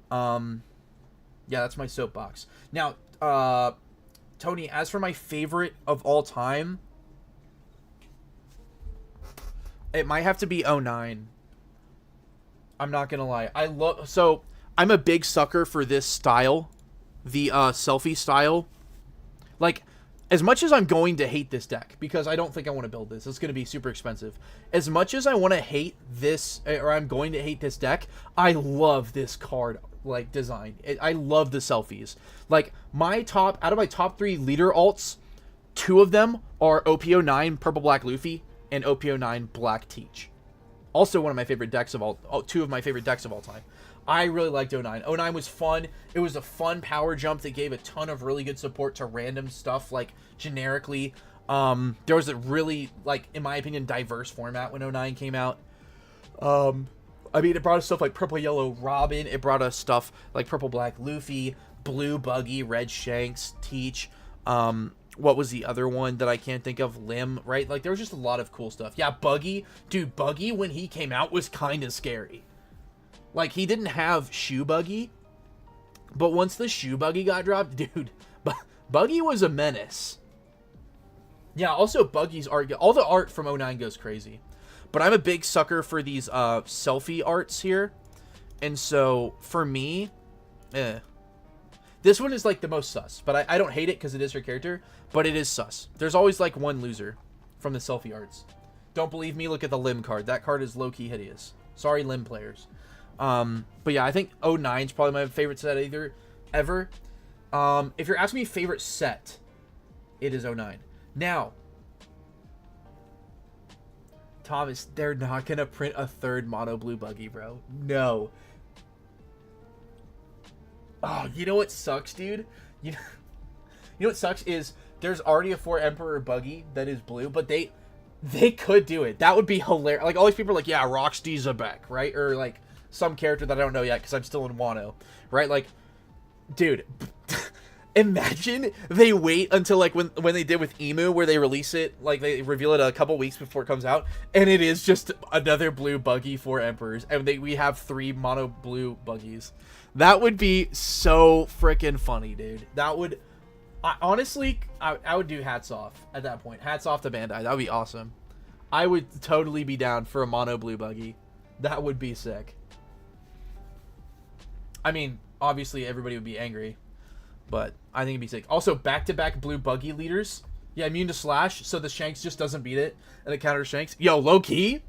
A: Yeah, that's my soapbox. Now, Tony, as for my favorite of all time, it might have to be 09. I'm not gonna lie. So I'm a big sucker for this style, the selfie style. Like, as much as I'm going to hate this deck, because I don't think I want to build this, it's going to be super expensive. As much as I want to hate this, or I'm going to hate this deck, I love this card, like, design. I love the selfies. Like, out of my top 3 leader alts, 2 of them are OP09 Purple Black Luffy and OP09 Black Teach. Also one of my favorite decks of all, 2 of my favorite decks of all time. I really liked 09. 09 was fun. It was a fun power jump that gave a ton of really good support to random stuff, like, generically. There was a really, like, in my opinion, diverse format when 09 came out. I mean, it brought us stuff like Purple Yellow Robin. It brought us stuff like Purple Black Luffy, Blue Buggy, Red Shanks, Teach. What was the other one that I can't think of? Lim, right? Like, there was just a lot of cool stuff. Yeah, Buggy. Dude, Buggy, when he came out, was kind of scary. Like, he didn't have Shoe Buggy, but once the Shoe Buggy got dropped, dude, Buggy was a menace. Yeah, also Buggy's art, all the art from 09 goes crazy. But I'm a big sucker for these selfie arts here. And so, for me, this one is, like, the most sus. But I don't hate it because it is her character, but it is sus. There's always, like, one loser from the selfie arts. Don't believe me? Look at the Lim card. That card is low-key hideous. Sorry, Lim players. But yeah, I think 09 is probably my favorite set ever. If you're asking me favorite set, it is 09. Now, Thomas, they're not going to print a 3rd mono blue Buggy, bro. No. Oh, you know what sucks, dude? You know what sucks is there's already a 4 Emperor Buggy that is blue, but they could do it. That would be hilarious. Like, all these people are like, yeah, Roxy's a back, right? Or like, some character that I don't know yet because I'm still in Wano, right? Like, dude, imagine they wait until like when they did with Emu, where they release it, like they reveal it a couple weeks before it comes out, and it is just another blue buggy for Emperors, and we have 3 mono blue buggies. That would be so freaking funny, dude. That would, honestly, I would do hats off at that point. Hats off to Bandai. That would be awesome. I would totally be down for a mono blue buggy. That would be sick. I mean, obviously everybody would be angry, but I think it'd be sick. Also, back-to-back blue buggy leaders. Yeah, immune to slash, so the Shanks just doesn't beat it, and it counters Shanks. Yo, low-key?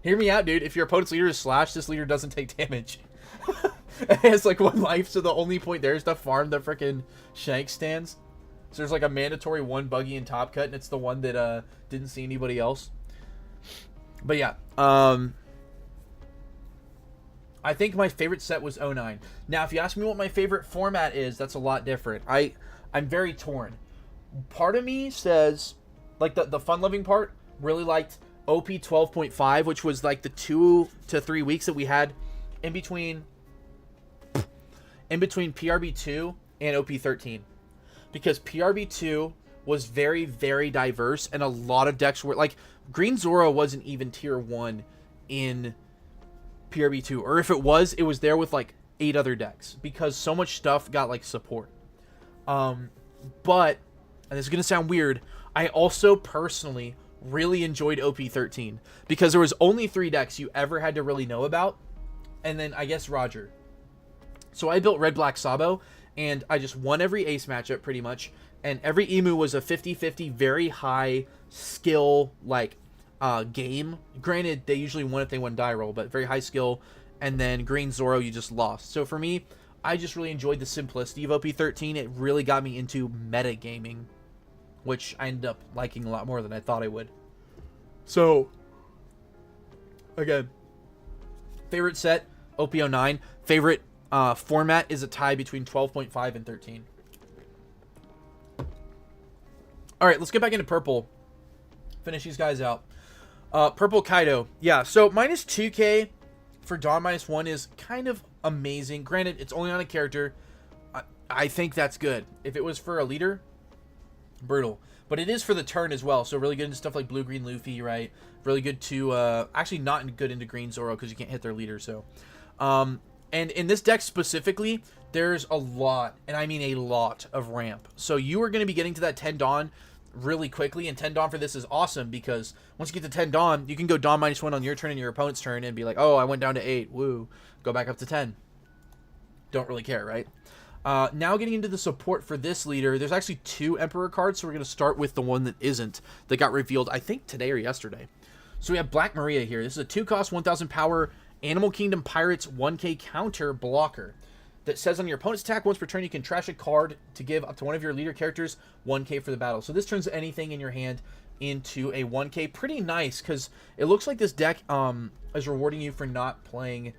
A: Hear me out, dude. If your opponent's leader is slash, this leader doesn't take damage. It has like 1 life, so the only point there is to farm the freaking Shank stands. So there's like a mandatory 1 buggy in top cut, and it's the one that didn't see anybody else. But yeah, I think my favorite set was 09. Now, if you ask me what my favorite format is, that's a lot different. I'm very torn. Part of me says, like the fun-loving part, really liked OP 12.5, which was like the 2 to 3 weeks that we had in between PRB2 and OP 13, because PRB2 was very, very diverse, and a lot of decks were like Green Zoro wasn't even tier 1 in PRB2, or if it was there with like 8 other decks, because so much stuff got like support. But, and this is gonna sound weird, I also personally really enjoyed OP 13 because there was only 3 decks you ever had to really know about, and then I guess Roger. So I built Red Black Sabo, and I just won every ace matchup pretty much, and every Emu was a 50-50 very high skill like game. Granted, they usually won if they won die roll, but very high skill. And then Green Zoro, you just lost. So for me, I just really enjoyed the simplicity of OP 13. It really got me into metagaming, which I ended up liking a lot more than I thought I would. So again, favorite set, OP09. Favorite format is a tie between 12.5 and 13. All right, let's get back into purple. Finish these guys out. Purple Kaido. Yeah, so minus 2k for Dawn -1 is kind of amazing. Granted, it's only on a character. I think that's good. If it was for a leader, brutal. But it is for the turn as well, so really good into stuff like Blue-Green Luffy, right? Really good to, actually not good into Green Zoro because you can't hit their leader, so. And in this deck specifically, there's a lot, and I mean a lot, of ramp. So you are going to be getting to that 10 Dawn really quickly, and 10 Dawn for this is awesome because once you get to 10 Dawn, you can go Dawn -1 on your turn and your opponent's turn and be like, oh, I went down to 8, woo, go back up to 10. Don't really care, right? Now getting into the support for this leader, there's actually 2 Emperor cards, so we're going to start with the one that isn't, that got revealed, I think, today or yesterday. So we have Black Maria here. This is a 2-cost, 1,000 power, Animal Kingdom Pirates 1k counter blocker that says on your opponent's attack once per turn you can trash a card to give up to one of your leader characters 1k for the battle. So this turns anything in your hand into a 1k. Pretty nice because it looks like this deck is rewarding you for not playing,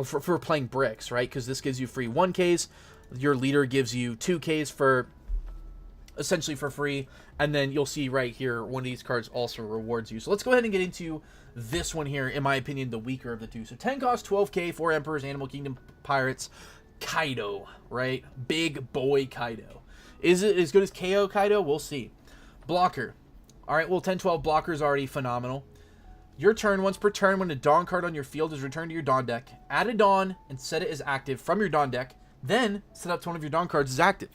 A: for playing bricks, right? Because this gives you free 1ks. Your leader gives you 2ks for essentially for free, and then you'll see right here one of these cards also rewards you. So let's go ahead and get into this one here, in my opinion, the weaker of the two. So 10 cost, 12k, 4 Emperors, Animal Kingdom Pirates, Kaido, right? Big boy Kaido. Is it as good as KO Kaido? We'll see. Blocker. All right, well, 10-12 blocker is already phenomenal. Your turn, once per turn, when a Dawn card on your field is returned to your Dawn deck, add a Dawn and set it as active from your Dawn deck, then set up to one of your Dawn cards as active.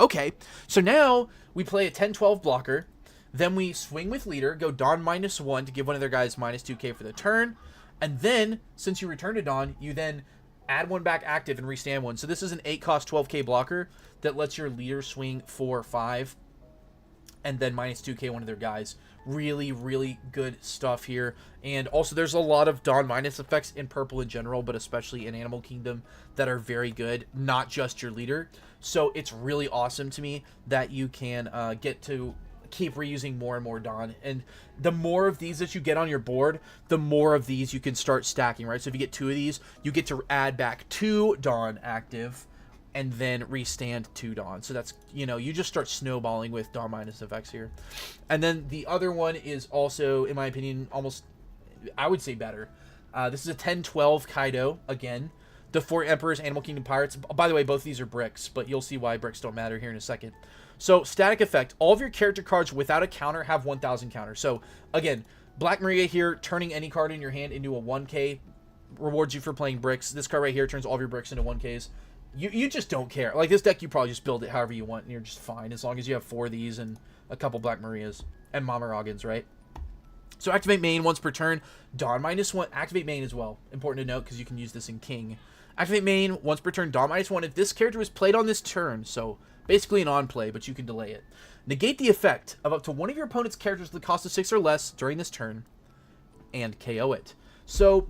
A: Okay, so now we play a 10-12 blocker, then we swing with leader, go Dawn -1 to give one of their guys -2k for the turn, and then, since you return to Dawn, you then add one back active and restand one. So this is an 8-cost 12k blocker that lets your leader swing 4 or 5, and then -2k one of their guys. Really, really good stuff here. And also there's a lot of Dawn minus effects in purple in general, but especially in Animal Kingdom, that are very good, not just your leader. So it's really awesome to me that you can get to keep reusing more and more Dawn. And the more of these that you get on your board, the more of these you can start stacking, right? So if you get 2 of these, you get to add back 2 Dawn active and then restand 2 Dawn. So that's, you know, you just start snowballing with Dawn minus effects here. And then the other one is also, in my opinion, almost, I would say better. This is a 10-12 Kaido, again. The 4 Emperors, Animal Kingdom Pirates. By the way, both of these are bricks, but you'll see why bricks don't matter here in a second. So, static effect. All of your character cards without a counter have 1,000 counter. So, again, Black Maria here, turning any card in your hand into a 1K, rewards you for playing bricks. This card right here turns all of your bricks into 1Ks. You just don't care. Like, this deck, you probably just build it however you want, and you're just fine, as long as you have 4 of these and a couple Black Marias. And Mamaragans, right? So, activate main once per turn. Dawn -1. Activate main as well. Important to note, because you can use this in King. Activate main once per turn. Dawn -1. If this character was played on this turn, so basically an on-play, but you can delay it. Negate the effect of up to one of your opponent's characters with the cost of 6 or less during this turn, and KO it. So,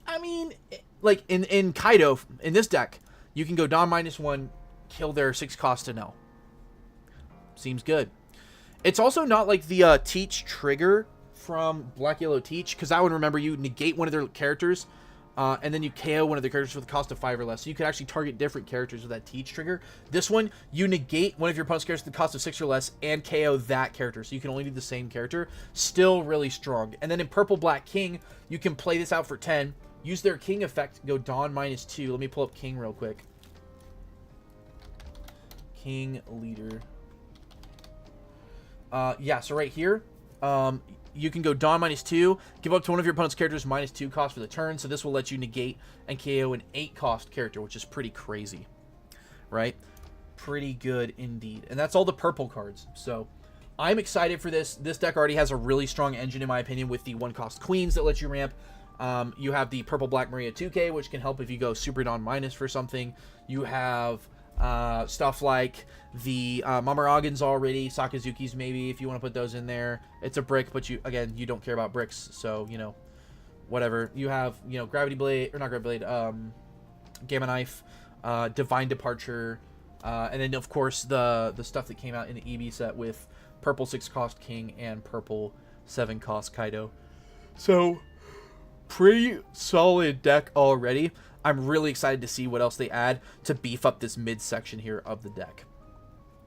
A: I mean, like, in Kaido, in this deck, you can go Dawn -1, kill their 6 cost to no. Seems good. It's also not like the Teach trigger from Black Yellow Teach, because that would, remember, you negate one of their characters, and then you KO one of the characters with the cost of 5 or less. So you could actually target different characters with that Teach trigger. This one, you negate one of your opponent's characters with the cost of 6 or less and KO that character. So you can only do the same character. Still really strong. And then in Purple Black King, you can play this out for 10. Use their King effect, go Dawn -2. Let me pull up King real quick. King leader. Yeah, so right here, you can go Dawn -2, give up to one of your opponent's characters -2 cost for the turn, so this will let you negate and KO an 8 cost character, which is pretty crazy, right? Pretty good indeed. And that's all the purple cards, so I'm excited for this. This deck already has a really strong engine, in my opinion, with the 1 cost queens that lets you ramp. You have the Purple Black Maria 2K, which can help if you go Super Dawn minus for something. You have stuff like the Mamaragans already, Sakazukis maybe, if you want to put those in there. It's a brick, but you don't care about bricks, so, you know, whatever. You have, you know, Gravity Blade, or not Gravity Blade, Gamma Knife, Divine Departure, and then, of course, the stuff that came out in the EB set with Purple 6 cost King and Purple 7 cost Kaido. So, pretty solid deck already. I'm really excited to see what else they add to beef up this midsection here of the deck.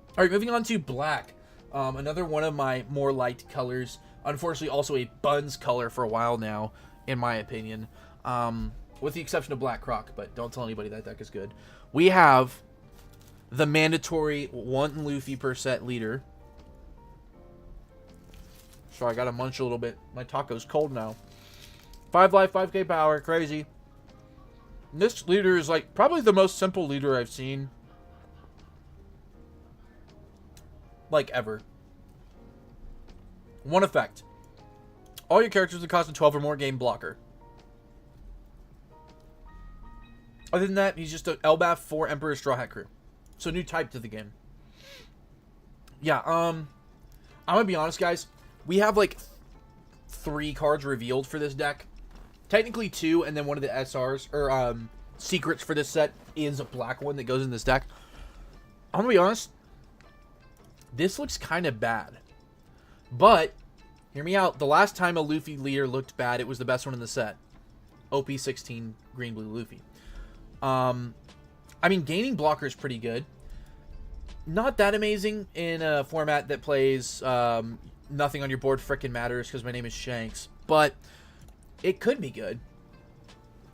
A: All right, moving on to black. Another one of my more liked colors. Unfortunately, also a Buns color for a while now, in my opinion. With the exception of Black Croc, but don't tell anybody that deck is good. We have the mandatory 1 Luffy per set leader. Sorry, I gotta munch a little bit. My taco's cold now. 5 life, 5k power, crazy. This leader is like probably the most simple leader I've seen, like, ever. 1 effect. All your characters that cost a 12 or more game blocker. Other than that, he's just an Elbaf 4 Emperor Straw Hat Crew. So new type to the game. Yeah, I'm gonna be honest, guys. We have like 3 cards revealed for this deck. Technically 2, and then one of the SRs, or secrets for this set is a black one that goes in this deck. I'm gonna be honest, this looks kind of bad. But, hear me out, the last time a Luffy leader looked bad, it was the best one in the set. OP16 Green Blue Luffy. I mean, gaining blocker is pretty good. Not that amazing in a format that plays nothing on your board frickin' matters because my name is Shanks. But it could be good.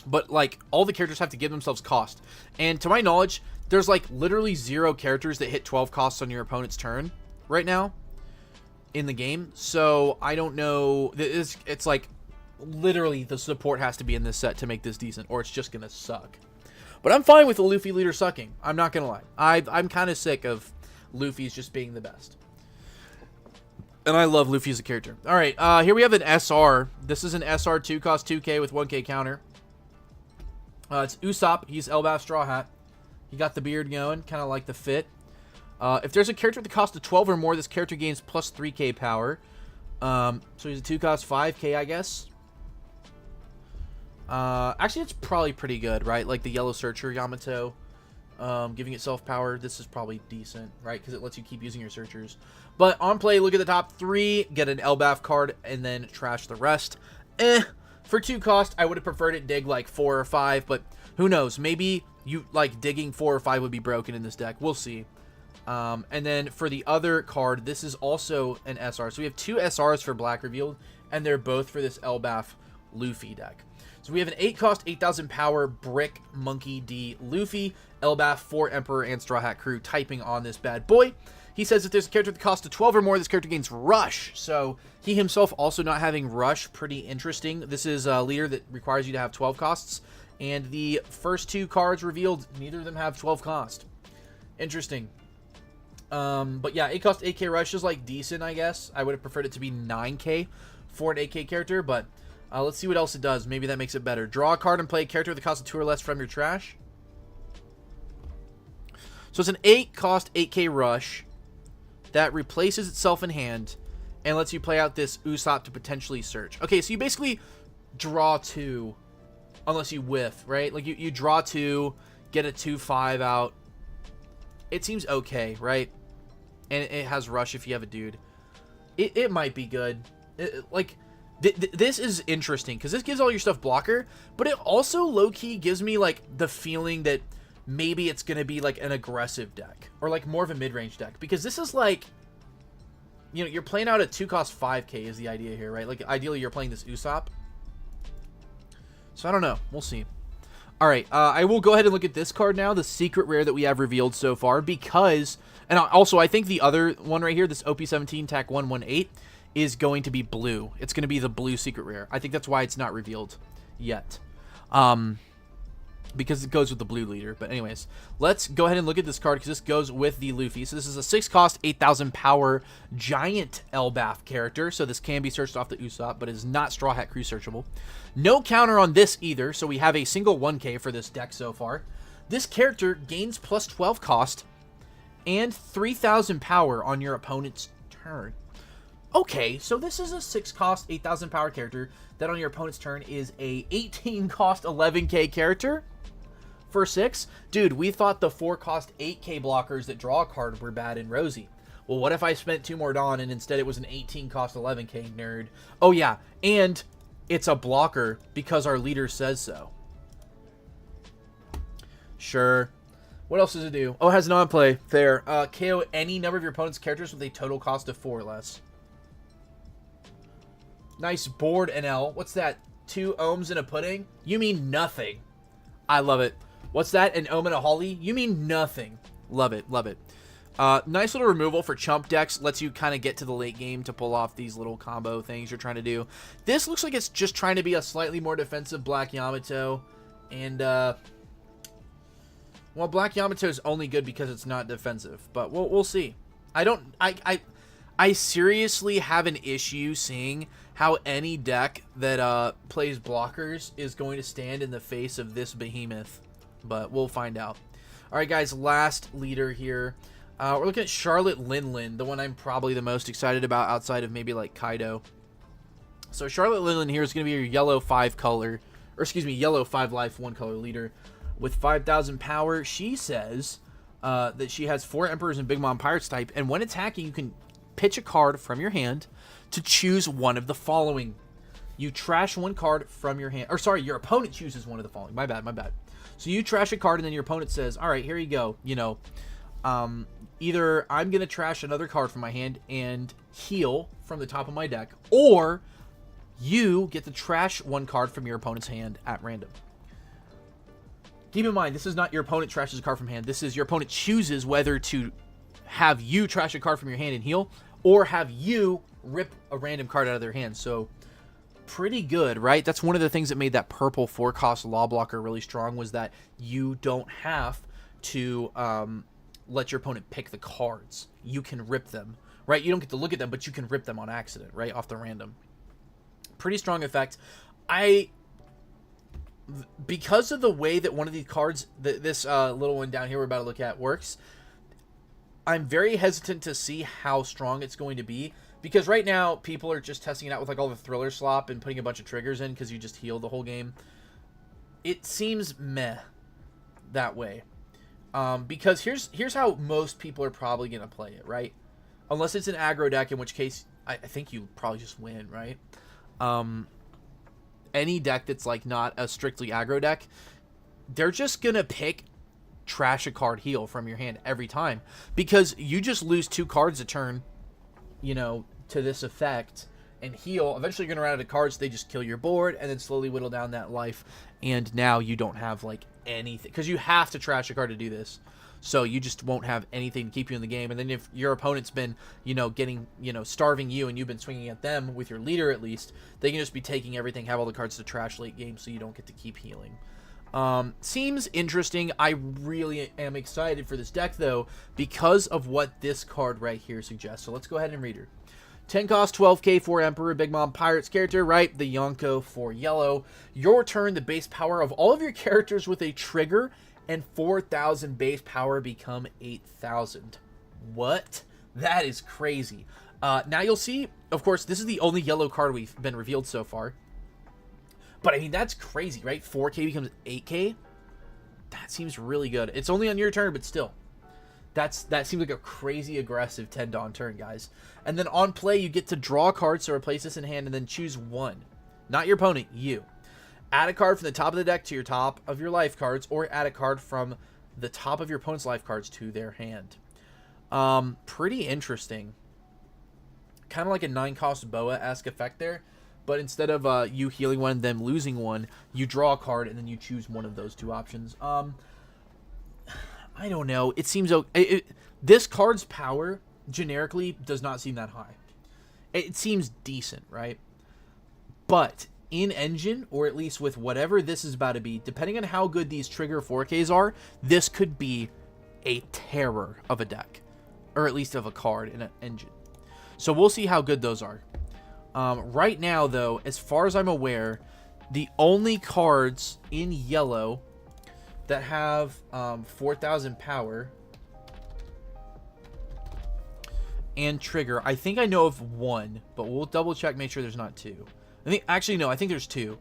A: But, like, all the characters have to give themselves cost. And to my knowledge, there's, like, literally 0 characters that hit 12 costs on your opponent's turn right now in the game. So, I don't know. It's like, literally, the support has to be in this set to make this decent, or it's just going to suck. But I'm fine with the Luffy leader sucking. I'm not going to lie. I'm kind of sick of Luffy's just being the best. And I love Luffy as a character. Alright, here we have an SR. This is an SR 2, cost 2k with 1k counter. It's Usopp. He's Elbaf Straw Hat. He got the beard going. Kind of like the fit. If there's a character at the cost of 12 or more, this character gains plus 3k power. So he's a 2 cost 5k, I guess. Actually, it's probably pretty good, right? Like the Yellow Searcher Yamato. Giving itself power. This is probably decent, right? Because it lets you keep using your searchers. But on play, look at the top 3, get an Elbaf card, and then trash the rest. For 2 cost, I would have preferred it dig like 4 or 5, but who knows? Maybe you like digging 4 or 5 would be broken in this deck. We'll see. And then for the other card, this is also an SR. So we have 2 SRs for black revealed, and they're both for this Elbaf Luffy deck. So we have an 8-cost, 8,000 power Brick Monkey D Luffy, Elbaf, 4 Emperor, and Straw Hat Crew typing on this bad boy. He says if there's a character with the cost of 12 or more, this character gains Rush. So he himself also not having Rush, pretty interesting. This is a leader that requires you to have 12 costs. And the first 2 cards revealed, neither of them have 12 cost. Interesting. But yeah, 8-cost, 8k Rush is like decent, I guess. I would have preferred it to be 9k for an 8k character, but let's see what else it does. Maybe that makes it better. Draw a card and play a character with the cost of 2 or less from your trash. So it's an 8-cost, 8k Rush that replaces itself in hand and lets you play out this Usopp to potentially search. Okay, so you basically draw 2 unless you whiff, right? Like you draw 2, get a 2/5 out. It seems okay, right? And it has Rush if you have a dude. It might be good. This is interesting because this gives all your stuff blocker, but it also low-key gives me like the feeling that maybe it's going to be like an aggressive deck or like more of a mid-range deck, because this is like, you know, you're playing out a 2-cost 5k is the idea here, right? Like ideally you're playing this Usopp. So I don't know. We'll see. All right. I will go ahead and look at this card now, the secret rare that we have revealed so far, because, and also I think the other one right here, this OP17 TAC 118 is going to be blue. It's going to be the blue secret rare. I think that's why it's not revealed yet. Because it goes with the blue leader. But anyways, let's go ahead and look at this card because this goes with the Luffy. So this is a 6-cost, 8,000 power giant Elbaf character. So this can be searched off the Usopp, but it is not Straw Hat Crew searchable. No counter on this either, so we have a single 1k for this deck so far. This character gains plus 12 cost and 3,000 power on your opponent's turn. Okay, so this is a 6-cost, 8,000 power character that on your opponent's turn is a 18-cost, 11k character for 6. Dude, we thought the 4-cost, 8k blockers that draw a card were bad and rosy. Well, what if I spent 2 more Dawn and instead it was an 18-cost, 11k nerd? Oh, yeah, and it's a blocker because our leader says so. Sure. What else does it do? Oh, it has non-play. Fair. KO any number of your opponent's characters with a total cost of 4 or less. Nice board, NL. What's that? 2 ohms and a pudding? You mean nothing. I love it. What's that? An ohm and a holly? You mean nothing. Love it. Love it. Nice little removal for chump decks. Lets you kind of get to the late game to pull off these little combo things you're trying to do. This looks like it's just trying to be a slightly more defensive Black Yamato. And, well, Black Yamato is only good because it's not defensive. But we'll see. I seriously have an issue seeing how any deck that plays blockers is going to stand in the face of this behemoth. But we'll find out. All right, guys, last leader here. We're looking at Charlotte Linlin, the one I'm probably the most excited about outside of maybe like Kaido. So Charlotte Linlin here is going to be your yellow 5-color, or excuse me, yellow 5-life 1-color leader with 5,000 power. She says that she has 4 Emperors and Big Mom Pirates type, and when attacking, you can pitch a card from your hand to choose one of the following. You trash 1 card from your hand, or sorry, your opponent chooses one of the following. My bad. So you trash a card, and then your opponent says, all right, here you go. You know, either I'm going to trash another card from my hand and heal from the top of my deck, or you get to trash 1 card from your opponent's hand at random. Keep in mind, this is not your opponent trashes a card from hand. This is your opponent chooses whether to have you trash a card from your hand and heal, or have you rip a random card out of their hand. So pretty good, right? That's one of the things that made that purple 4-cost law blocker really strong, was that you don't have to let your opponent pick the cards. You can rip them, right? You don't get to look at them, but you can rip them on accident, right? Off the random. Pretty strong effect. Because of the way that one of these cards, this little one down here we're about to look at, works, I'm very hesitant to see how strong it's going to be, because right now people are just testing it out with like all the thriller slop and putting a bunch of triggers in because you just heal the whole game. It seems meh that way, because here's how most people are probably going to play it, right? Unless it's an aggro deck, in which case I think you probably just win, right? Any deck that's like not a strictly aggro deck, they're just going to pick trash a card, heal from your hand every time, because you just lose 2 cards a turn, you know, to this effect, and heal. Eventually you're going to run out of cards, so they just kill your board and then slowly whittle down that life. And now you don't have like anything, because you have to trash a card to do this. So you just won't have anything to keep you in the game. And then if your opponent's been, getting, starving you, and you've been swinging at them with your leader at least, they can just be taking everything, have all the cards to trash late game, so you don't get to keep healing. Seems interesting. I really am excited for this deck, though, because of what this card right here suggests. So let's go ahead and read her. 10 cost, 12k for Emperor, Big Mom Pirates character, right? The Yonko for yellow. Your turn, the base power of all of your characters with a trigger and 4,000 base power become 8,000. What? That is crazy. Now you'll see, of course, this is the only yellow card we've been revealed so far. But, I mean, that's crazy, right? 4k becomes 8k? That seems really good. It's only on your turn, but still. That seems like a crazy aggressive 10 Dawn turn, guys. And then on play, you get to draw a card, so replace this in hand, and then choose one. Not your opponent, you. Add a card from the top of the deck to your top of your life cards, or add a card from the top of your opponent's life cards to their hand. Pretty interesting. Kind of like a 9-cost Boa-esque effect there. But instead of you healing one and them losing one, you draw a card and then you choose one of those two options. I don't know. It seems this card's power generically does not seem that high. It seems decent, right? But in engine, or at least with whatever this is about to be, depending on how good these trigger 4Ks are, this could be a terror of a deck, or at least of a card in an engine. So we'll see how good those are. Right now, though, as far as I'm aware, the only cards in yellow that have 4,000 power and trigger, I think I know of one, but we'll double check, make sure there's not two. I think there's two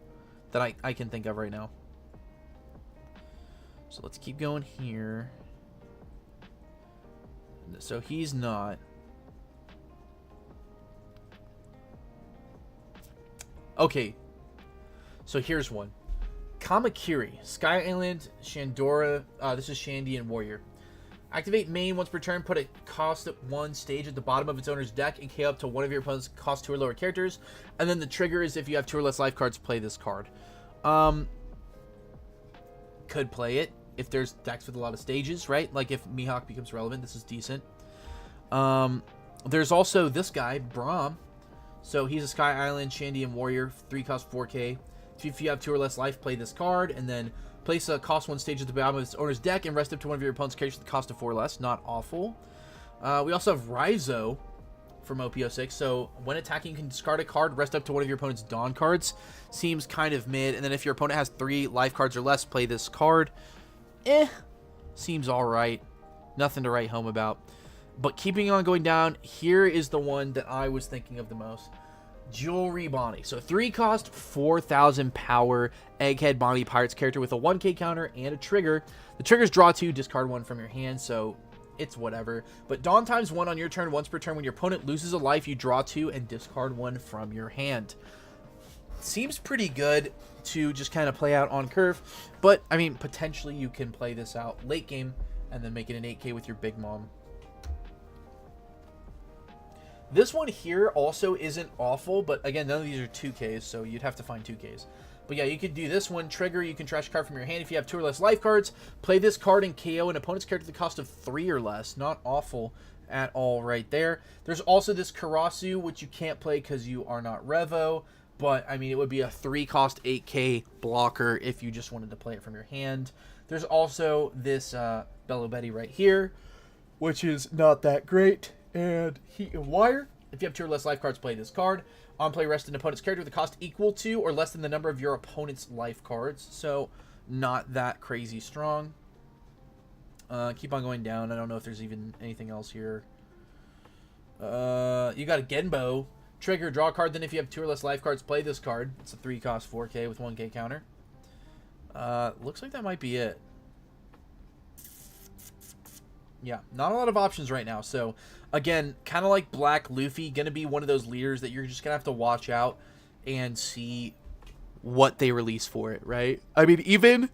A: that I can think of right now. So let's keep going here. So he's not. Okay, so here's one. Kamakiri, Sky Island, Shandora. This is Shandy and Warrior. Activate main once per turn. Put a cost at 1 stage at the bottom of its owner's deck and KO up to one of your opponent's cost 2 or lower characters. And then the trigger is if you have 2 or less life cards, play this card. Could play it if there's decks with a lot of stages, right? Like if Mihawk becomes relevant, this is decent. There's also this guy, Braum. So he's a Sky Island, Shandy, and Warrior, 3 cost 4k. If you have 2 or less life, play this card, and then place a cost 1 stage at the bottom of its owner's deck and rest up to one of your opponent's characters with the cost of 4 or less. Not awful. We also have Raizo from OPTCG. So when attacking, you can discard a card, rest up to one of your opponent's Dawn cards. Seems kind of mid. And then if your opponent has 3 life cards or less, play this card. Seems alright. Nothing to write home about. But keeping on going down, here is the one that I was thinking of the most. Jewelry Bonnie. So 3 cost, 4,000 power, Egghead Bonnie Pirates character with a 1k counter and a trigger. The triggers draw 2, discard 1 from your hand, so it's whatever. But Dawn times 1 on your turn. Once per turn, when your opponent loses a life, you draw 2 and discard 1 from your hand. Seems pretty good to just kind of play out on curve. But, I mean, potentially you can play this out late game and then make it an 8k with your Big Mom. This one here also isn't awful, but again, none of these are 2Ks, so you'd have to find 2Ks. But yeah, you could do this one. Trigger, you can trash a card from your hand if you have 2 or less life cards. Play this card and KO an opponent's character at the cost of 3 or less. Not awful at all right there. There's also this Karasu, which you can't play because you are not Revo. But, I mean, it would be a 3 cost 8k blocker if you just wanted to play it from your hand. There's also this Bello Betty right here, which is not that great. And Heat and Wire. If you have 2 or less life cards, play this card. On play, rest an opponent's character with a cost equal to or less than the number of your opponent's life cards. So, not that crazy strong. Keep on going down. I don't know if there's even anything else here. You got a Genbo. Trigger, draw a card. Then if you have 2 or less life cards, play this card. It's a 3 cost 4k with 1k counter. Looks like that might be it. Yeah, not a lot of options right now. So, again, kind of like Black Luffy, going to be one of those leaders that you're just going to have to watch out and see what they release for it, right? I mean, even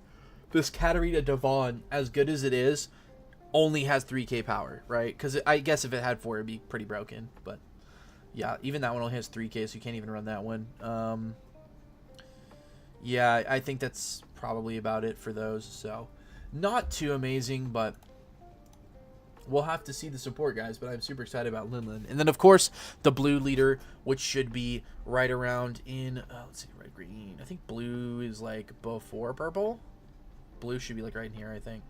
A: this Katarina Devon, as good as it is, only has 3k power, right? Because I guess if it had 4, it'd be pretty broken. But, Yeah, even that one only has 3K, so you can't even run that one. Yeah, I think that's probably about it for those. So, not too amazing, but we'll have to see the support, guys. But I'm super excited about Linlin. And then, of course, the blue leader, which should be right around in, let's see, red, green. I think blue is like before purple. Blue should be like right in here, I think.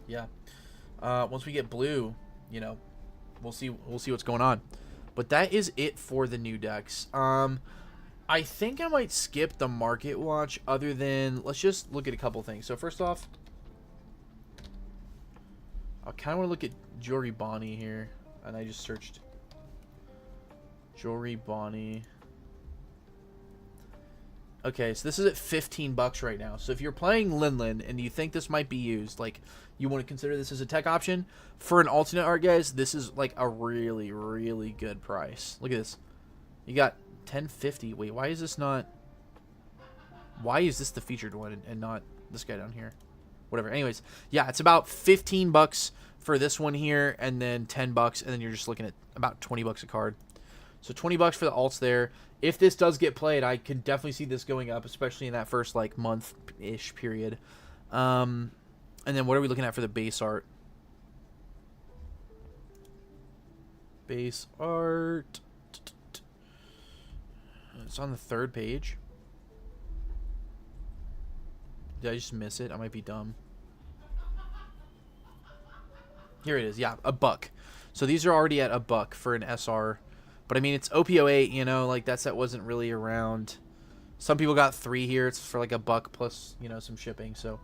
A: Yeah. Once we get blue, you know, we'll see what's going on. But that is it for the new decks. I think I might skip the market watch other than, let's just look at a couple things. So first off, I kind of want to look at Jory Bonnie here. And I just searched Jory Bonnie. Okay, so this is at 15 bucks right now. So if you're playing Linlin and you think this might be used, like you want to consider this as a tech option for an alternate art, guys, this is like a really, really good price. Look at this. You got 1050. Wait, why is this not? Why is this the featured one and not this guy down here? Whatever. Anyways, yeah, it's about 15 bucks for this one here, and then 10 bucks, and then you're just looking at about 20 bucks a card. So 20 bucks for the alts there. If this does get played, I can definitely see this going up, especially in that first like month-ish period. And then what are we looking at for the base art? Base art. It's on the 3rd page. Did I just miss it? I might be dumb. Here it is. Yeah, $1. So these are already at $1 for an SR. But I mean, it's OP08, you know, like that set wasn't really around. Some people got 3 here. It's for like $1 plus, you know, some shipping. So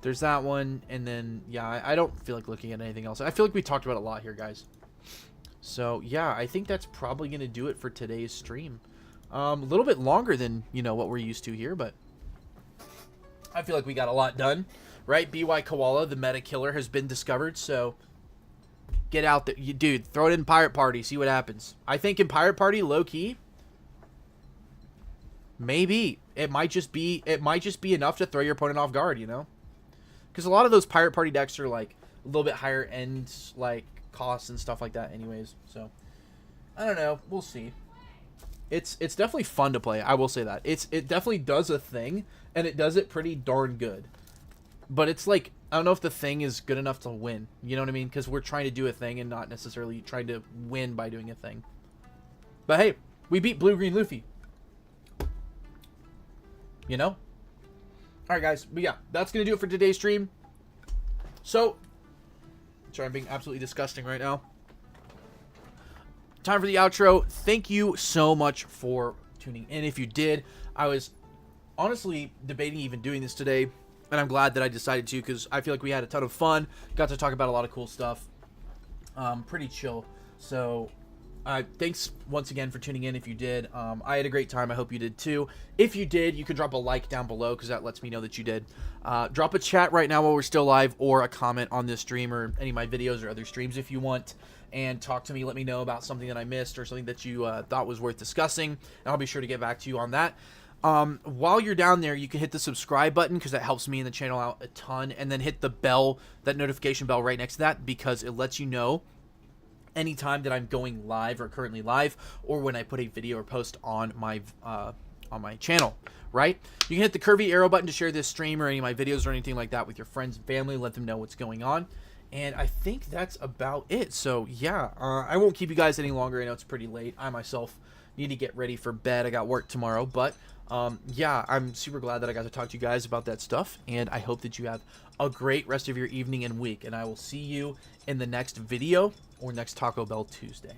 A: there's that one. And then, yeah, I don't feel like looking at anything else. I feel like we talked about a lot here, guys. So, yeah, I think that's probably going to do it for today's stream. A little bit longer than, you know, what we're used to here, but I feel like we got a lot done, right? BY Koala, the meta killer, has been discovered, so get out there. Dude, throw it in Pirate Party, see what happens. I think in Pirate Party, low-key, maybe. It might just be enough to throw your opponent off guard, you know? Because a lot of those Pirate Party decks are, like, a little bit higher end, like, costs and stuff like that anyways, so I don't know. We'll see. It's definitely fun to play. I will say that. It definitely does a thing, and it does it pretty darn good. But it's like, I don't know if the thing is good enough to win. You know what I mean? Because we're trying to do a thing and not necessarily trying to win by doing a thing. But hey, we beat Blue Green Luffy. You know? Alright, guys. But yeah, that's going to do it for today's stream. So, sorry, I'm being absolutely disgusting right now. Time for the outro. Thank you so much for tuning in. If you did, I was honestly debating even doing this today, and I'm glad that I decided to because I feel like we had a ton of fun. Got to talk about a lot of cool stuff. Pretty chill. So, thanks once again for tuning in if you did. I had a great time. I hope you did too. If you did, you can drop a like down below because that lets me know that you did. Drop a chat right now while we're still live or a comment on this stream or any of my videos or other streams if you want. And talk to me. Let me know about something that I missed or something that you thought was worth discussing. And I'll be sure to get back to you on that. While you're down there, you can hit the subscribe button because that helps me and the channel out a ton. And then hit the bell, that notification bell right next to that because it lets you know anytime that I'm going live or currently live or when I put a video or post on my channel, right? You can hit the curvy arrow button to share this stream or any of my videos or anything like that with your friends and family. Let them know what's going on. And I think that's about it. So, yeah, I won't keep you guys any longer. I know it's pretty late. I myself need to get ready for bed. I got work tomorrow. But, yeah, I'm super glad that I got to talk to you guys about that stuff. And I hope that you have a great rest of your evening and week. And I will see you in the next video or next Taco Bell Tuesday.